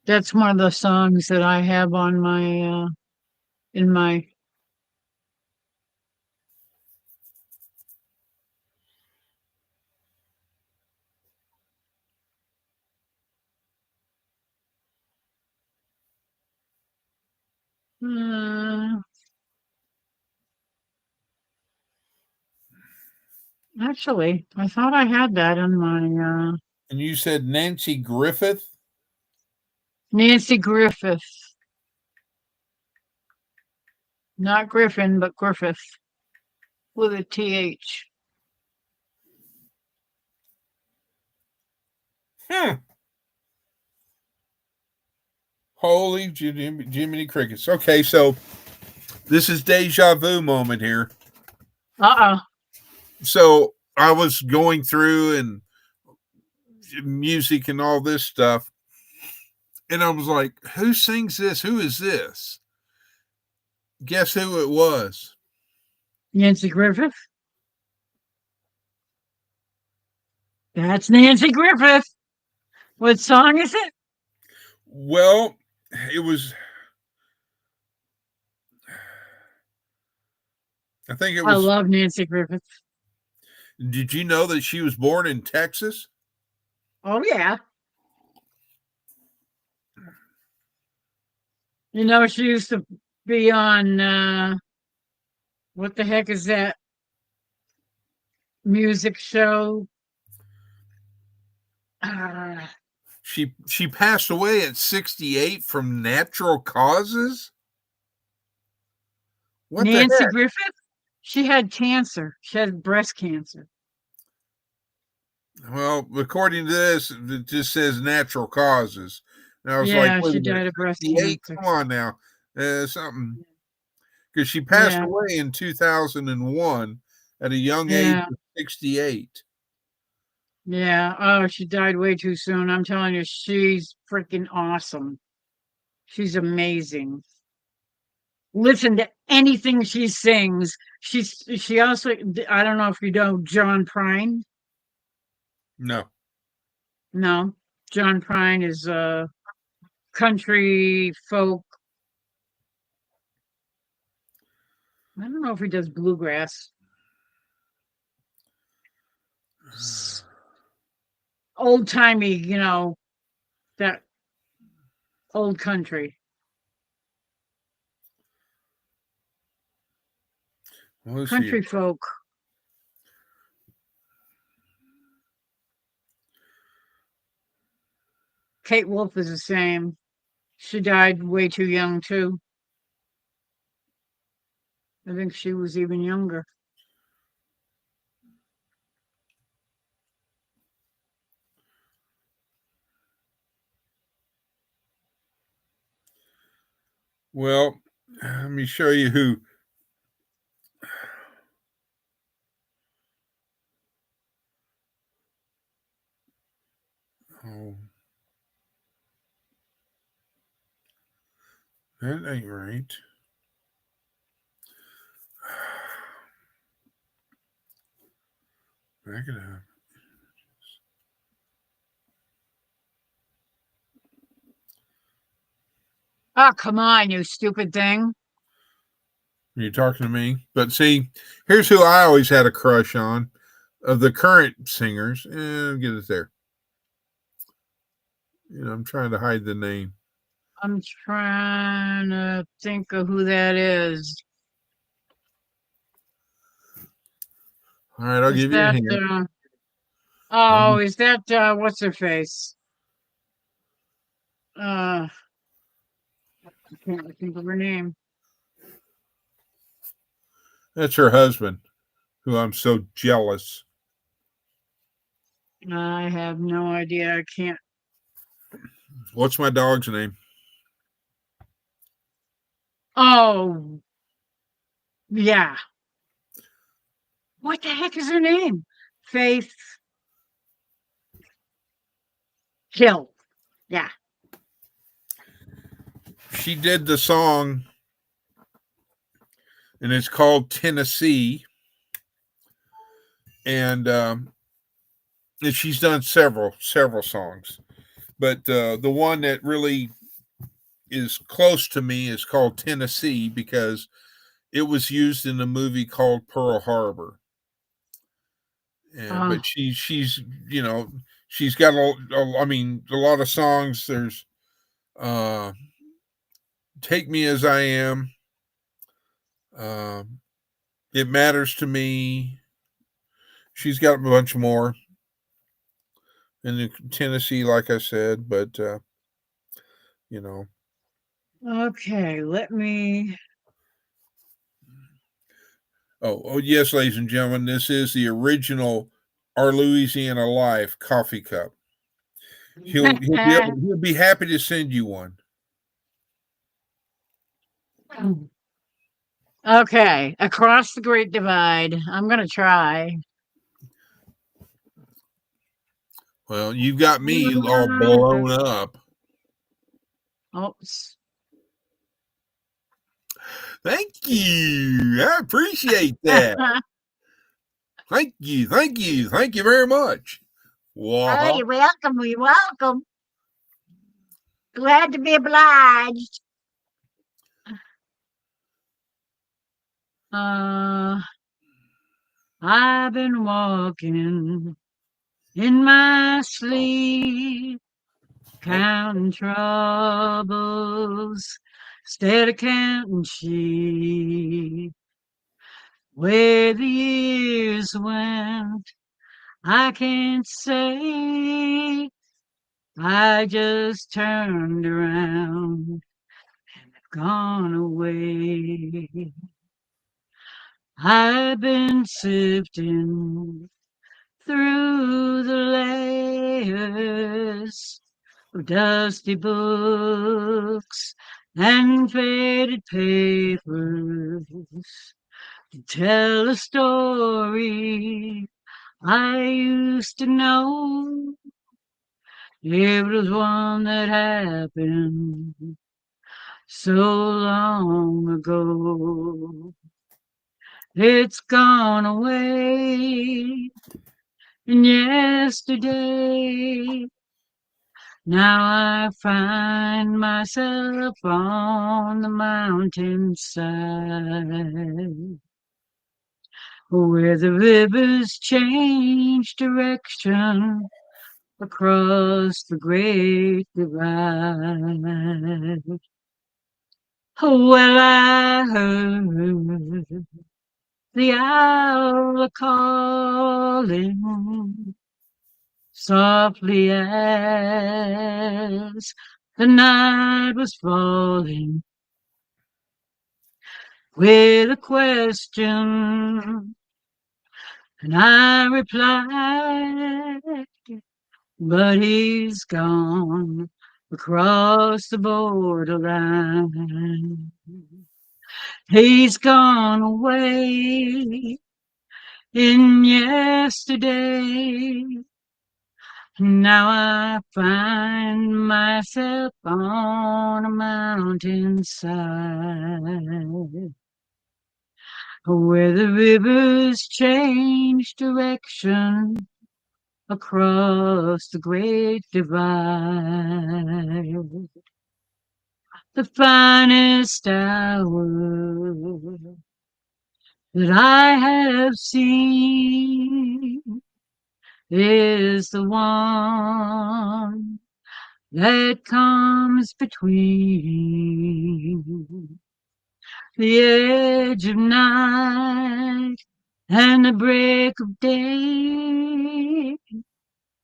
That's one of the songs that I have on my in my uh, actually, I thought I had that in my And you said Nancy Griffith? Nancy Griffith. Not Griffin, but Griffith with a TH. Holy Jiminy Crickets. Okay, so this is deja vu moment here. So I was going through and music and all this stuff, and I was like, who sings this? Who is this? Guess who it was? Nancy Griffith. That's Nancy Griffith. What song is it? Well, it was. I think it I was. love Nancy Griffith. Did you know that she was born in Texas? Oh yeah. You know, she used to be on what the heck is that music show? She passed away at 68 from natural causes. What the Nancy heck? Griffith? She had cancer. She had breast cancer. Well, according to this, it just says natural causes. And I was Yeah, like, wait she a minute, died of breast 68? cancer. Come on now. Something. Because she passed Yeah, away in 2001 at a young age yeah, of 68. yeah. Oh, she died way too soon. I'm telling you, she's freaking awesome. She's amazing. Listen to anything she sings. She also, I don't know if you know John Prine. No. No, John Prine is a country folk. I don't know if he does bluegrass. Old timey, that old country. Let's see. Country folk. Kate Wolf is the same. She died way too young too. I think she was even younger. Well, let me show you who. Oh, that ain't right. Back it up. Oh, come on, you stupid thing. You're talking to me. But see, here's who I always had a crush on of the current singers. Get it there. I'm trying to hide the name. I'm trying to think of who that is. All right, I'll Is give you a that hint. is that what's her face? I can't think of her name. That's her husband, who I'm so jealous. I have no idea. I can't. What's my dog's name? Oh, yeah. What the heck is her name? Faith Hill. Yeah. She did the song, and it's called Tennessee. And she's done several songs, but the one that really is close to me is called Tennessee because it was used in a movie called Pearl Harbor. And but she's she's got a lot of songs. There's Take Me As I Am, It Matters to Me. She's got a bunch more in Tennessee, like I said, but Okay, let me. Oh, yes, ladies and gentlemen, this is the original Our Louisiana Life coffee cup. He'll be happy to send you one. Okay, Across the Great Divide. I'm gonna try. Well, you've got me all blown up. Oops. Thank you. I appreciate that. Thank you very much. Oh, Wow. you're welcome. You're welcome. Glad to be obliged. I've been walking in my sleep, counting troubles, instead of counting sheep. Where the years went, I can't say. I just turned around and gone away. I've been sifting through the layers of dusty books and faded papers to tell a story I used to know. It was one that happened so long ago. It's gone away in yesterday. Now I find myself on the mountainside, where the rivers change direction across the great divide. Well, I heard the owl calling softly as the night was falling, with a question, and I replied, but he's gone across the borderline. He's gone away in yesterday. Now I find myself on a mountainside, where the rivers change direction across the great divide. The finest hour that I have seen is the one that comes between the edge of night and the break of day.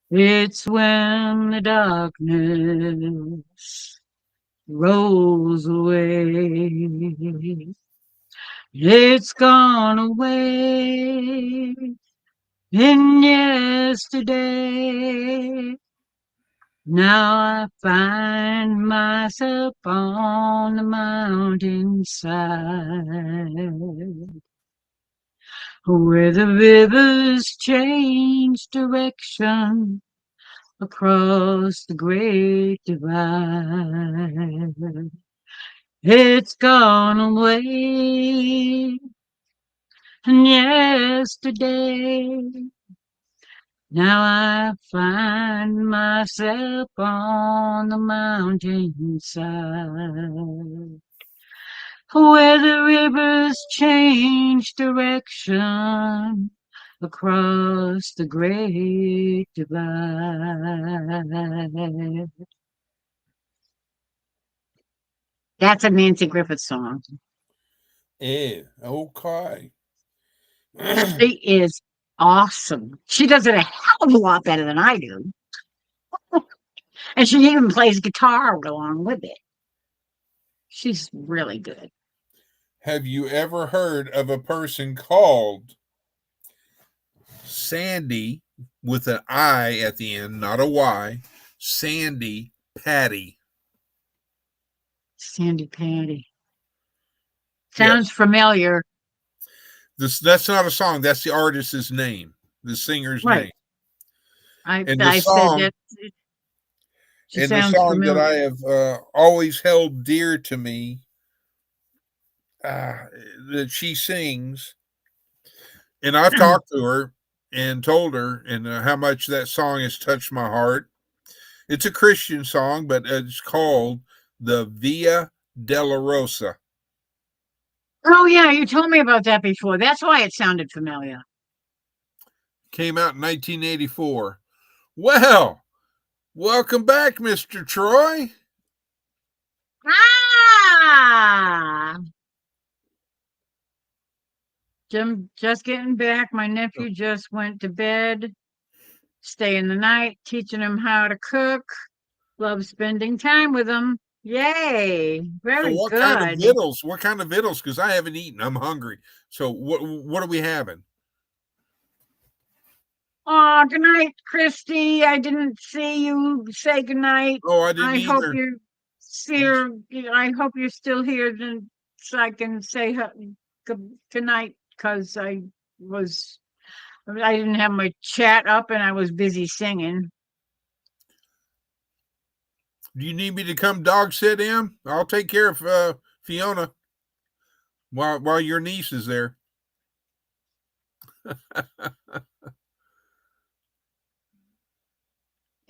It's when the darkness rolls away. It's gone away in yesterday. Now I find myself on the mountainside, where the rivers change direction across the great divide. It's gone away yesterday. Now I find myself on the mountainside, where the rivers change direction across the great divide. That's a Nancy Griffith song. Okay. She is awesome. She does it a hell of a lot better than I do. And she even plays guitar along with it. She's really good. Have you ever heard of a person called Sandy with an I at the end, not a Y? Sandy Patty. Sandy Patty. Yes. Sounds familiar. That's not a song. That's the artist's name, the singer's Right. name. I the said song- that. She And the sounds song familiar. that I have always held dear to me, that she sings, and I've talked to her and told her and how much that song has touched my heart. It's a Christian song, but it's called the Via Dolorosa. Oh yeah, you told me about that before. That's why it sounded familiar. Came out in 1984. Well, welcome back, Mr. Troy. Ah! Jim, just getting back. My nephew just went to bed, staying the night, teaching him how to cook. Love spending time with him. Yay! So Very what good. kind of vittles? What kind of vittles? Because I haven't eaten. I'm hungry. So what are we having? Oh, good night, Christy. I didn't see you say good night. Oh, I didn't I hope either. you're here. I hope you're still here, then, so I can say good night. Because I didn't have my chat up and I was busy singing. Do you need me to come dog sit in? I'll take care of Fiona while your niece is there.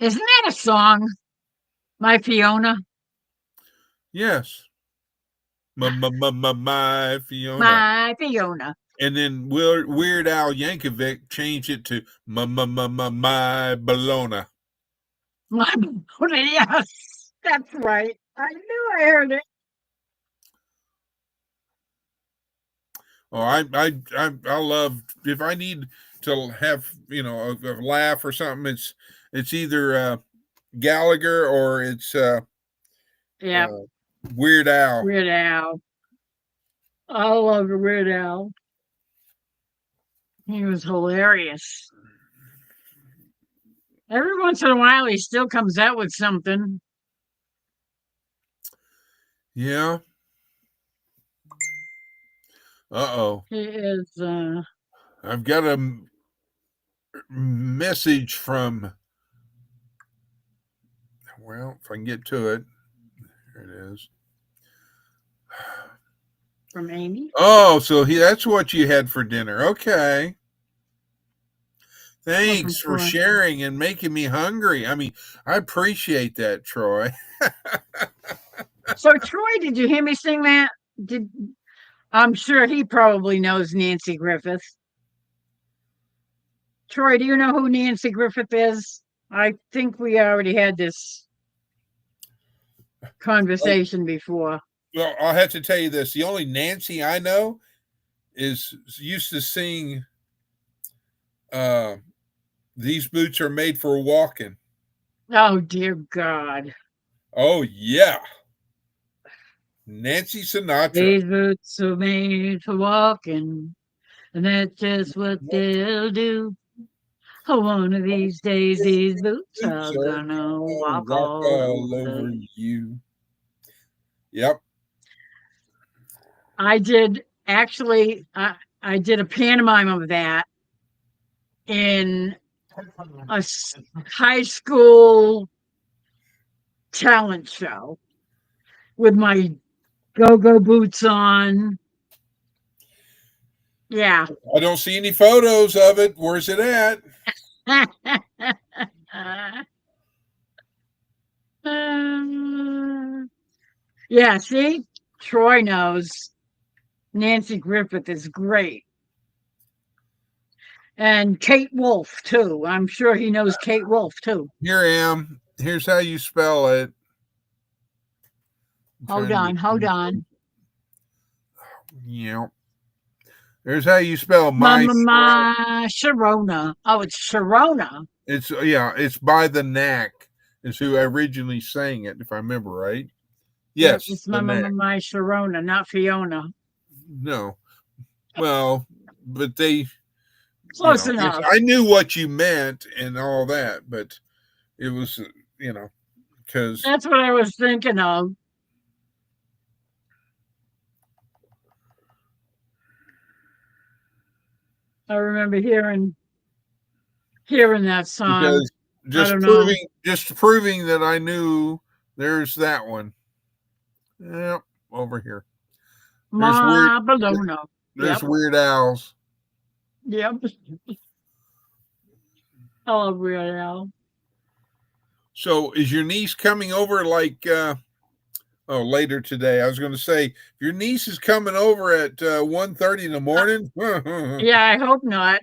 Isn't that a song? My Fiona. Yes. My Fiona. My Fiona. And then Weird Al Yankovic changed it to my Bologna. Yes, that's right. I knew I heard it. Oh, I love, if I need to have a laugh or something, it's either Gallagher or it's Yeah, Weird Al. Weird Al. I love Weird Al. He was hilarious. Every once in a while, he still comes out with something. Yeah. Uh-oh. He is. I've got a message from, well, if I can get to it. Here it is. From Amy. Oh, so that's what you had for dinner. Okay. Thanks for Troy. sharing and making me hungry. I mean, I appreciate that, Troy. So, Troy, did you hear me sing that? I'm sure he probably knows Nancy Griffith. Troy, do you know who Nancy Griffith is? I think we already had this conversation before. Well, I'll have to tell you this. The only Nancy I know used to sing These Boots Are Made for Walking. Oh, dear God. Oh, yeah. Nancy Sinatra. These boots are made for walking, and that's just what they'll do. Oh, one of these days, these boots are gonna walk all over. you. Yep. I did actually. I did a pantomime of that in a high school talent show with my go-go boots on. Yeah. I don't see any photos of it. Where's it at? Yeah, see? Troy knows. Nancy Griffith is great. And Kate Wolf, too. I'm sure he knows Kate Wolf, too. Here I am. Here's how you spell it. Hold on. Yeah. There's how you spell my. Sharona. Oh, it's Sharona. It's by the Knack is who originally sang it, if I remember right. Yes. It's my Sharona, not Fiona. No. Well, but they Close enough. I knew what you meant and all that, but it was, because that's what I was thinking of. I remember hearing that song. Because just proving that I knew. There's that one. Yep, over here. There's Weird Al's. Yep. I love Weird Al. So is your niece coming over later today? I was going to say, if your niece is coming over at 1:30 in the morning. Yeah, I hope not.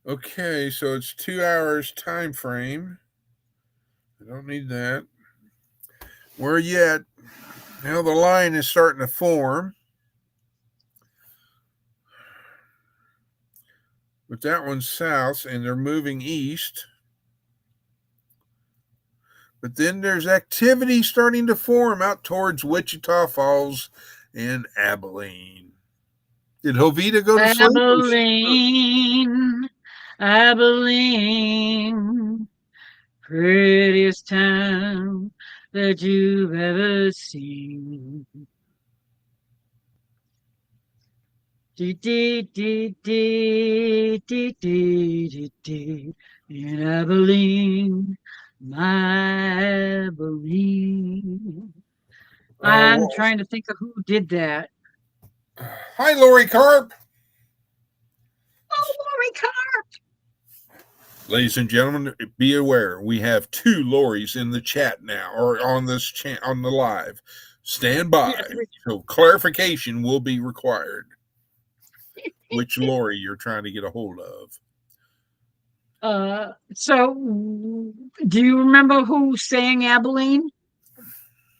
Okay, so it's 2 hours time frame. I don't need that. Where you at? Now the line is starting to form. But that one's south, and they're moving east. But then there's activity starting to form out towards Wichita Falls and Abilene. Did Jovita go to sleep? Abilene, prettiest town that you've ever seen. In Abilene, my Abilene. I'm trying to think of who did that. Hi, Lori Carp. Oh, Lori Carp. Ladies and gentlemen, be aware we have 2 Loris in the chat now, or on this on the live. Stand by. So clarification will be required. Which Lori you're trying to get a hold of? So do you remember who sang Abilene?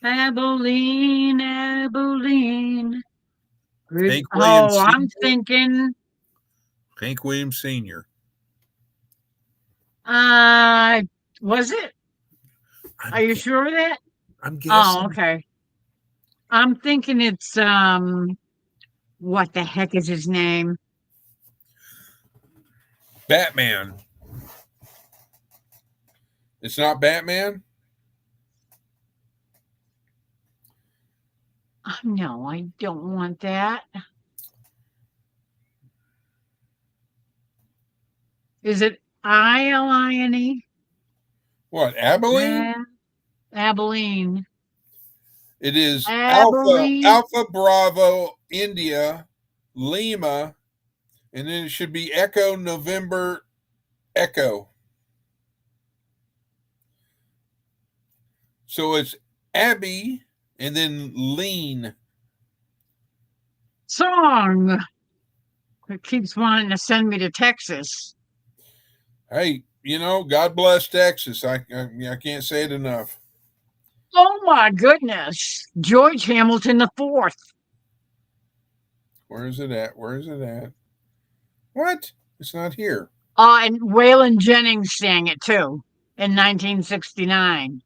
Abilene. I'm thinking Hank Williams Sr. Was it? Are you sure of that? I'm guessing. Oh, okay. I'm thinking it's what the heck is his name? Batman. It's not Batman? No, I don't want that. Is it Iline? What, Abilene? Yeah. Abilene. It is Abilene. Alpha Bravo India Lima, and then it should be Echo November Echo. So it's Abby and then Lean. Song. It keeps wanting to send me to Texas. Hey, God bless Texas. I can't say it enough. Oh my goodness. George Hamilton IV. Where is it at? What? It's not here. And Waylon Jennings sang it too in 1969.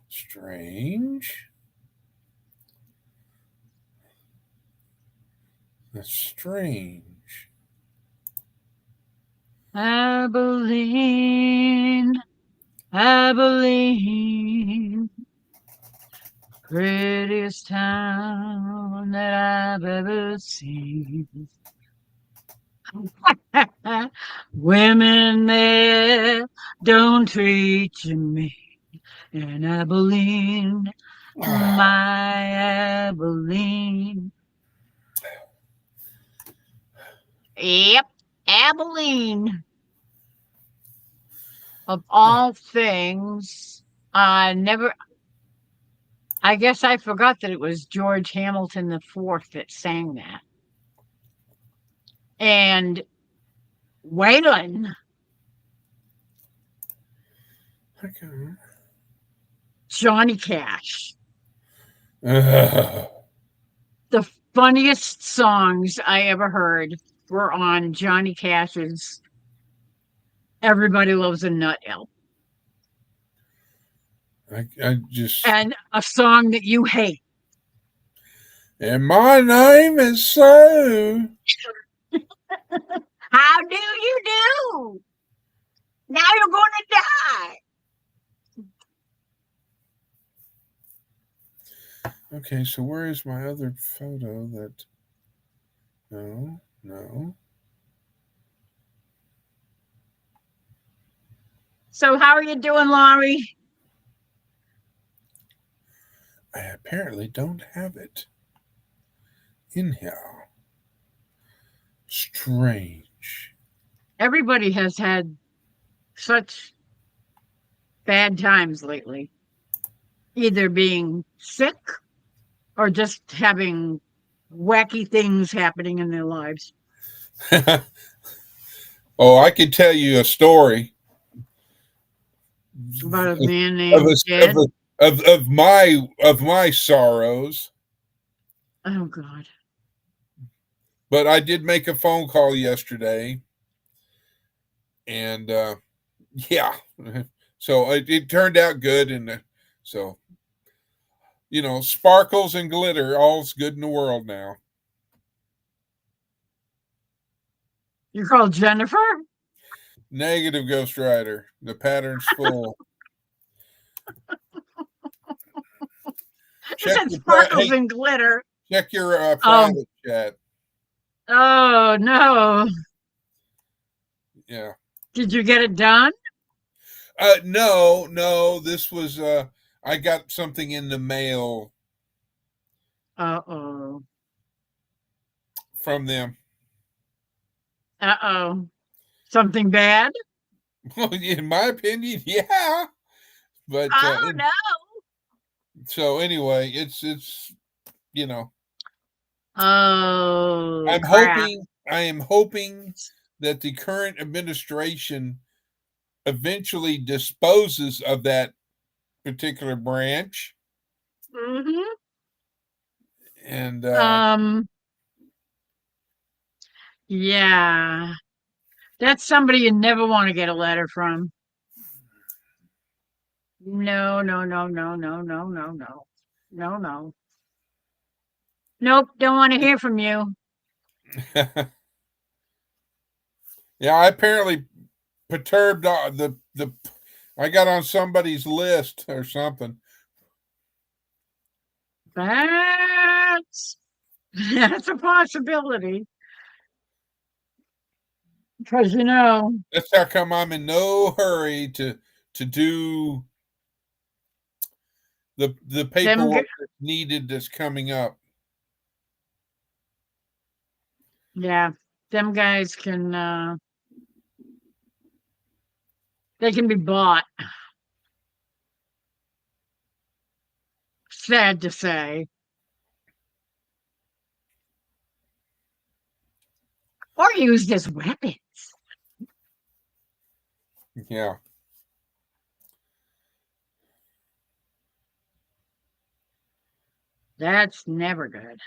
Strange. That's strange. Abilene, Abilene, prettiest town that I've ever seen. Women there don't treat you mean. And Abilene, my Abilene. Yep, Abilene. Of all things, I guess I forgot that it was George Hamilton the Fourth that sang that. And Waylon, Okay. Johnny Cash. Ugh. The funniest songs I ever heard were on Johnny Cash's Everybody Loves a Nut album. I just. And a song that you hate. And my name is Sue. How do you do? Now you're going to die. Okay, so where is my other photo that. No, no. So how are you doing, Laurie? I apparently don't have it in here. Strange. Everybody has had such bad times lately, either being sick or just having wacky things happening in their lives. Oh, I could tell you a story About a man of, named Jed. of my sorrows. Oh God. But I did make a phone call yesterday, and yeah, so it turned out good, and so sparkles and glitter, all's good in the world now. You called Jennifer? Negative, Ghost Rider. The pattern's full. It said sparkles and glitter. Check your private chat. Oh no. Yeah. Did you get it done? No. This was I got something in the mail Uh-oh. from them. Uh-oh. Something bad? In my opinion, yeah. But Oh no. so anyway, it's Oh I crap. am hoping that the current administration eventually disposes of that particular branch. Mm-hmm. And Yeah. That's somebody you never want to get a letter from. No, no, no, no, no, no, no, no. No, no. Nope, don't want to hear from you. yeah, I apparently perturbed the I got on somebody's list or something. That's a possibility. Because That's how come I'm in no hurry to do the paperwork that's needed that's coming up. yeah, them guys can they can be bought. Sad to say. Or used as weapons. Yeah. That's never good.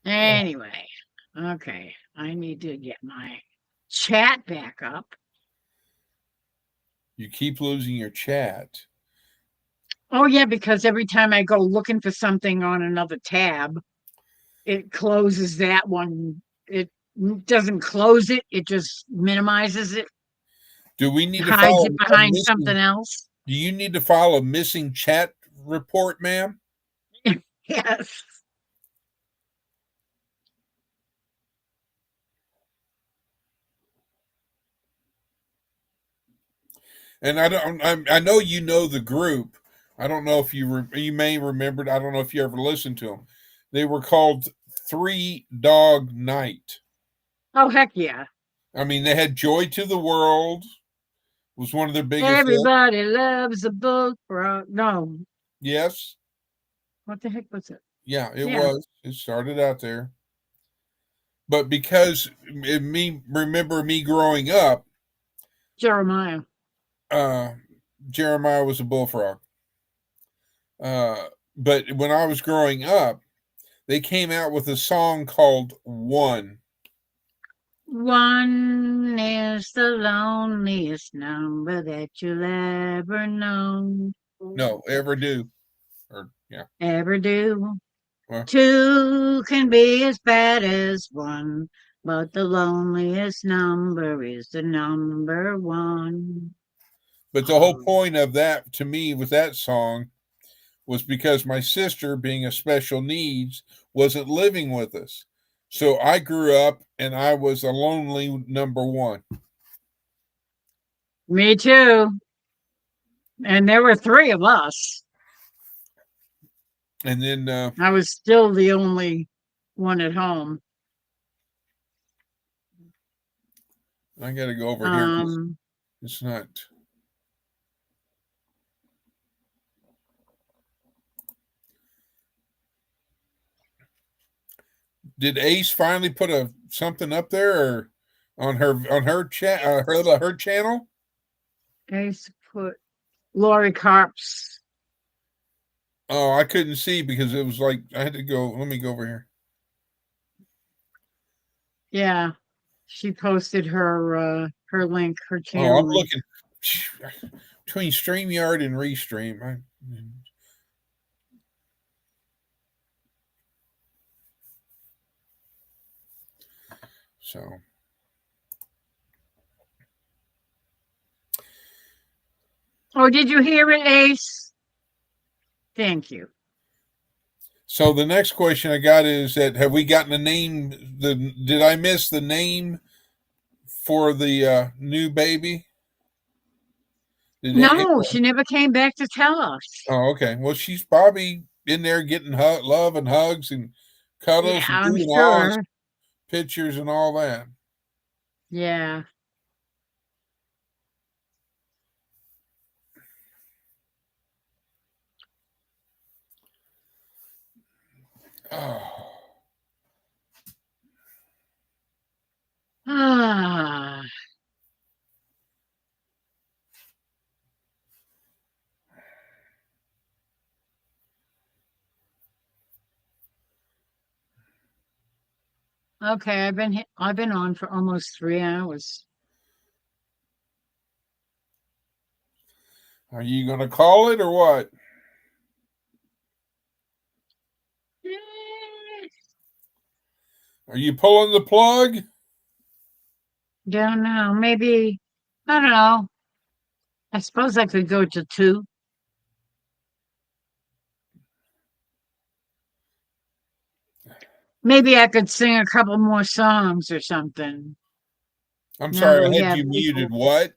Anyway, okay. I need to get my chat back up. You keep losing your chat. Oh, yeah, because every time I go looking for something on another tab, it closes that one. It doesn't close it, it just minimizes it, Do we need to hides file it a behind missing? something else. Do you need to file a missing chat report, ma'am? Yes. And I know you know the group. I don't know if you may remember. I don't know if you ever listened to them. They were called Three Dog Night. Oh, heck yeah. I mean, they had Joy to the World was one of their biggest hits. Everybody loves a bullfrog. No, Yes, what the heck was it? yeah, it Yeah, was. It started out there, but because remember me growing up, Jeremiah. uh, Jeremiah was a bullfrog. But when I was growing up, they came out with a song called One. One is the loneliest number that you'll ever know. No, ever do. Or yeah. Ever do. Well, Two can be as bad as one, but the loneliest number is the number one. but the whole point of that to me with that song was because my sister, being a special needs, wasn't living with us. So I grew up and I was a lonely number one. Me too. And there were three of us. And then I was still the only one at home. I got to go over here because it's not. Did Ace finally put something up there or on her chat her channel? Ace put Lori Carp's. Oh, I couldn't see because it was like I had to go. Let me go over here. Yeah, she posted her link, her Oh, channel I'm link. looking between StreamYard and Restream. So Oh, did you hear it, Ace? Thank you. So the next question I got is that have we gotten a name? Did I miss the name for the new baby? No, she never came back to tell us. Oh, okay. Well, she's probably in there getting love and hugs and cuddles Yeah, and I'm doing all sure. pictures and all that. Yeah. Oh. Ah. Okay, I've been on for almost 3 hours. Are you going to call it or what? Are you pulling the plug? Don't know. Maybe, I don't know. I suppose I could go to 2. Maybe I could sing a couple more songs or something. I'm Now sorry, that I we had have you muted. people. What?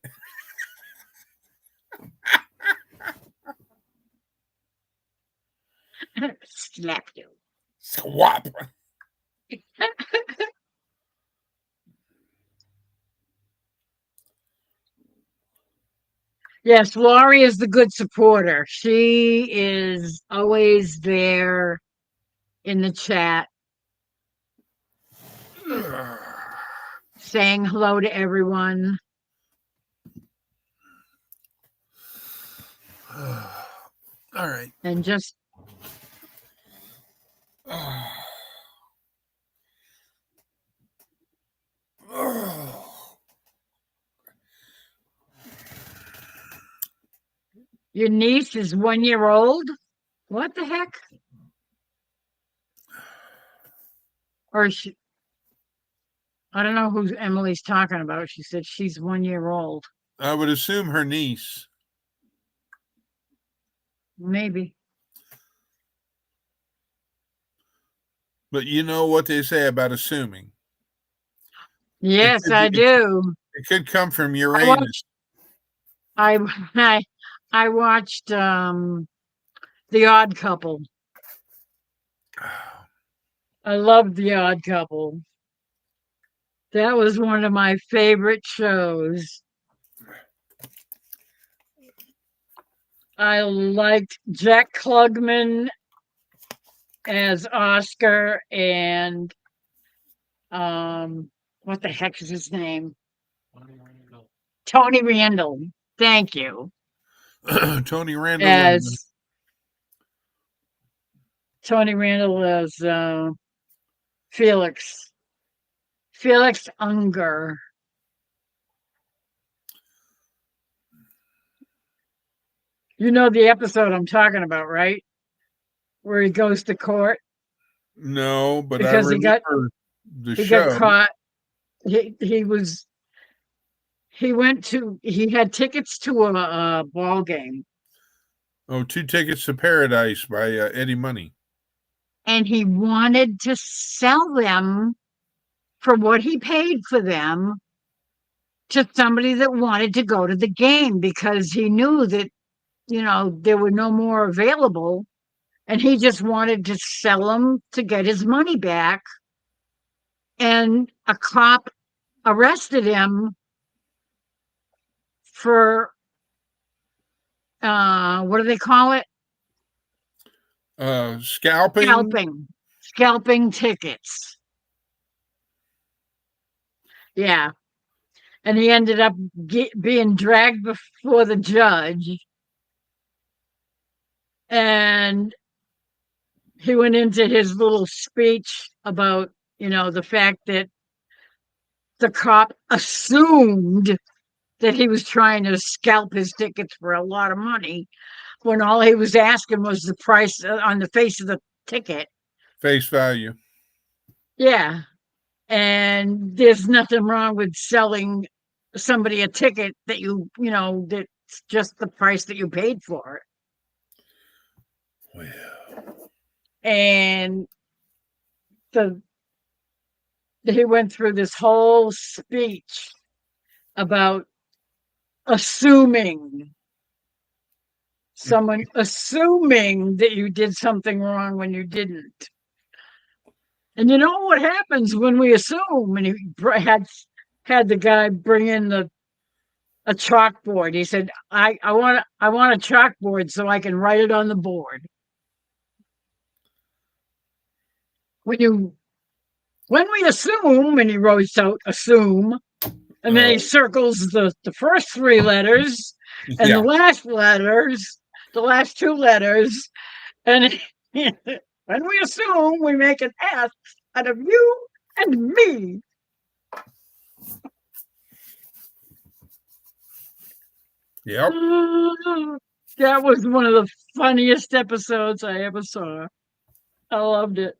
Slap you. Swap. Yes, Laurie is the good supporter. She is always there in the chat, saying hello to everyone. All right. And just Your niece is 1 year old? What the heck? Or she, I don't know who Emily's talking about. She said she's 1 year old. I would assume her niece. Maybe. But you know what they say about assuming. Yes, could- I it- do. It could come from I Uranus. I I watched The Odd Couple. I loved The Odd Couple. That was one of my favorite shows. I liked Jack Klugman as Oscar and what the heck is his name? Tony Randall. Thank you. Tony Randall. And, As Tony Randall as Felix. Felix Unger. You know the episode I'm talking about, right? Where he goes to court no, but I because remember the he show. got caught. He had tickets to a ball game, Oh, Two Tickets to Paradise by Eddie Money. and he wanted to sell them for what he paid for them to somebody that wanted to go to the game because he knew that, there were no more available, and he just wanted to sell them to get his money back. And a cop arrested him for what do they call it? Scalping. Scalping tickets. Yeah. And he ended up being dragged before the judge. And he went into his little speech about, the fact that the cop assumed that he was trying to scalp his tickets for a lot of money when all he was asking was the price on the face of the ticket. Face value. Yeah. And there's nothing wrong with selling somebody a ticket that that's just the price that you paid for it. Well, And he went through this whole speech about someone assuming that you did something wrong when you didn't. And you know what happens when we assume? And he had the guy bring in a chalkboard. He said, I want a chalkboard so I can write it on the board. When we assume, and he writes out assume, and then he circles the first three letters and yeah. the last two letters, and when we assume, we make an S out of you and me. Yep. That was one of the funniest episodes I ever saw. I loved it.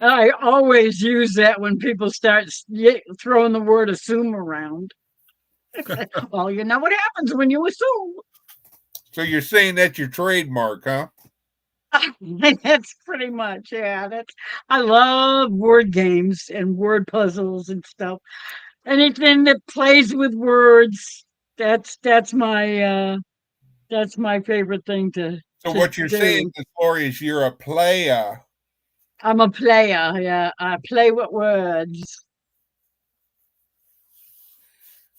I always use that when people start throwing the word assume around. Well, you know what happens when you assume. So you're saying that's your trademark, huh? That's pretty much, yeah. I love word games and word puzzles and stuff. Anything that plays with words, that's my favorite thing to. So to what you're do. saying, Lori, is you're a player. I'm a player, yeah. I play with words.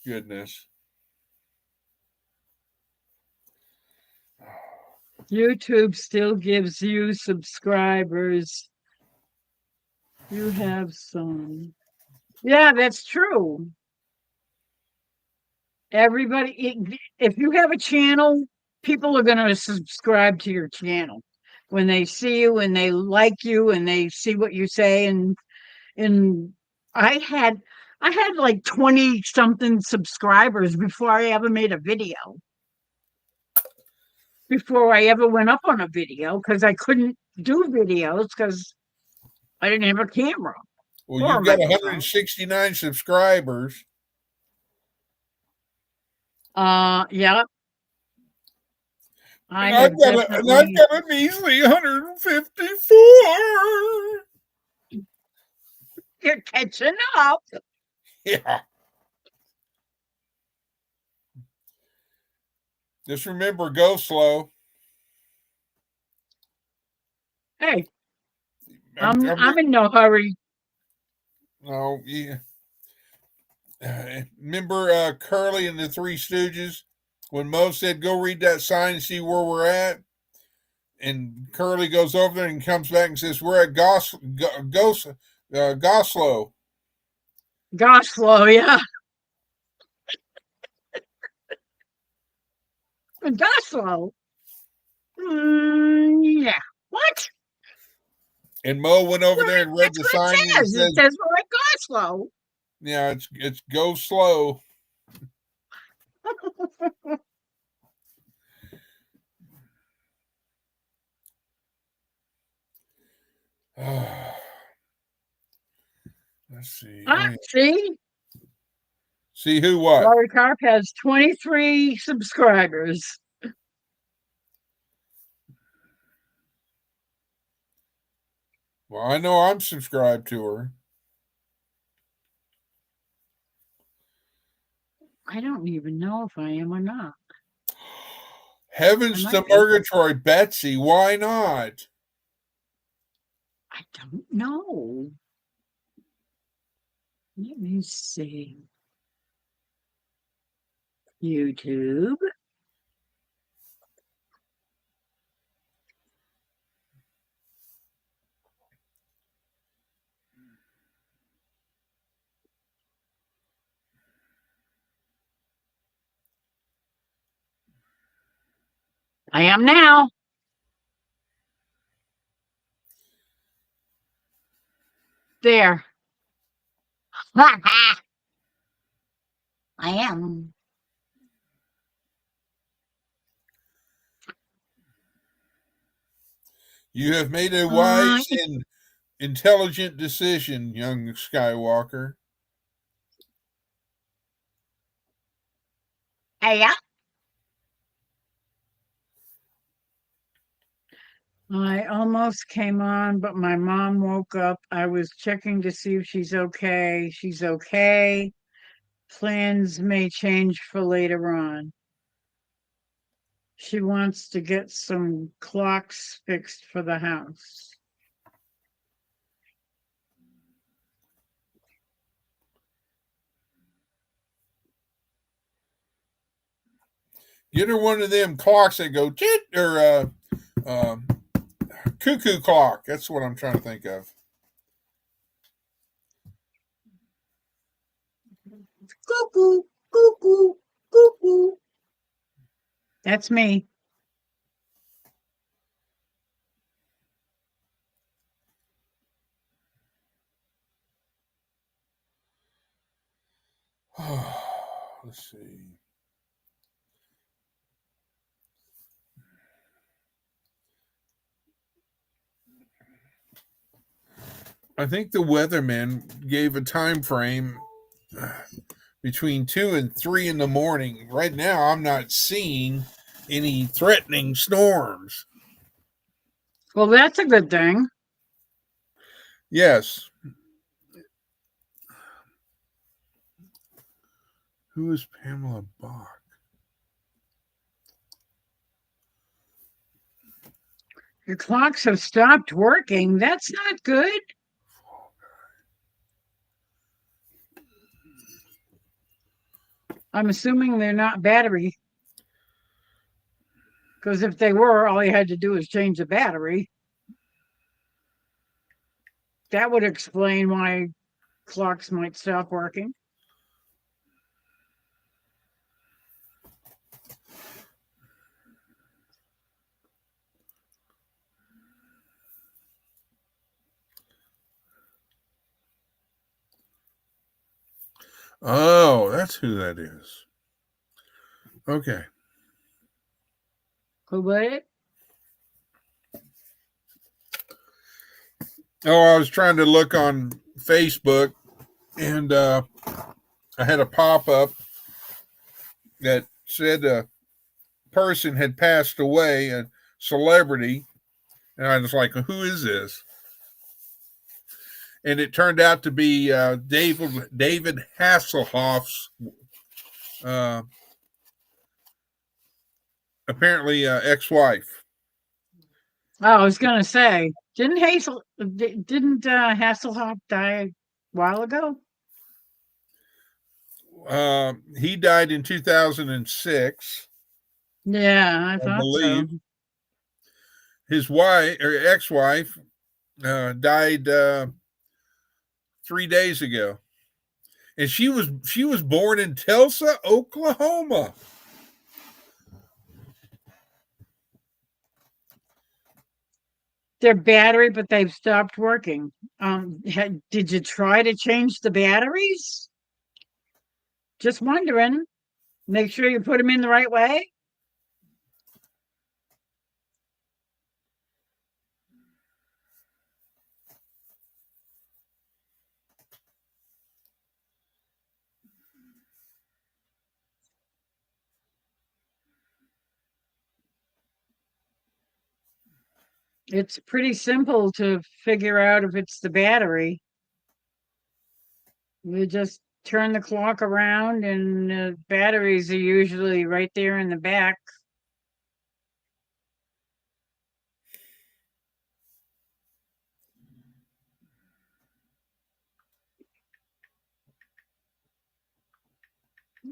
Goodness. YouTube still gives you subscribers. You have some. Yeah, that's true. Everybody, if you have a channel, people are going to subscribe to your channel when they see you and they like you and they see what you say. And I had like 20 something subscribers before I ever made a video. before I ever went up on a video because I couldn't do videos because I didn't have a camera. Well, Or a you've got microphone. 169 subscribers. Yeah. I And have I've got definitely. a measly 154. You're catching up. Yeah. Just remember, go slow. Hey, I'm in no hurry. No, yeah. Remember Curly and the Three Stooges when Mo said, "Go read that sign and see where we're at," and Curly goes over there and comes back and says, "We're at Goslow." Goslow, yeah. Goslow. Yeah. What? And Mo went over there and read That's the what sign it and it says. It says, says we're at Goslow. "Yeah, it's go slow." Let's see. Oh, yeah. See? See who what? Laurie Carp has 23 subscribers. Well, I know I'm subscribed to her. I don't even know if I am or not. Heavens I to might be. Murgatroyd, Betsy. Why not? I don't know. Let me see. YouTube. I am now. There. I am. You have made a wise and intelligent decision, young Skywalker. Yeah. I almost came on, but my mom woke up. I was checking to see if she's okay. She's okay. Plans may change for later on. She wants to get some clocks fixed for the house. Get her one of them clocks that go tit or cuckoo clock. That's what I'm trying to think of. Cuckoo, cuckoo, cuckoo. That's me. Let's see. I think the weatherman gave a time frame between 2 and 3 in the morning. Right now, I'm not seeing any threatening storms. Well, that's a good thing. Yes. Who is Pamela Bach? Your clocks have stopped working. That's not good. I'm assuming they're not battery. Because if they were, all you had to do is change the battery. That would explain why clocks might stop working. Oh, that's who that is. Okay. Who would? Oh, I was trying to look on Facebook, and I had a pop up that said a person had passed away, a celebrity, and I was like, "Who is this?" And it turned out to be David Hasselhoff's apparently ex-wife. Oh, I was gonna say, didn't Hasselhoff die a while ago? He died in 2006, Yeah, I I thought so. believe. His wife or ex-wife died 3 days ago, and she was born in Tulsa, Oklahoma. Their battery, but they've stopped working. Did you try to change the batteries? Just wondering. Make sure you put them in the right way. It's pretty simple to figure out if it's the battery. You just turn the clock around, and batteries are usually right there in the back.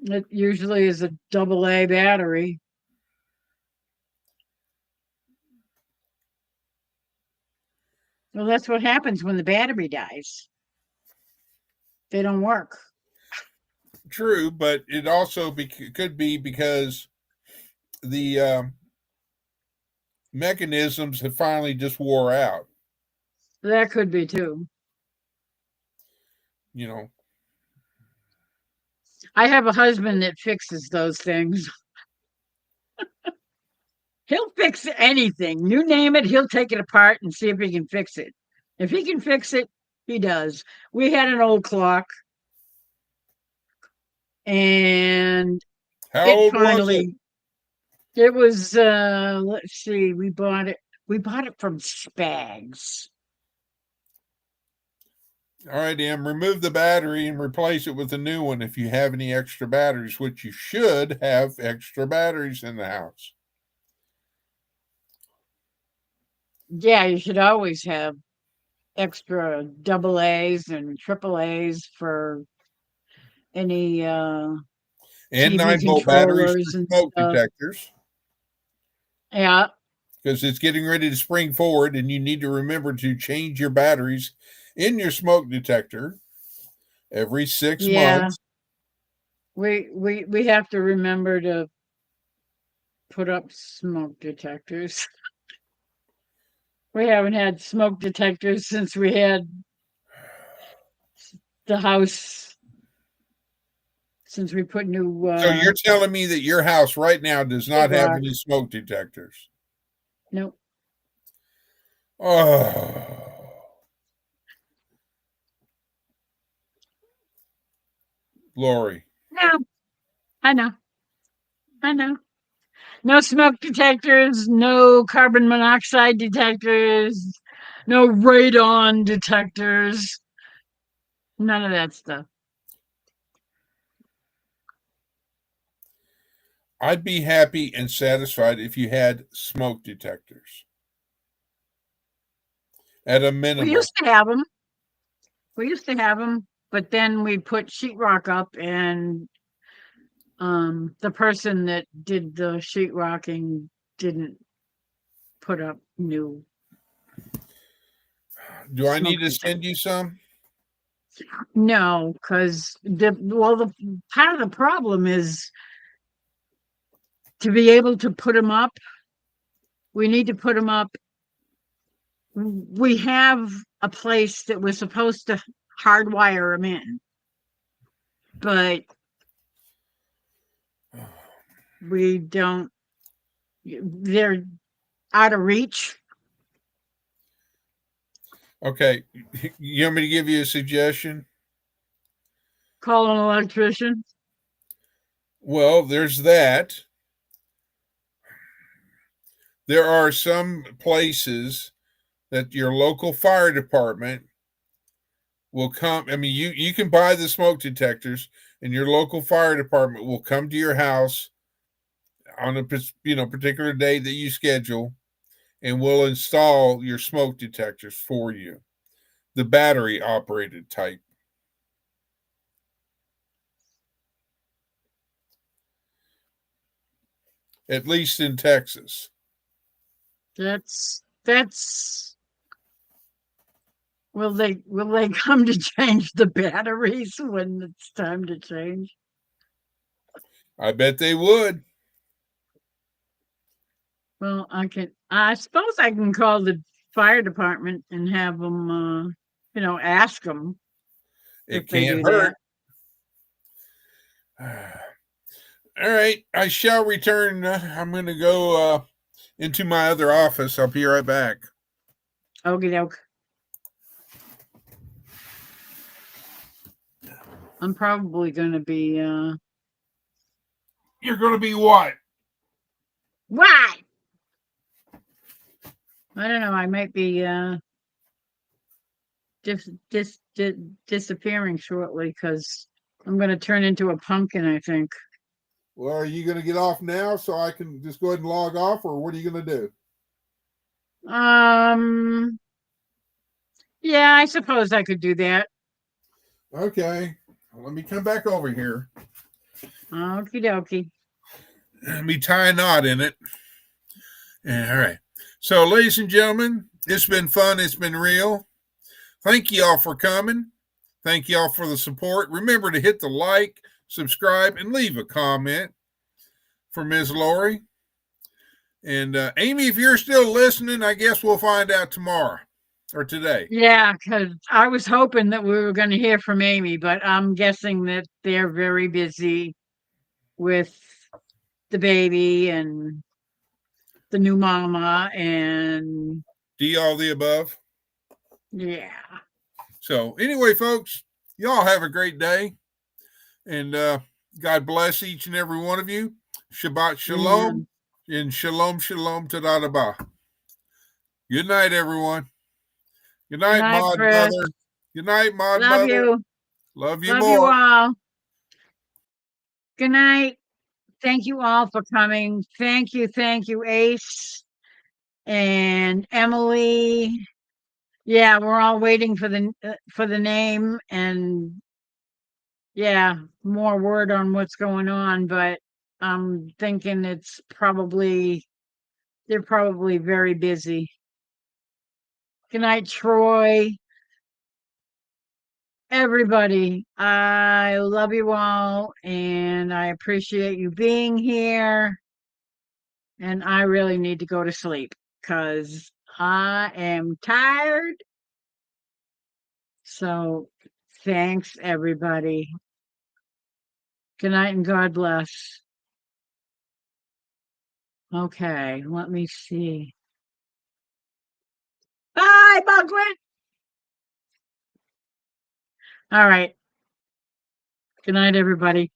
It usually is a AA battery. Well, that's what happens when the battery dies. They don't work. True, but it also could be because the mechanisms have finally just wore out. That could be too. You know, I have a husband that fixes those things. He'll fix anything. You name it, he'll take it apart and see if he can fix it. If he can fix it, he does. We had an old clock, and how it old was it? finally it was let's see, we bought it from Spags. All right, Em, remove the battery and replace it with a new one if you have any extra batteries, which you should have extra batteries in the house. Yeah, you should always have extra double A's and triple A's for any And TV 9-volt batteries controllers for and smoke stuff. detectors, Yeah, because it's getting ready to spring forward, and you need to remember to change your batteries in your smoke detector every 6 yeah. months. We have to remember to put up smoke detectors. We haven't had smoke detectors since we had the house, since we put new So you're telling me that your house right now does not have sheetrock. any smoke detectors? Nope. Oh, Lori. No, I know. I know. No smoke detectors, no carbon monoxide detectors, no radon detectors, none of that stuff. I'd be happy and satisfied if you had smoke detectors at a We minimum. used to have them. We used to have them, but then we put sheetrock up, and the person that did the sheetrocking didn't put up new Do I need smoke to detectors. send you some? No, because the part of the problem is to be able to put them up. We need to put them up. We have a place that we're supposed to hardwire them in, but we don't they're out of reach. Okay. You want me to give you a suggestion? Call an electrician. Well, there's that. There are some places that your local fire department will come. I mean, you can buy the smoke detectors, and your local fire department will come to your house on a particular day that you schedule, and will install your smoke detectors for you, the battery operated type. At least in Texas. That's will they come to change the batteries when it's time to change? I bet they would. Well, I suppose I can call the fire department and have them, ask them It if they can't do hurt. that. All right, I shall return. I'm going to go into my other office. I'll be right back. Okie doke. I'm probably going to be, You're going to be what? why? I don't know. I might be, disappearing shortly because I'm going to turn into a pumpkin, I think. Well, are you going to get off now so I can just go ahead and log off, or what are you going to do? Yeah, I suppose I could do that. Okay, well, let me come back over here. Okie dokie. Let me tie a knot in it. All right. So, ladies and gentlemen, it's been fun. It's been real. Thank you all for coming. Thank you all for the support. Remember to hit the like, subscribe, and leave a comment for Ms. Lori. And Amy, if you're still listening, I guess we'll find out tomorrow or today. Yeah, because I was hoping that we were going to hear from Amy, but I'm guessing that they're very busy with the baby and the new mama and Do all the above. yeah. So anyway, folks, y'all have a great day. And God bless each and every one of you. Shabbat shalom. And shalom shalom tadadaba. Good night, everyone. Good night, Good night, Maud Chris. Mother. Good night, Maud Love Mother. you. Love you Love more. you all. Good night. Thank you all for coming. Thank you, Ace and Emily. Yeah, we're all waiting for the name and yeah, more word on what's going on, but I'm thinking they're probably very busy. Good night, Troy. Everybody, I love you all and I appreciate you being here. And I really need to go to sleep because I am tired. So thanks, everybody. Good night and God bless. Okay, let me see. Bye, Buglet. All right. Good night, everybody.